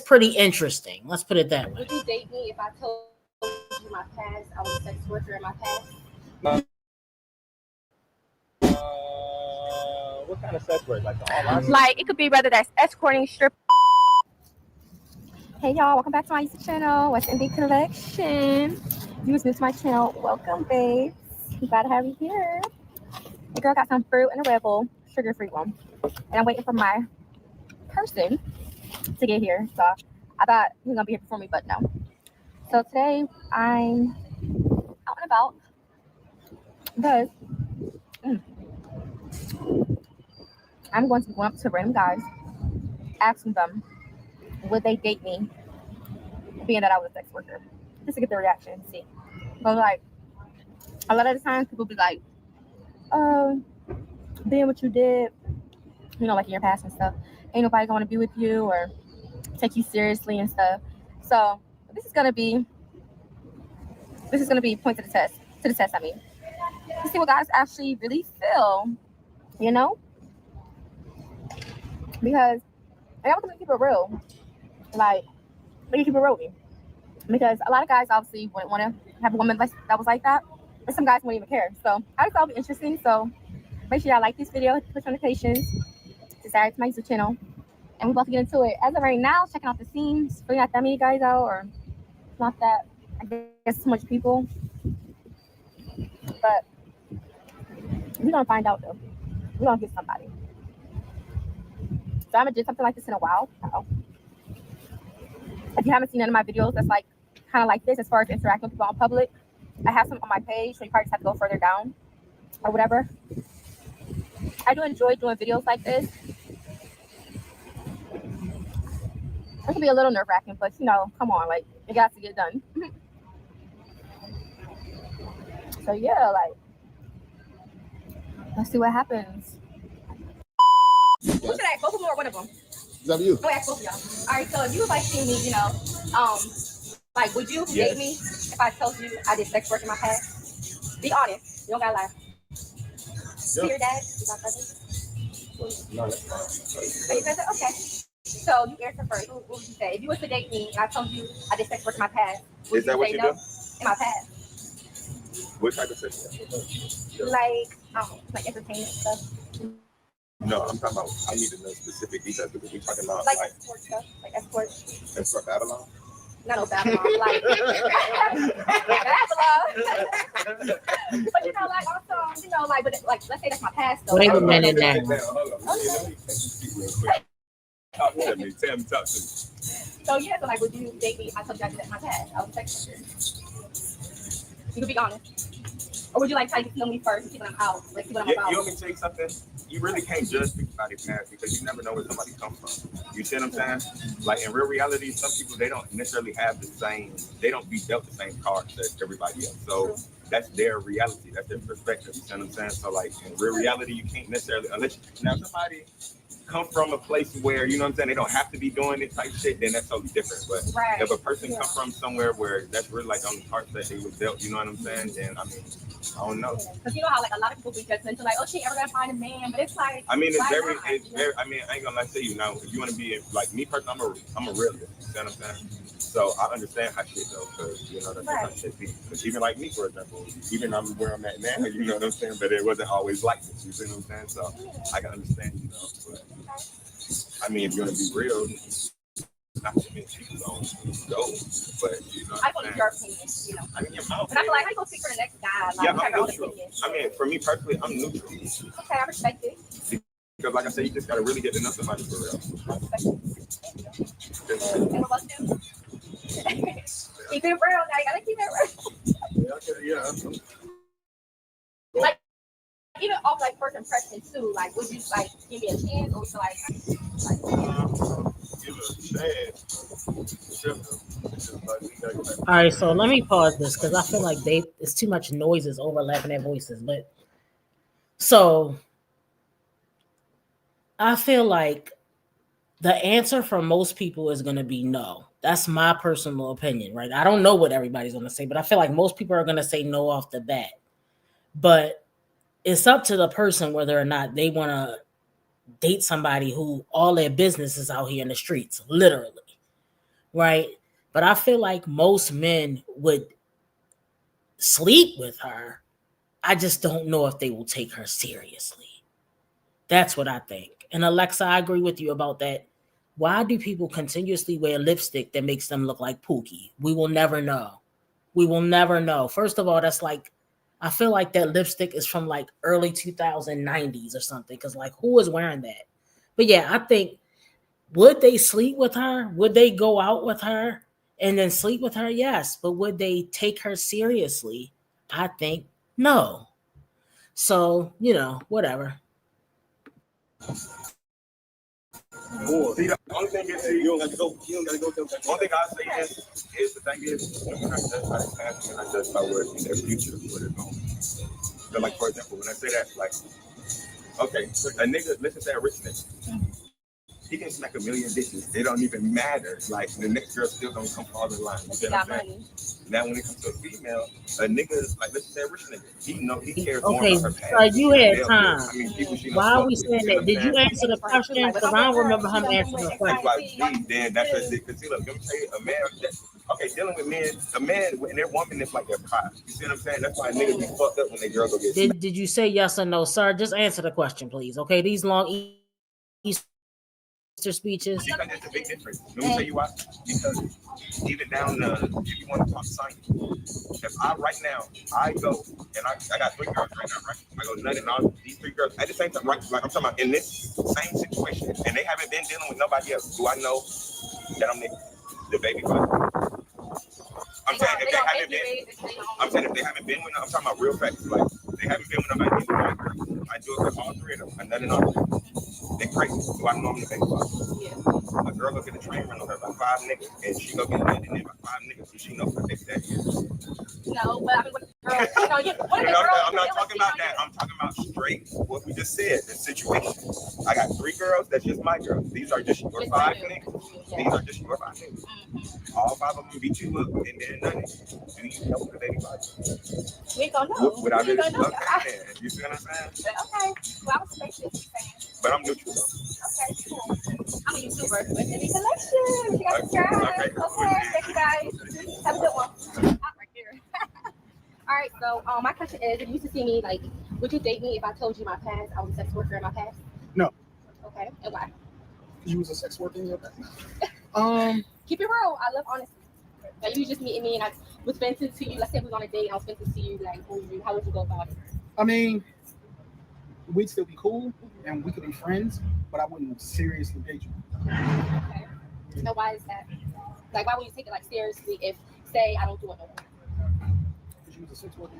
pretty interesting. Let's put it that way. Would you date me if I told you my past? I was a sex worker in my past. What kind of sex work? Like the online? Like it could be whether that's escorting, strip. Hey y'all, welcome back to my YouTube channel, West Indian Collection. If you was new to my channel, welcome, babes. I'm glad to have you here. The girl got some fruit and a Red Bull, sugar-free one, and I'm waiting for my person to get here. So I thought he was gonna be here before me, but no. So today I'm out and about because I'm going to be going up to random guys, asking them would they date me, being that I was a sex worker, just to get their reaction. See, but like a lot of the times people be like, being what you did, you know, like in your past and stuff, ain't nobody gonna be with you or take you seriously and stuff. So this is gonna be point to the test. I mean, to see what guys actually really feel, you know, because I'm gonna keep it real. Like, let me keep it real with me, because a lot of guys obviously wouldn't want to have a woman that was like that, but some guys wouldn't even care. So I just thought it'd be interesting. So make sure y'all like this video, hit push notifications, subscribe to my YouTube channel, and we're about to get into it. As of right now, checking out the scenes. Really not that many guys out, or not that, I guess, too much people. But we're gonna find out though. We're gonna get somebody. So I haven't did something like this in a while. If you haven't seen none of my videos that's like kind of like this as far as interacting with people in public, I have some on my page, so you probably just have to go further down or whatever. I do enjoy doing videos like this. It can be a little nerve-wracking, but you know, come on, like it got to get done. So yeah, like let's see what happens. Who should I ask? Both of them or one of them? Is that you? Oh, ask both of y'all. All right, so if you would like to see me, you know, Like, would you date me if I told you I did sex work in my past? Be honest. You don't gotta lie. To your dad? You got brothers? No, that's fine. So you said, okay. So you answer first. What would you say? If you was to date me and I told you I did sex work in my past, would Is that you what say you no? do? In my past. What type of sex? Like, like entertainment stuff. No, I'm talking about, I need to know specific details because we're talking about Like escort stuff. Like escort. escort Babylon. Not no Babylon. Like, Babylon. But you know, like, also, you know, like, but like, let's say that's my past though. Wait a minute now. Talk to me. Tell me, talk to me. So yeah, so like, would you date me if I told you I did that in my past? I was sex worker. You could be honest. Or would you like try to feel me first and see what I'm out? Like, see what I'm about? You want me to tell you something? You really can't judge somebody's past because you never know where somebody comes from. You see what I'm saying? Like in real reality, some people, they don't necessarily have the same, they don't be dealt the same cards as everybody else. So that's their reality, that's their perspective. You see what I'm saying? So like in real reality, you can't necessarily, unless now somebody come from a place where, you know what I'm saying, they don't have to be doing this type of shit, then that's totally different. But if a person come from somewhere where that's really like on the parts that they was dealt, you know what I'm saying, then I mean, I don't know. Because you know how like a lot of people be judgmental, like, oh, she ever gonna find a man, but it's like, I mean, it's very, I mean, I ain't gonna lie to you now, if you want to be like me personally, I'm a realist, you see what I'm saying? So I understand how shit goes, because, you know, that's how shit be. Because even like me, for example, even I'm where I'm at now, you know what I'm saying, but it wasn't always like this, you see what I'm saying? So I can understand, you know, but I mean, if you're gonna be real, not too many people don't go, but you know. I want your opinion, you know. I mean, your mouth. And I feel like I go speak for the next guy. Like, Yeah, I'm own neutral. opinion. I mean, for me personally, I'm neutral. Okay, I respect it. Because, like I said, you just gotta really get to know somebody for real. And what about you? Keep it real, now you gotta keep it real. Yeah. Like, even off like first impression too. Like, would you like give me a chance, or would you like give it a chance? All right, so let me pause this because I feel like it's too much noises overlapping their voices. But so I feel like the answer for most people is going to be no. That's my personal opinion, right? I don't know what everybody's going to say, but I feel like most people are going to say no off the bat. But it's up to the person whether or not they want to date somebody who all their business is out here in the streets, literally, right? But I feel like most men would sleep with her. I just don't know if they will take her seriously. That's what I think. And Alexa, I agree with you about that. Why do people continuously wear lipstick that makes them look like Pookie? We will never know. We will never know. First of all, that's like, I feel like that lipstick is from like early 2090s or something. Because like, who is wearing that? But yeah, I think, would they sleep with her? Would they go out with her and then sleep with her? Yes. But would they take her seriously? I think no. So, you know, whatever. See, the only thing is, you don't got to go. You don't got to go. The only thing I say is the thing is, when I judge by the past, and I judge by where in their future, what it's going. So, like for example, when I say that, like, okay, a nigga, let's just say a rich nigga, he can smack a million bitches. It don't even matter. Like the next girl still gonna come fall in line. You see what I'm saying? Now, when it comes to a female, a nigga, like let's say a rich nigga, he cares more about her past. So you had time. I mean, people she Why are we saying that? Did you answer the question? Because I don't remember him answering the question. Then that's just it. Because see, look, let me tell you, a man, okay, dealing with men, a man and their woman is like their pride. You see what I'm saying? That's why niggas be fucked up when their girl go get smacked. Did you say yes or no, sir? Just answer the question, please. Okay, these long Easter speeches. You think there's a big difference. Let me tell you why. Because even down if you want to talk science, if I right now I go and I got 3 girls right now, right? I go nutting all these 3 girls at the same time, right? Like I'm talking about in this same situation, and they haven't been dealing with nobody else. Do I know that I'm the baby father? I'm saying if they haven't been, I'm saying if they haven't been with, I'm talking about real facts. Like they haven't been with nobody. I do it with all 3 of them. I'm nutting all 3. They're crazy. Do I know I'm the baby father? Yeah. A girl go get a train run on her by 5 niggas, and she go get landed in by 5 niggas, so she knows her baby daddy is. No, but I mean, what if the girl, you know, what if the No, girl, I'm not talking about that. I'm talking about straight what we just said, the situation. I got 3 girls, that's just my girls. These are just your 5 niggas. These are just your 5 niggas. All 5 of them beat you up, and then nothing. Do you help the baby father? We ain't gonna know. Would I We ain't really? gonna know. Okay, man. You see what I'm saying? Okay. Well, I was saying. But I'm neutral though. Okay, cool. I'm a YouTuber. West Indian Collection. You got subscribe. Okay. Thank you guys. Have a good one. Hot right there. All right. So, my question is: if you used to see me, like, would you date me if I told you my past? I was a sex worker in my past. No. Okay. And why? You was a sex worker in your past. Keep it real. I love honesty. Like, you just meeting me and I was venting to you. Let's say we was on a date and I was venting to you. Like, how would you go about it? I mean, we'd still be cool and we could be friends, but I wouldn't seriously date you. Okay. So why is that? Like, why would you take it like seriously if, say, I don't do it no more? Because you was a sex worker.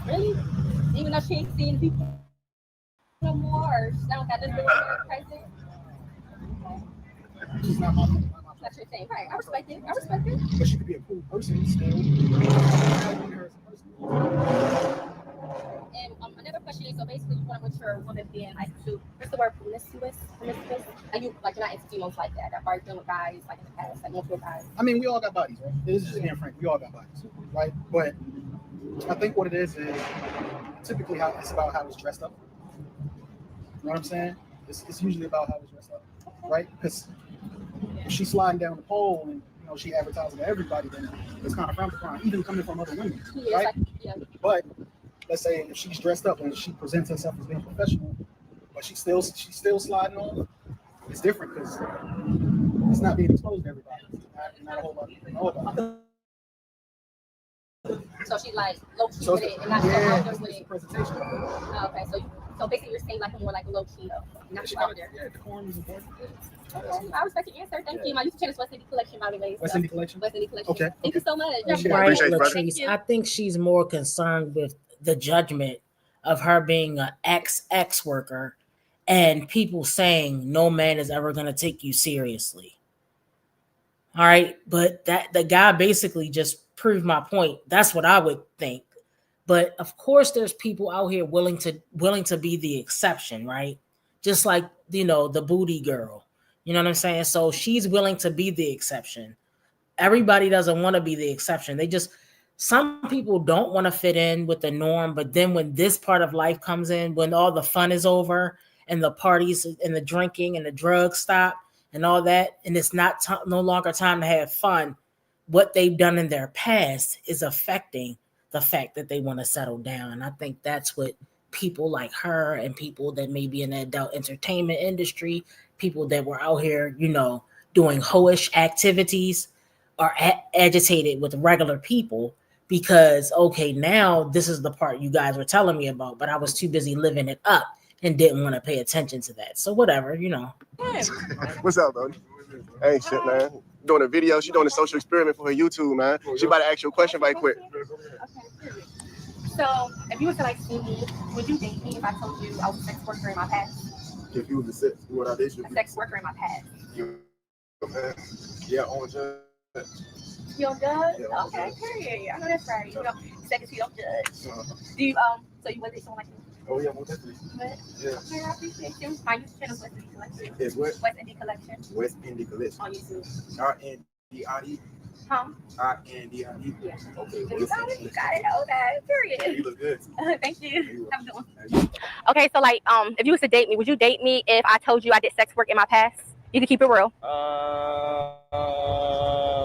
Really? Even though she ain't seeing people no more, or she don't got this little present? She's not my friend. That's your thing, right? I respect it. I respect it. But she could be a cool person still. And another question is, so basically, you want to mature woman being like, what's the word, promiscuous? Like, you're not into females like that are dealing with guys like in the past, like multiple guys. I mean, we all got bodies, right? This is just being frank. We all got bodies, right? But I think what it is typically how it's about how it's dressed up. You know what I'm saying? It's usually about how it's dressed up, right? Because if she's sliding down the pole and she advertising to everybody, then it's kind of frowned upon, even coming from other women, right? But let's say if she's dressed up and she presents herself as being professional, but she's still sliding on, it's different because it's not being exposed to everybody. Not a whole lot of people know about it. So she like low key with it and not out there with it. Presentation. Okay, so basically you're saying like more like low key, not out there. Yeah, decorum is important. Okay, I respect your answer. Thank you. My YouTube channel is West Indian Collection, by the way. West Indian Collection. West Indian Collection. Okay. Thank you so much. Right, Latrice. I think she's more concerned with the judgment of her being an ex worker and people saying no man is ever going to take you seriously. All right, but that the guy basically just proved my point. That's what I would think. But of course, there's people out here willing to be the exception, right? Just like the booty girl. You know what I'm saying? So she's willing to be the exception. Everybody doesn't want to be the exception. Some people don't want to fit in with the norm, but then when this part of life comes in, when all the fun is over and the parties and the drinking and the drugs stop and all that, and it's no longer time to have fun, what they've done in their past is affecting the fact that they want to settle down. And I think that's what people like her and people that may be in the adult entertainment industry, people that were out here, doing hoish activities are agitated with regular people because, okay, now this is the part you guys were telling me about, but I was too busy living it up and didn't want to pay attention to that. So whatever, What's up, bro? Hey, shit, man. Doing a video. She doing a social experiment for her YouTube, man. She about to ask you a question right quick. Okay. So, if you were to see me, would you date me if I told you I was a sex worker in my past? If you was a sex worker in my past. Yeah, on judge. You don't judge? Yeah, okay, period. I know that's right. Seconds you don't judge. Do you so you would date someone like me? Oh yeah, well, definitely. Yeah. Okay, I appreciate you. My YouTube channel is West Indian Collection. It's what? West Indian Collection. West Indian Collection. On YouTube. R-N-D-I-D. Huh? R-N-D-I-D. Yeah. Okay. You got it. You got it. Okay. Period. You look good. Thank you. Have a good one. Okay, so if you was to date me, would you date me if I told you I did sex work in my past? You can keep it real.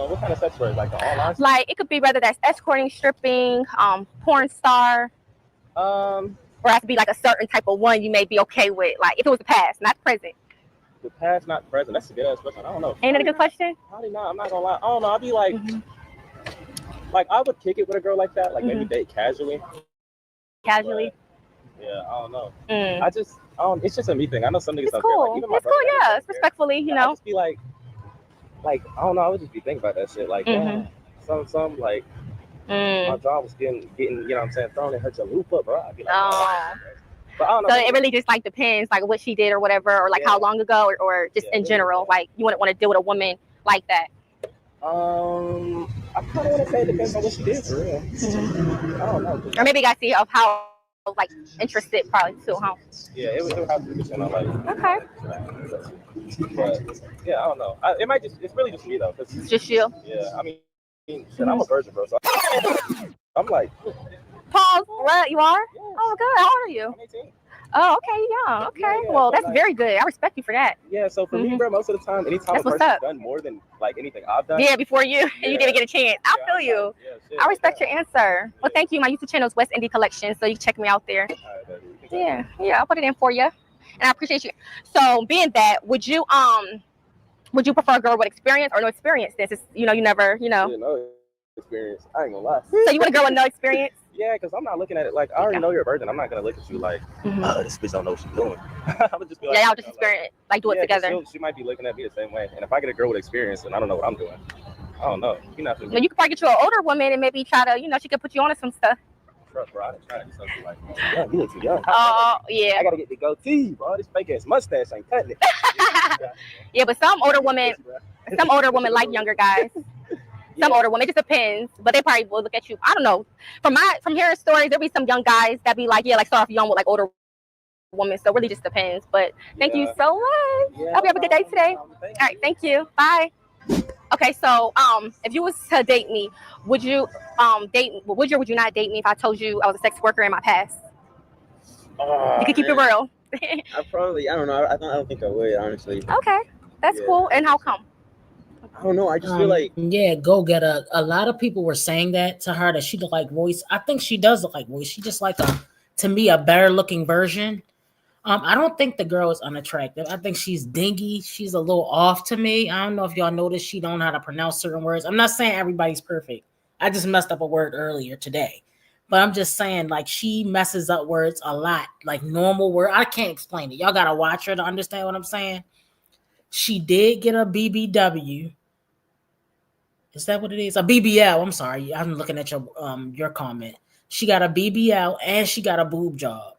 What kind of sex work? Like the online? Like it could be whether that's escorting, stripping, porn star. Or have to be like a certain type of one you may be okay with. Like if it was the past, not present. The past, not present. That's a good ass question. I don't know. Ain't that a good question? Probably not. I'm not gonna lie. I don't know. I'd be like, like I would kick it with a girl like that. Like maybe date casually. Casually. But, yeah, I don't know. It's just a me thing. I know some niggas out cool. there. Like, even my it's cool. Yeah, it's respectfully. I'd just be like I don't know. I would just be thinking about that shit. Like, some like. My jaw was getting, you know what I'm saying, thrown in her chalupa, bro. I'd be like, But I don't know. So it really just like depends, like what she did or whatever, or like how long ago, or just in general. Like you wouldn't want to deal with a woman like that. I kind of want to say it depends on what she did for real. I don't know. Or maybe you gotta see of how like interested probably too, huh? Yeah, it would have to depend on like. Okay. But yeah, I don't know. It might just. It's really just me though. Just you. Yeah, I mean, shit, I'm a virgin, bro. So I'm like. Pause. What you are? Oh, good. How old are you? I'm 18. Oh, okay, yeah, okay. Yeah, well, but that's very good. I respect you for that. Yeah, so for me, bro, most of the time, anytime That's a what's person's up. done more than like anything I've done. Yeah, before you you didn't get a chance. I feel you. I respect your answer. Well, thank you. My YouTube channel is West Indie Collection, so you can check me out there. Yeah, I'll put it in for you, and I appreciate you. So, being that, would you prefer a girl with experience or no experience? This is, you never, Yeah, no experience. I ain't gonna lie. So you want a girl with no experience? Yeah, because I'm not looking at it like I already know you're a virgin. I'm not gonna look at you like, this bitch don't know what she's doing. I would just be like, Yeah, y'all just experience, like do it together. She might be looking at me the same way, and if I get a girl with experience and I don't know what I'm doing, I don't know. You're not. Well, you could probably get you an older woman and maybe try to, she could put you on to some stuff. Trust, bro. I didn't try to do something like, yeah, you look too young. Oh, yeah. I gotta get the goatee, bro. This fake ass mustache ain't cutting it. Yeah, but some older women like younger guys. Some older women, it just depends. But they probably will look at you. I don't know. From hearing stories, there'll be some young guys that be like, start off young with like older women. So it really just depends. But thank you so much. Yeah, Hope you have a good day today. All right, thank you. Bye. Okay, so if you was to date me, would you would you or would you not date me if I told you I was a sex worker in my past? You can keep it real. I don't know. I don't think I would, honestly. Okay, that's cool. And how come? I don't know. I just feel like go get a lot of people were saying that to her, that she looked like Royce. I think she does look like Royce. She just like to me a better looking version. I don't think the girl is unattractive. I think she's dingy. She's a little off to me. I don't know if y'all noticed she don't know how to pronounce certain words. I'm not saying everybody's perfect. I just messed up a word earlier today. But I'm just saying, like, she messes up words a lot, like normal word. I can't explain it. Y'all gotta watch her to understand what I'm saying. She did get a BBW. Is that what it is? A BBL. I'm sorry. I'm looking at your comment. She got a BBL and she got a boob job.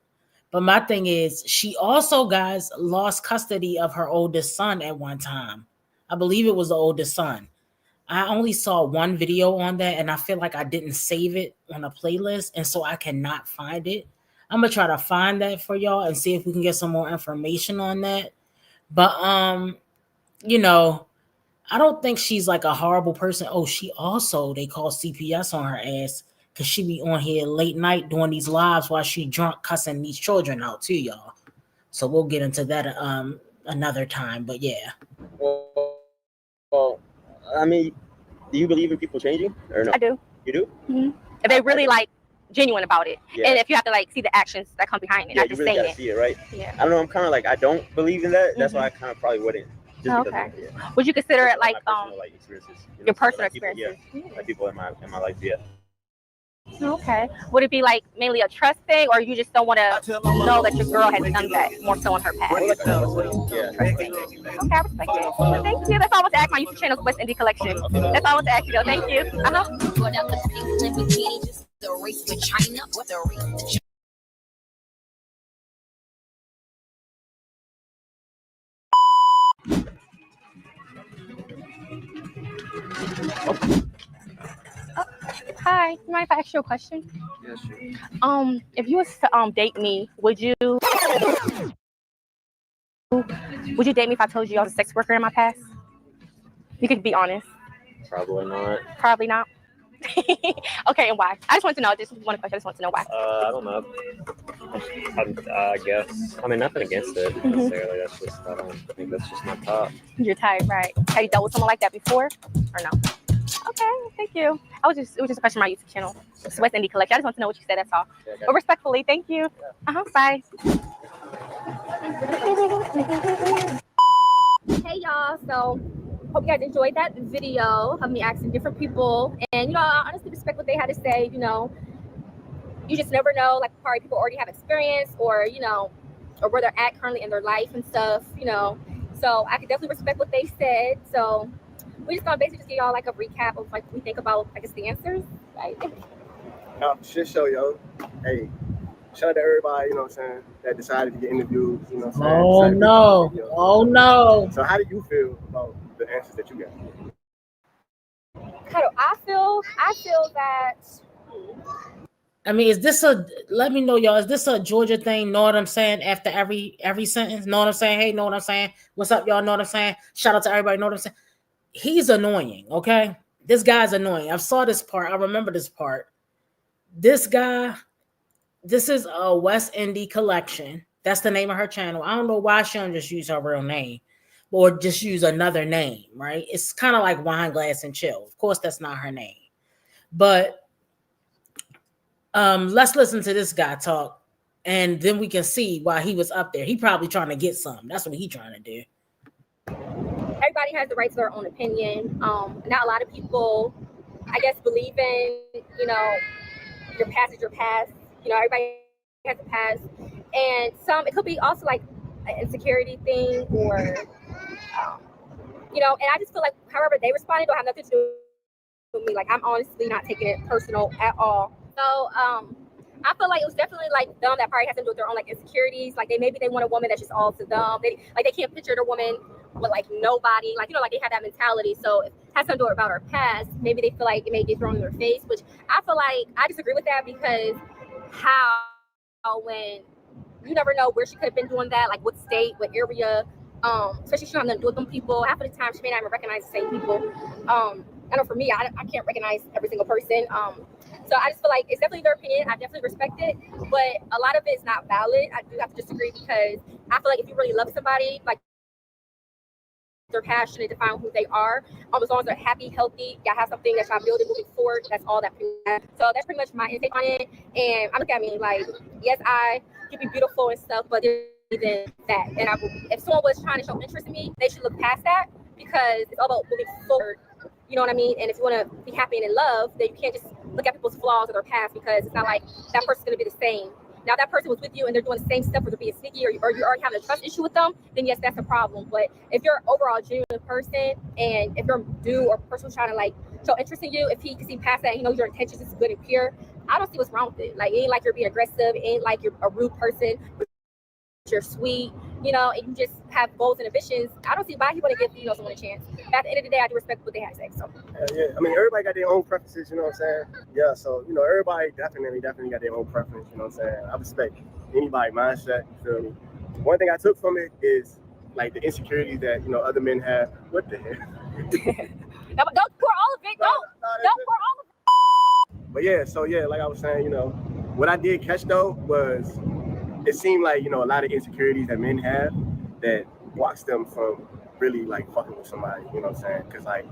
But my thing is, she also, guys, lost custody of her oldest son at one time. I believe it was the oldest son. I only saw one video on that, and I feel like I didn't save it on a playlist, and so I cannot find it. I'm gonna try to find that for y'all and see if we can get some more information on that. But I don't think she's like a horrible person. Oh, she also, they call CPS on her ass because she be on here late night doing these lives while she drunk cussing these children out too, y'all. So we'll get into that another time. But yeah. Well, I mean, do you believe in people changing or no? I do. You do? Mm-hmm. If they really like genuine about it, Yeah. and if you have to like see the actions that come behind it, Yeah, not you just really saying gotta it. see it, right? Yeah. I don't know. I'm kind of like, I don't believe in that. That's why I kind of probably wouldn't. Just because Okay. of, yeah. Would you consider it like Like experiences. your personal like people, experiences? Like people in my life, yeah. Okay. Would it be like mainly a trust thing, or you just don't want to know that your girl has done that more so on her past? Yeah. Okay, I respect it. Well, thank you. That's all I want to ask. My YouTube channel is West Indie Collection. That's all I want to ask you, though. Thank you. Hi, you mind if I ask you a question? Yes, sure. If you was to date me, would you date me if I told you I was a sex worker in my past? You could be honest. Probably not. Probably not. Okay, and why? I just want to know. Just one question. I just want to know why. I don't know. I guess. I mean, nothing against it necessarily. That's just, I don't think that's just my top. You're tired, right? Have you dealt with someone like that before, or no? Okay, thank you. It was just a question on my YouTube channel. It's West Indie Collection. I just want to know what you said. That's all. But respectfully, thank you. Bye. Hey y'all. So hope you guys enjoyed that video of me asking different people, and I honestly respect what they had to say. You just never know. Like, probably people already have experience, or or where they're at currently in their life and stuff. So I could definitely respect what they said. So we're just gonna basically just give y'all like a recap of like what we think about, I guess, the answers, right? Shit show, yo. Hey, shout out to everybody, you know what I'm saying, that decided to get interviewed, you know what I'm saying. Oh decided to no. be on the video. Oh no. So how do you feel about the answers that you got? How do I feel? I feel that I mean, is this a, let me know, y'all, is this a Georgia thing? Know what I'm saying? After every sentence, know what I'm saying? Hey, know what I'm saying? What's up, y'all? Know what I'm saying? Shout out to everybody, know what I'm saying? He's annoying, okay? This guy's annoying. I saw this part. I remember this part. This guy, this is a West Indie Collection. That's the name of her channel. I don't know why she don't just use her real name or just use another name, right? It's kind of like Wine Glass and Chill. Of course, that's not her name. But let's listen to this guy talk, and then we can see why he was up there. He probably trying to get some. That's what he trying to do. everybody has the right to their own opinion. Not a lot of people, I guess, believe in, your past is your past. Everybody has a past. And it could be also like an insecurity thing or, and I just feel like however they responded don't have nothing to do with me. Like, I'm honestly not taking it personal at all. So I feel like it was definitely like them that probably has to do with their own like insecurities. Like maybe they want a woman that's just all to them. They can't picture the woman with like nobody. Like like they have that mentality. So it has something to do about her past. Maybe they feel like it may get thrown in their face, which I feel like I disagree with that because when you never know where she could have been doing that, like what state, what area. Especially she don't have nothing to do with them people. Half of the time she may not even recognize the same people. I know for me, I can't recognize every single person. So I just feel like it's definitely their opinion. I definitely respect it, but a lot of it is not valid. I do have to disagree because I feel like if you really love somebody, like they're passionate to find who they are, as long as they're happy, healthy, y'all have something that y'all building moving forward. That's all that. So that's pretty much my intake on it. And I look at me like, yes, I can be beautiful and stuff, but there's than that. And if someone was trying to show interest in me, they should look past that because it's all about moving forward. You know what I mean? And if you want to be happy and in love, then you can't just look at people's flaws or their past because it's not like that person's going to be the same. Now, if that person was with you and they're doing the same stuff or they're being sneaky or you're already having a trust issue with them, then yes, that's a problem. But if you're overall genuine person and if you're dude or person trying to like show interest in you, if he can see past that and he knows your intentions is good and pure, I don't see what's wrong with it. Like, it ain't like you're being aggressive, it ain't like you're a rude person. You're sweet, and you just have goals and ambitions. I don't see why he wouldn't give someone a chance. But at the end of the day, I do respect what they have to say. So yeah, I mean, everybody got their own preferences, you know what I'm saying? Yeah, so everybody definitely got their own preference, you know what I'm saying? I respect anybody mindset, you feel me? One thing I took from it is like the insecurities that other men have. What the hell? No, but don't pour all of it. Don't pour all of it. But yeah, so yeah, like I was saying, what I did catch though was it seemed like a lot of insecurities that men have that blocks them from really like fucking with somebody, you know what I'm saying? Because like,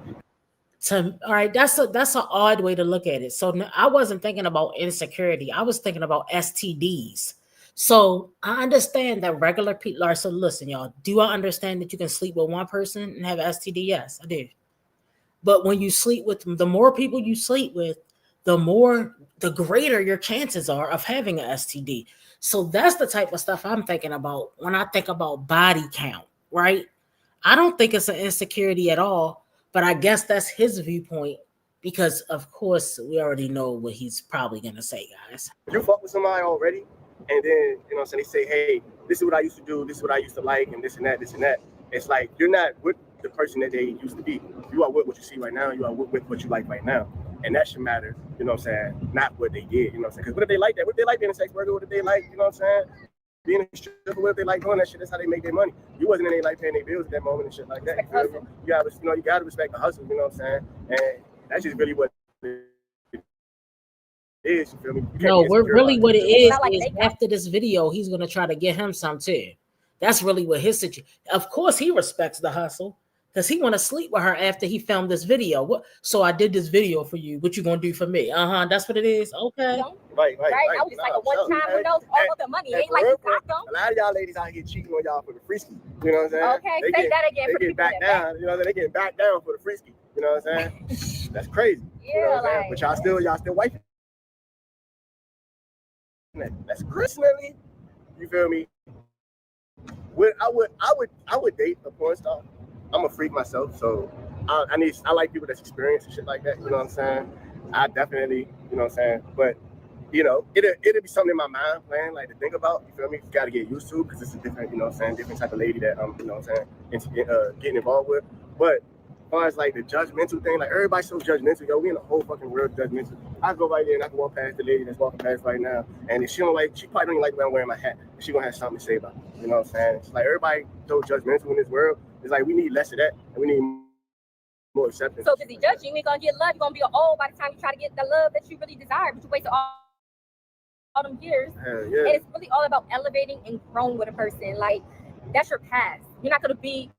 all right, that's an odd way to look at it. So I wasn't thinking about insecurity. I was thinking about STDs. So I understand that regular people are. So listen, y'all. Do I understand that you can sleep with one person and have an STD? Yes, I do. But when you sleep with the more people you sleep with, the greater your chances are of having an STD. So that's the type of stuff I'm thinking about when I think about body count, right? I don't think it's an insecurity at all, but I guess that's his viewpoint because, of course, we already know what he's probably going to say, guys. You fuck with somebody already, and then, so they say, hey, this is what I used to do, this is what I used to like, and this and that, this and that. It's like you're not with the person that they used to be. You are with what you see right now, you are with what you like right now. And that should matter, you know what I'm saying? Not what they did, you know what I'm saying? Because what if they like that? What if they like being a sex worker? What if they like, you know what I'm saying? Being a stripper, what if they like doing that shit? That's how they make their money. You wasn't in there like paying their bills at that moment and shit like that. You gotta respect the hustle, you know what I'm saying? And that's just really what it is, you feel me? No, what it is after this video, he's gonna try to get him some too. That's really what his situation. Of course, he respects the hustle. Because he want to sleep with her after he filmed this video. So I did this video for you. What you gonna do for me? That's what it is. Okay. Right. I was like a one-time who knows all of the money. It ain't like you got them. A lot of y'all ladies out here cheating on y'all for the free ski. You know what I'm saying? Okay, say that again. They get back down. You know, they get back down for the free ski. You know what I'm saying? That's crazy. Yeah, you know what I'm saying? But y'all still wifing. That's personally, you feel me? I would date a porn star. I'm a freak myself, so I like people that's experienced and shit like that. You know what I'm saying? I definitely, you know what I'm saying. But you know, it'll be something in my mind playing, like to think about. You feel me? You got to get used to because it's a different, you know what I'm saying, different type of lady that you know what I'm saying, getting involved with. But as far as like the judgmental thing, like everybody's so judgmental. Yo, we in the whole fucking world judgmental. I go right there and I can walk past the lady that's walking past right now, and if she don't like, she probably don't even like the way I'm wearing my hat. She gonna have something to say about it. You know what I'm saying? It's like everybody so judgmental in this world. It's like we need less of that, and we need more acceptance. So because he judge you, you ain't gonna get love. You're gonna be old by the time you try to get the love that you really desire, but you wasted all them years. Yeah. And it's really all about elevating and growing with a person. Like that's your past. You're not gonna be,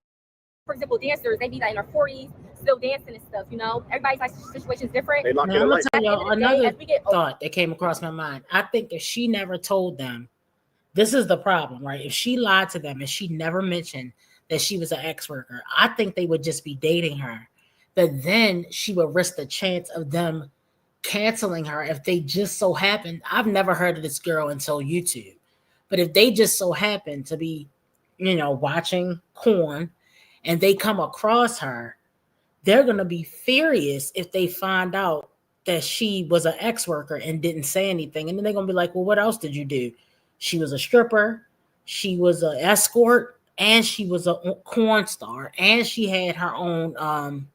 for example, dancers. They be like in their 40s, still dancing and stuff. You know, everybody's like situation's different. Now, I'm gonna tell y'all another thought that came across my mind. I think if she never told them, this is the problem, right? If she lied to them and she never mentioned that she was an ex-worker, I think they would just be dating her. But then she would risk the chance of them canceling her if they just so happened. I've never heard of this girl until YouTube, but if they just so happen to be, you know, watching porn and they come across her, they're going to be furious if they find out that she was an ex-worker and didn't say anything. And then they're going to be like, well, what else did you do? She was a stripper, she was an escort, and she was a porn star, and she had her own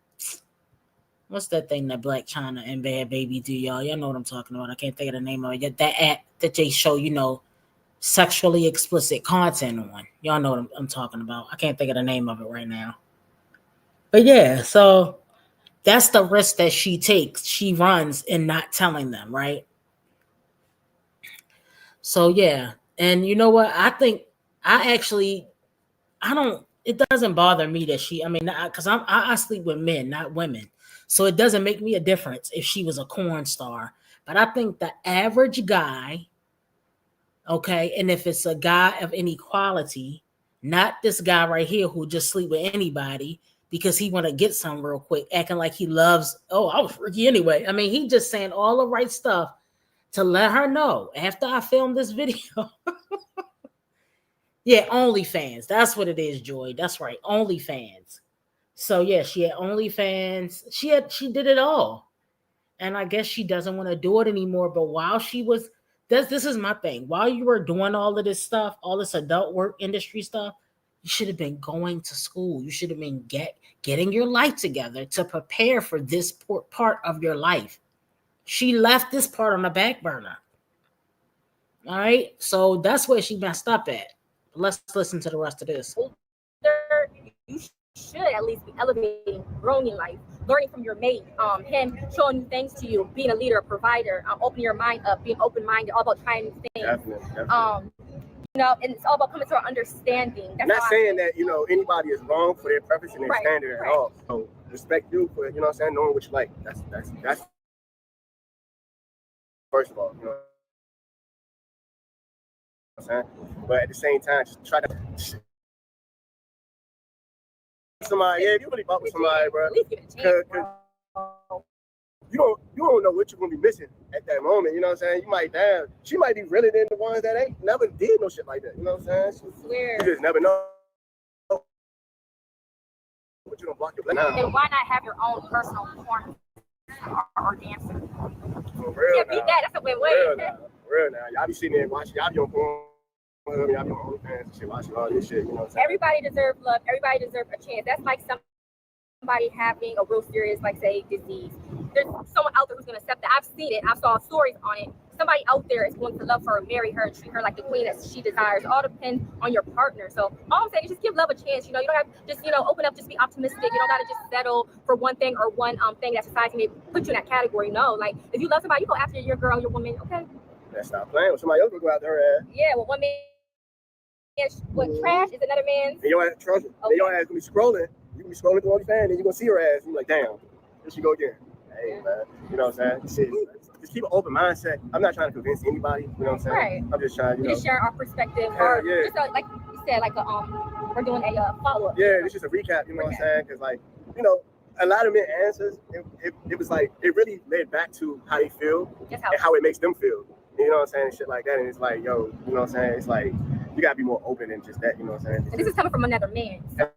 what's that thing that Black China and Bad Baby do, y'all? Y'all know what I'm talking about. I can't think of the name of it. That app that they show, you know, sexually explicit content on. Y'all know what I'm talking about. I can't think of the name of it right now. But yeah, so that's the risk that she takes. She runs in not telling them, right? So yeah. And you know what? I think it doesn't bother me that she, I mean, because I sleep with men, not women. So it doesn't make me a difference if she was a porn star. But I think the average guy, okay, and if it's a guy of any quality, not this guy right here who just sleep with anybody because he want to get some real quick, acting like he loves, oh, I was freaky anyway. I mean, he just saying all the right stuff to let her know after I filmed this video. Yeah, OnlyFans. That's what it is, Joy. That's right, OnlyFans. So yeah, she had OnlyFans. She did it all. And I guess she doesn't want to do it anymore. But while she was, this is my thing. While you were doing all of this stuff, all this adult work industry stuff, you should have been going to school. You should have been getting your life together to prepare for this part of your life. She left this part on the back burner. All right. So that's where she messed up at. Let's listen to the rest of this. You should at least be elevating, growing in life, learning from your mate, him showing you things to you, being a leader, a provider, opening your mind up, being open-minded, all about trying new things. Definitely. You know, and it's all about coming to an understanding. That's not saying that, you know, anybody is wrong for their preference and their standard at all. So respect you for, you know what I'm saying, knowing what you like. That's first of all, you know what I'm saying? But at the same time, just try to somebody, if you really fuck with somebody, bro, you don't know what you're gonna be missing at that moment. You know what I'm saying? You might she might be realer than the ones that ain't never did no shit like that. You know what I'm saying? You just never know. But you don't block your blessing. And why not have your own personal porn or dancer? For real, yeah, beat that. That's a win-win. Real now. Y'all be sitting there watching. Y'all be on porn. Y'all be on OnlyFans and shit, watching all this shit. You know what I'm saying? Everybody deserves love. Everybody deserves a chance. That's like somebody having a real serious, like say, disease. There's someone out there who's gonna accept that. I've seen it. I saw stories on it. Somebody out there is going to love her, marry her, and treat her like the queen that she desires. It all depends on your partner. So all I'm saying is just give love a chance. You know, you don't have to just, you know, open up, just be optimistic. You don't gotta just settle for one thing or one thing that society may put you in that category. No, like if you love somebody, you go after your girl, your woman. Okay. Let's not playing with somebody else. Go after her ass. Yeah, well, one man. What trash is another man's? And your ass treasure. Okay. And your ass gonna be scrolling. You can be scrolling through OnlyFans, and you're gonna see her ass. You're like, damn, here she go again. Hey man, you know what I'm saying? Just keep an open mindset. I'm not trying to convince anybody. You know what I'm saying? Right. I'm just trying. Just sharing our perspective, or just like you said, like we're doing a follow up. Yeah, it's just a recap. You know what I'm saying? Because like, you know, a lot of men answers. It was like it really led back to how they feel and how it makes them feel. You know what I'm saying? And shit like that. And it's like, yo, you know what I'm saying? It's like you gotta be more open than just that. You know what I'm saying? And this is coming from another man. So.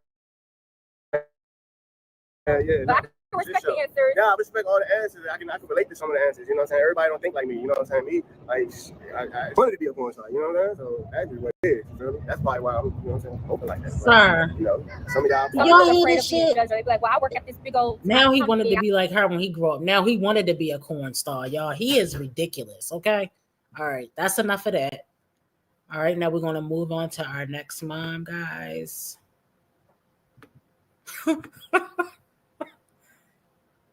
Yeah. But I respect the show. answers. Yeah, I respect all the answers. I can relate to some of the answers. You know what I'm saying? Everybody don't think like me. You know what I'm saying? Me, like, I wanted to be a porn star. You know what I'm saying? So that's just what it is. You feel me? That's probably why I'm, you know what I'm saying, open like that. Sir. But, you know, some of y'all Y'all hear this Being shit? judged. They'd be like, well, I work at this big old Now he wanted company. to be like her when he grew up. Now he wanted to be a corn star, y'all. He is ridiculous, okay? All right, that's enough of that. All right, now we're going to move on to our next mom, guys.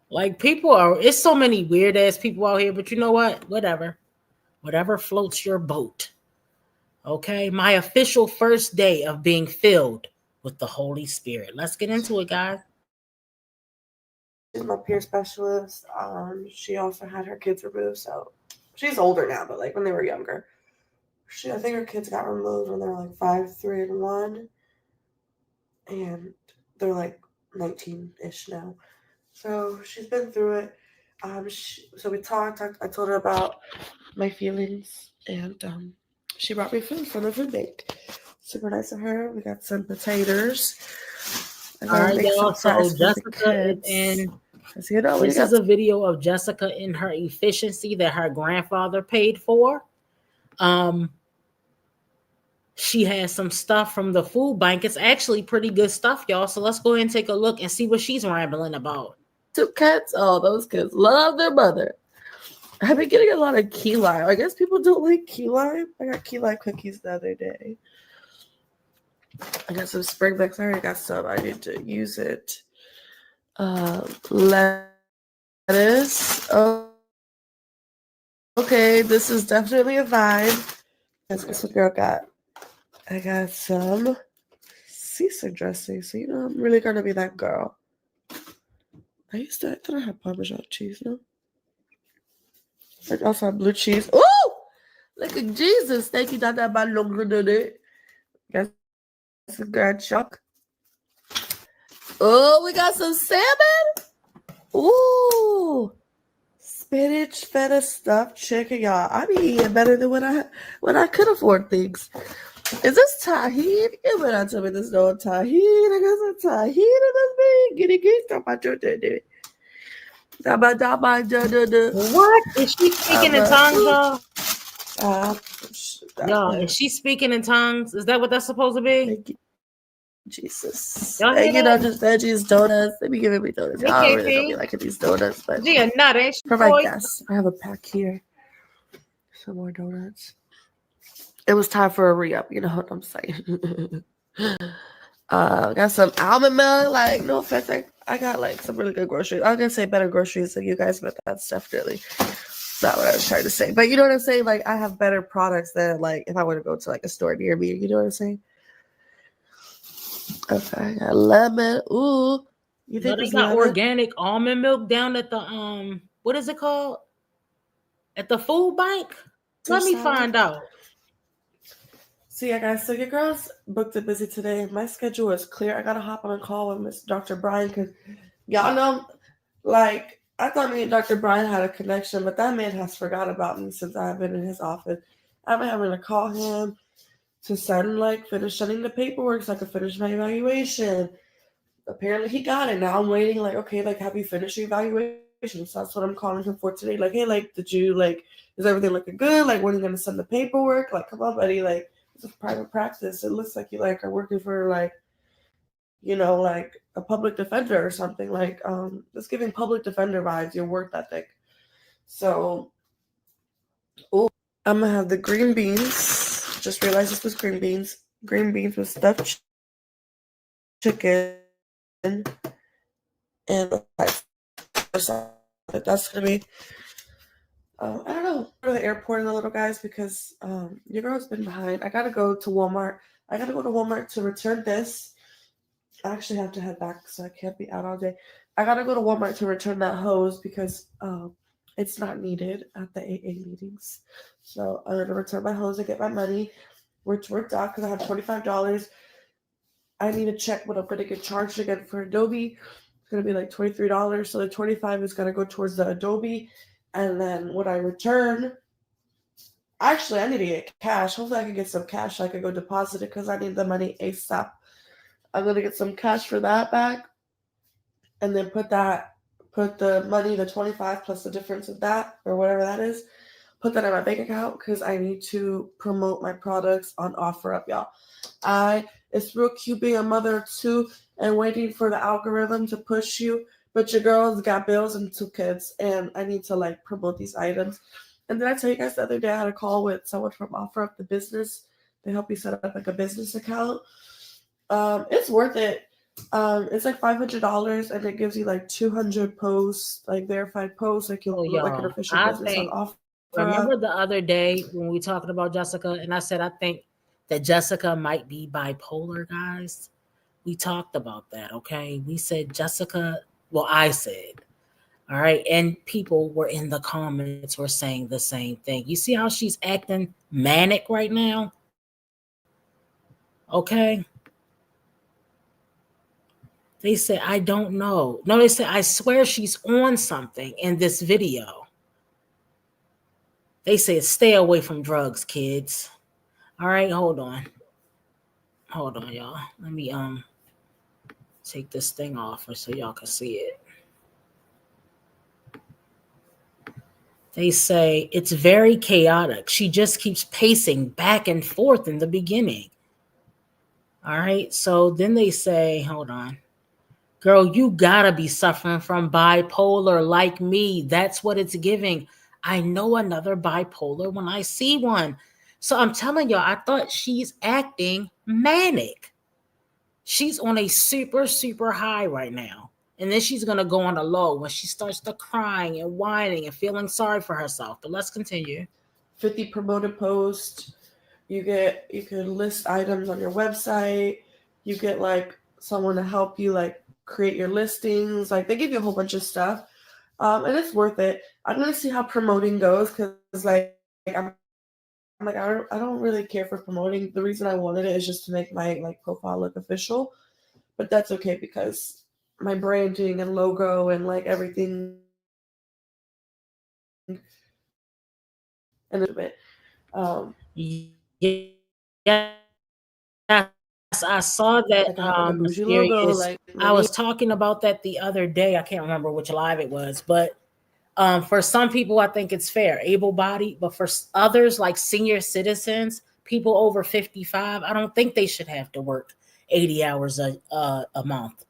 Like, people are, it's so many weird ass people out here, but you know what? Whatever floats your boat. Okay, my official first day of being filled with the Holy Spirit. Let's get into it, guys. She's my peer specialist. She also had her kids removed, so she's older now, but like when they were younger. I think her kids got removed when they were like 5, 3, and 1. And they're like 19-ish now. So she's been through it. So we talked. I told her about my feelings, and she brought me food from the food bank. Super nice of her. We got some potatoes. All right, y'all. So Jessica is in. This is a video of Jessica in her efficiency that her grandfather paid for. She has some stuff from the food bank. It's actually pretty good stuff, y'all. So let's go ahead and take a look and see what she's rambling about. 2 cats. Oh, those kids love their mother. I've been getting a lot of key lime. I guess people don't like key lime. I got key lime cookies the other day. I got some spring mix. I already got some. I need to use it. Lettuce. Oh, okay, this is definitely a vibe. That's what the girl got. I got some Caesar dressing. So, you know, I'm really going to be that girl. I thought I had Parmesan cheese, no? I also have blue cheese. Ooh! Look at Jesus. Thank you, Dada Balongredode. Got some grad chuck. Oh, we got some salmon. Ooh. Spinach, feta, stuffed chicken, y'all. I be eating better than when I could afford things. Is this tahini? You better not tell me there's no tahini. I got some tahini in this thing. Get about your day. What? Is she speaking in tongues, y'all? Y'all, is she speaking in tongues? Is that what that's supposed to be? Jesus. Y'all And hear that? just veggies, donuts. They be giving me donuts. Y'all Hey, really don't be KP. liking these donuts, but She a nut, ain't she, for my boy? guests, I have a pack here. Some more donuts. It was time for a re-up, you know what I'm saying? Got some almond milk. Like, no offense, I got like some really good groceries. I was gonna say better groceries than you guys, but that's definitely not what I was trying to say. But you know what I'm saying? Like, I have better products than like if I were to go to like a store near me. You know what I'm saying? Okay, I got lemon. Ooh, you think They it's got lemon? organic almond milk down at the what is it called? At the food bank? Let me find out. So yeah, guys. So your girls booked it busy today. My schedule is clear. I gotta hop on a call with Miss Dr. Brian because y'all know, like, I thought me and Dr. Brian had a connection, but that man has forgot about me since I've been in his office. I've been having to call him to finish sending the paperwork so I can finish my evaluation. Apparently he got it. Now I'm waiting, like, okay, like, have you finished your evaluation? So that's what I'm calling him for today. Like, hey, like, did you, like, is everything looking good? Like, when are you going to send the paperwork? Like, come on, buddy. Like, it's a private practice. It looks like you, like, are working for, like, you know, like a public defender or something. Like, just giving public defender vibes, your work ethic. So, I'm going to have the green beans. Just realized this was green beans. Green beans with stuffed chicken. And that's gonna be I don't know, go to the airport in a little, guys, because your girl's been behind. I gotta go to Walmart. To return this. I actually have to head back, so I can't be out all day. I gotta go to Walmart to return that hose because it's not needed at the AA meetings. So I'm gonna return my hose and get my money, which worked out because I have $25. I need to check what I'm gonna get charged again for Adobe. It's gonna be like $23. So the $25 is gonna go towards the Adobe. And then when I return, actually I need to get cash. Hopefully I can get some cash so I can go deposit it because I need the money ASAP. I'm gonna get some cash for that back and then put that put the money, the 25 plus the difference of that or whatever that is, put that in my bank account because I need to promote my products on OfferUp, y'all. It's real cute being a mother of two and waiting for the algorithm to push you, but your girl's got bills and 2 kids, and I need to like promote these items. And then I tell you guys the other day I had a call with someone from OfferUp the business. They help you set up like a business account. It's worth it. It's like $500 and it gives you like 200 posts, like verified posts, like you'll look like an official business on OfferUp. Remember the other day when we were talking about Jessica, and I said I think that Jessica might be bipolar, guys. We talked about that, okay? We said Jessica, well, I said, all right, and people were in the comments were saying the same thing. You see how she's acting manic right now? Okay. They said, I don't know. No, they said, I swear she's on something in this video. They said, stay away from drugs, kids. All right, hold on. Hold on, y'all. Let me take this thing off so y'all can see it. They say it's very chaotic. She just keeps pacing back and forth in the beginning. All right, so then they say, hold on. Girl, you gotta be suffering from bipolar like me. That's what it's giving. I know another bipolar when I see one. So I'm telling y'all, I thought she's acting manic. She's on a super, super high right now. And then she's going to go on a low when she starts to crying and whining and feeling sorry for herself. But let's continue. 50 promoted posts. You can list items on your website. You get like someone to help you like create your listings. Like they give you a whole bunch of stuff. And it's worth it. I'm going to see how promoting goes because like I don't really care for promoting. The reason I wanted it is just to make my like profile look official. But that's okay because my branding and logo and like everything and a bit. Yes, I saw that. Like a bougie logo, like I was talking about that the other day. I can't remember which live it was, but for some people, I think it's fair, able-bodied, but for others, like senior citizens, people over 55, I don't think they should have to work 80 hours a month.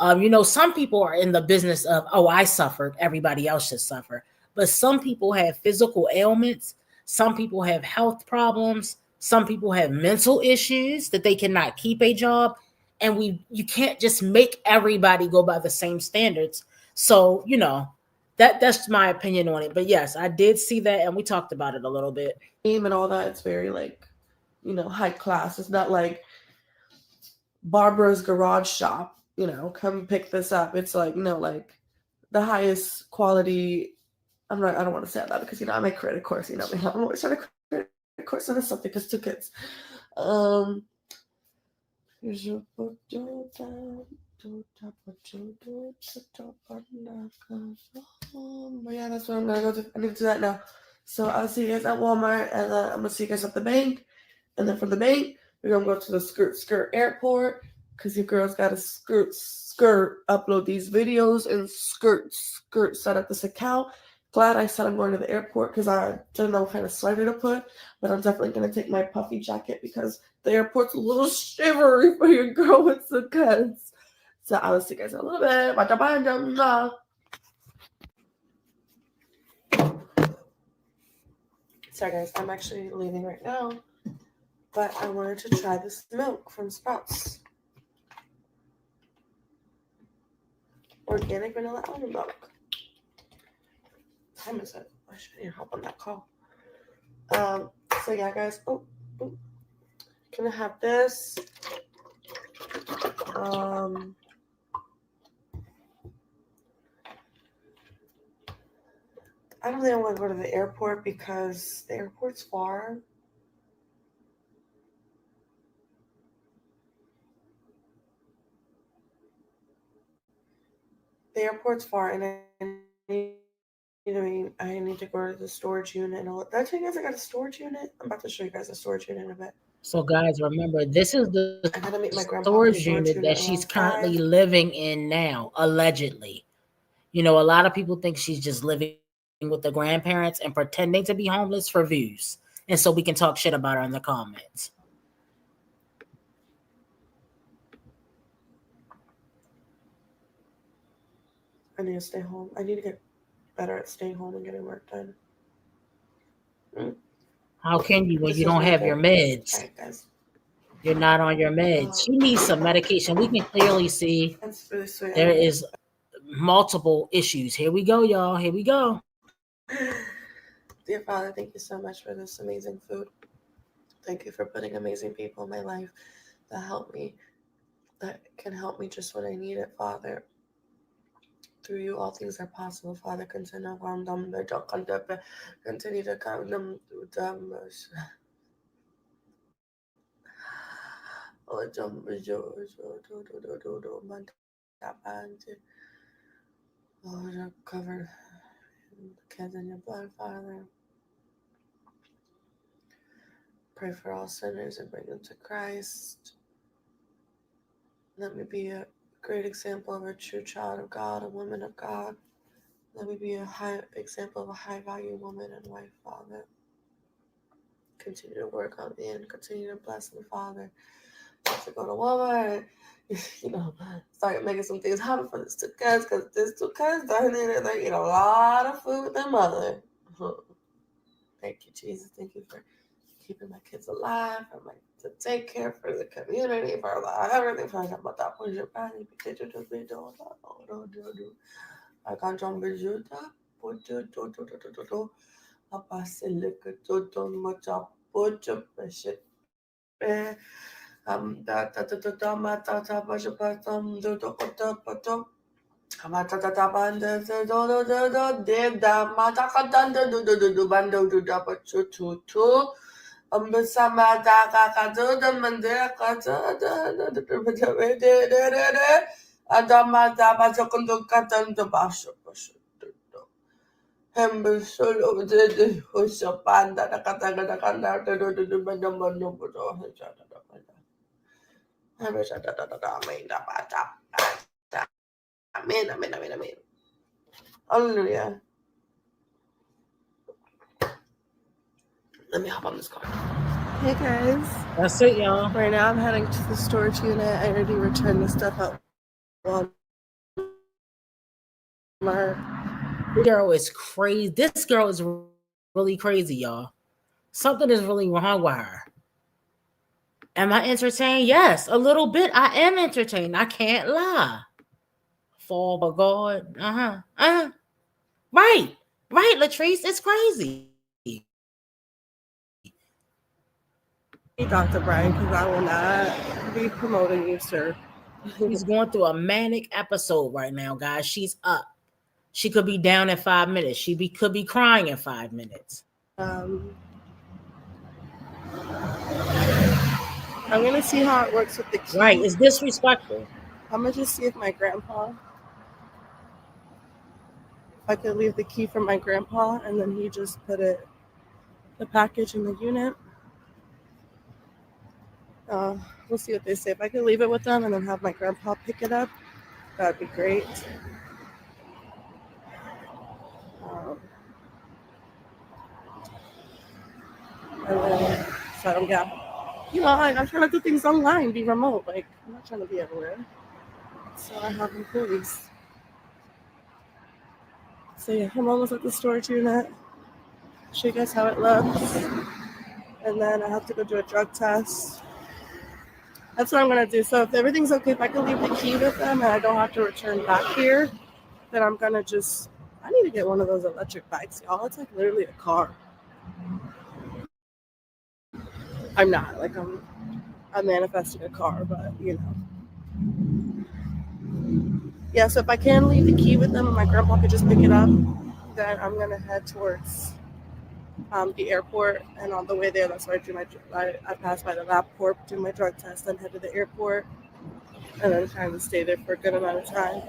You know, some people are in the business of, oh, I suffered, everybody else should suffer. But some people have physical ailments. Some people have health problems. Some people have mental issues that they cannot keep a job. And you can't just make everybody go by the same standards. So, you know, that's my opinion on it. But yes, I did see that, and we talked about it a little bit. And all that, it's very like, you know, high class. It's not like Barbara's garage shop, you know, come pick this up. It's like, no, like the highest quality. I don't want to say that because, you know, I'm a credit course, you know, I'm always trying to credit course on something because 2 kids. Here's your book. But yeah, that's what I'm gonna go to. I need to do that now. So I'll see you guys at Walmart, and I'm gonna see you guys at the bank, and then from the bank we're gonna go to the skirt airport because your girl's got to skirt upload these videos and skirt set up this account. Glad I said I'm going to the airport because I don't know what kind of sweater to put, but I'm definitely gonna take my puffy jacket because the airport's a little shivery for your girl with some kids. So I will see you guys in a little bit. Bye. Sorry guys, I'm actually leaving right now, but I wanted to try this milk from Sprouts. Organic vanilla almond milk. What time is it? I should need help on that call. So yeah guys, gonna have this. I don't think I want to go to the airport because the airport's far. The airport's far, and I need to go to the storage unit and all. Did I tell you guys I got a storage unit? I'm about to show you guys a storage unit in a bit. So guys, remember, this is the storage unit that she's currently living in now, allegedly. You know, a lot of people think she's just living with the grandparents and pretending to be homeless for views. And so we can talk shit about her in the comments. I need to stay home. I need to get better at staying home and getting work done. How can you when This you is don't really have good. your meds? All right, guys. You're not on your meds. She needs some medication. We can clearly see That's really sweet. there is multiple issues. Here we go, y'all. Here we go. Dear Father, thank you so much for this amazing food. Thank you for putting amazing people in my life that help me, that can help me just when I need it, Father. Through you, all things are possible, Father. Continue to calm them, continue to calm them through them. Oh, cover the kids in your blood, Father. Pray for all sinners and bring them to Christ. Let me be a great example of a true child of God, a woman of God. Let me be a high example of a high-value woman and wife, Father. Continue to work on me and continue to bless me, Father. To go to Walmart, start making some things happen for these two kids, because these two kids, they eat a lot of food with their mother. Thank you, Jesus. Thank you for keeping my kids alive, for to take care, for the community, for everything. For that was your body. I can't jump with you. Apa silik to much up, put your shit. That mata tapatum do poto. Amata tapanda do de da mata katanda do bando do da pachu to. Sama da kakado the mandaka the Adamada Bajokondo Katan the Basho. Hember solo the Hosapanda, the Katanga, Kanda, the Bandamano, Amen. Hallelujah. Let me hop on this car. Hey guys. That's it, y'all. Right now I'm heading to the storage unit. I already returned the stuff out. This girl is crazy. This girl is really crazy, y'all. Something is really wrong with her. Am I entertained? Yes, a little bit. I am entertained. I can't lie. Fall by God. Right, Latrice. It's crazy. Dr. Brian, because I will not be promoting you, sir. She's going through a manic episode right now, guys. She's up. She could be down in 5 minutes. Could be crying in 5 minutes. I'm gonna see how it works with the key. Right, it's disrespectful. I'm gonna just see if my grandpa, if I could leave the key for my grandpa, and then he just put the package in the unit. We'll see what they say. If I could leave it with them and then have my grandpa pick it up, that'd be great. And then, so yeah, I'm trying to do things online, be remote. Like, I'm not trying to be everywhere. So I have employees. So yeah, I'm almost at the storage unit. Show you guys how it looks. And then I have to go do a drug test. That's what I'm gonna do. So if everything's okay, if I can leave the key with them and I don't have to return back here, then I'm gonna I need to get one of those electric bikes, y'all. It's like literally a car. I'm not, like I'm manifesting a car, but Yeah, so if I can leave the key with them and my grandpa could just pick it up, then I'm gonna head towards the airport, and on the way there, that's where I pass by the LabCorp, do my drug test, then head to the airport, and then trying to stay there for a good amount of time.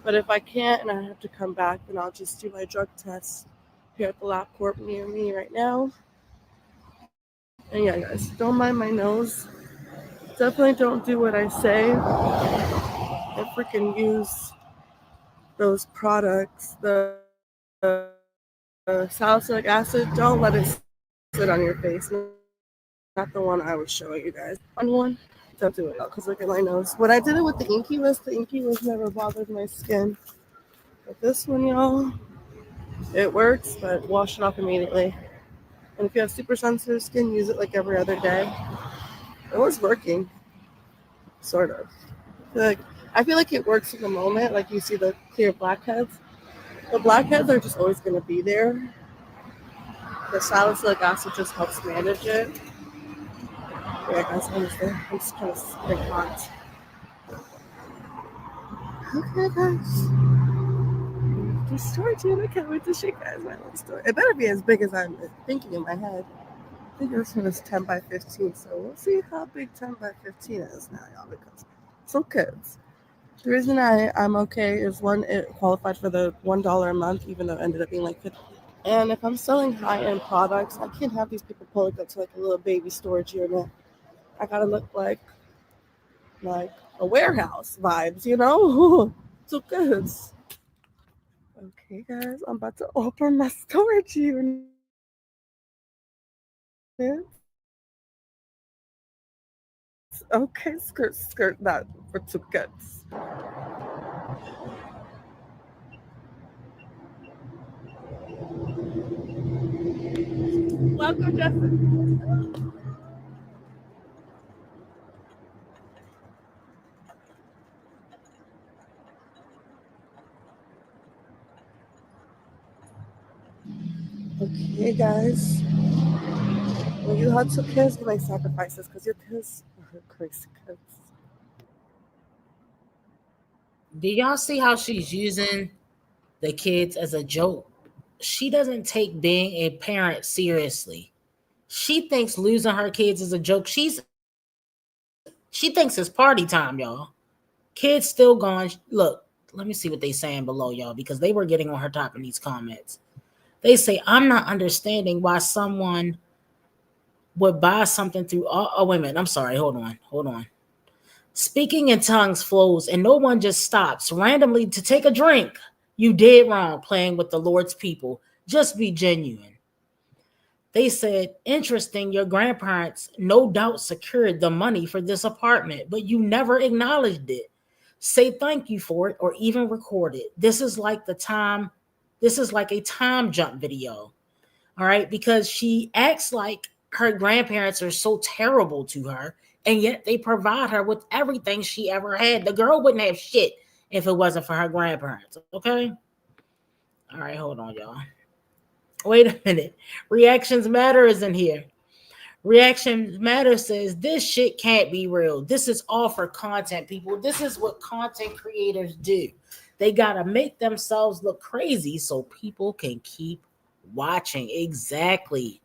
But if I can't and I have to come back, then I'll just do my drug test here at the LabCorp near me right now. And yeah, guys, don't mind my nose. Definitely don't do what I say. I freaking use those products, the salicylic acid, don't let it sit on your face. Not the one I was showing you guys. On one, don't do it because look at my nose. When I did it with the Inky List never bothered my skin. But this one, y'all, it works, but wash it off immediately. And if you have super sensitive skin, use it like every other day. It was working, sort of. I feel like it works in the moment. Like you see the clear blackheads. The blackheads are just always going to be there. The salicylic acid just helps manage it. Yeah, guys, I'm just kind of staying hot. Okay, guys. The story, dude. I can't wait to show you guys my little story. It better be as big as I'm thinking in my head. I think this one is 10 by 15, so we'll see how big 10 by 15 is now, y'all, because some kids. The reason I'm okay is one, it qualified for the $1 a month, even though it ended up being like $50. And if I'm selling high-end products, I can't have these people pulling up to like a little baby storage unit. I gotta look like a warehouse vibes, you know? So good. Okay, guys, I'm about to open my storage unit. Okay, skirt, not for two kids. Welcome, Justin. Okay, guys. When you have two kids, you make sacrifices because your kids are crazy kids. Do y'all see how she's using the kids as a joke? She doesn't take being a parent seriously. She thinks losing her kids is a joke. She thinks it's party time, y'all. Kids still gone. Look, let me see what they saying below, y'all, because they were getting on her top in these comments. They say, I'm not understanding why someone would buy something through. Oh, wait a minute. I'm sorry. Hold on. Speaking in tongues flows, and no one just stops randomly to take a drink. You did wrong playing with the Lord's people. Just be genuine. They said, interesting, your grandparents no doubt secured the money for this apartment, but you never acknowledged it. Say thank you for it or even record it. This is like a time jump video. All right, because she acts like her grandparents are so terrible to her, and yet they provide her with everything she ever had. The girl wouldn't have shit if it wasn't for her grandparents. Okay. All right, hold on, y'all. Wait a minute. Reactions Matter is in here. Reactions Matter says this shit can't be real. This is all for content, people. This is what content creators do. They gotta make themselves look crazy so people can keep watching. Exactly.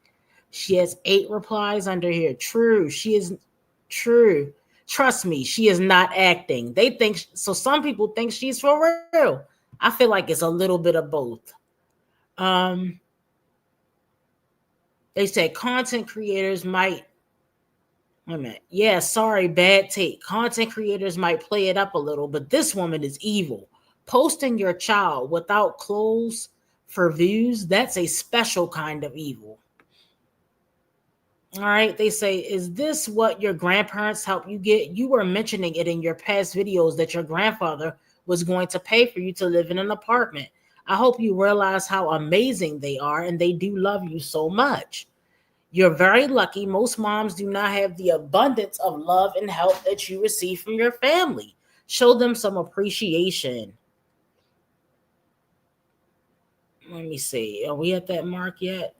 She has 8 replies under here. True. She is true. Trust me, she is not acting. They think so. Some people think she's for real. I feel like it's a little bit of both. They said content creators might. Wait a minute. Yeah, sorry, bad take. Content creators might play it up a little, but this woman is evil. Posting your child without clothes for views, that's a special kind of evil. All right. They say, is this what your grandparents helped you get? You were mentioning it in your past videos that your grandfather was going to pay for you to live in an apartment. I hope you realize how amazing they are and they do love you so much. You're very lucky. Most moms do not have the abundance of love and help that you receive from your family. Show them some appreciation. Let me see. Are we at that mark yet?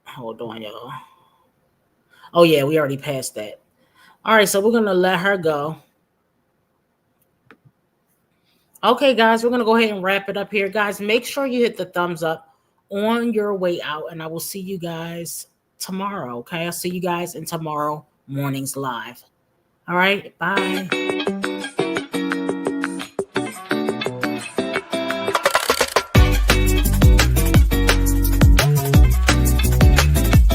Hold on, y'all. Oh, yeah, we already passed that. All right, so we're going to let her go. Okay, guys, we're going to go ahead and wrap it up here. Guys, make sure you hit the thumbs up on your way out, and I will see you guys tomorrow, okay? I'll see you guys in tomorrow morning's live. All right, bye.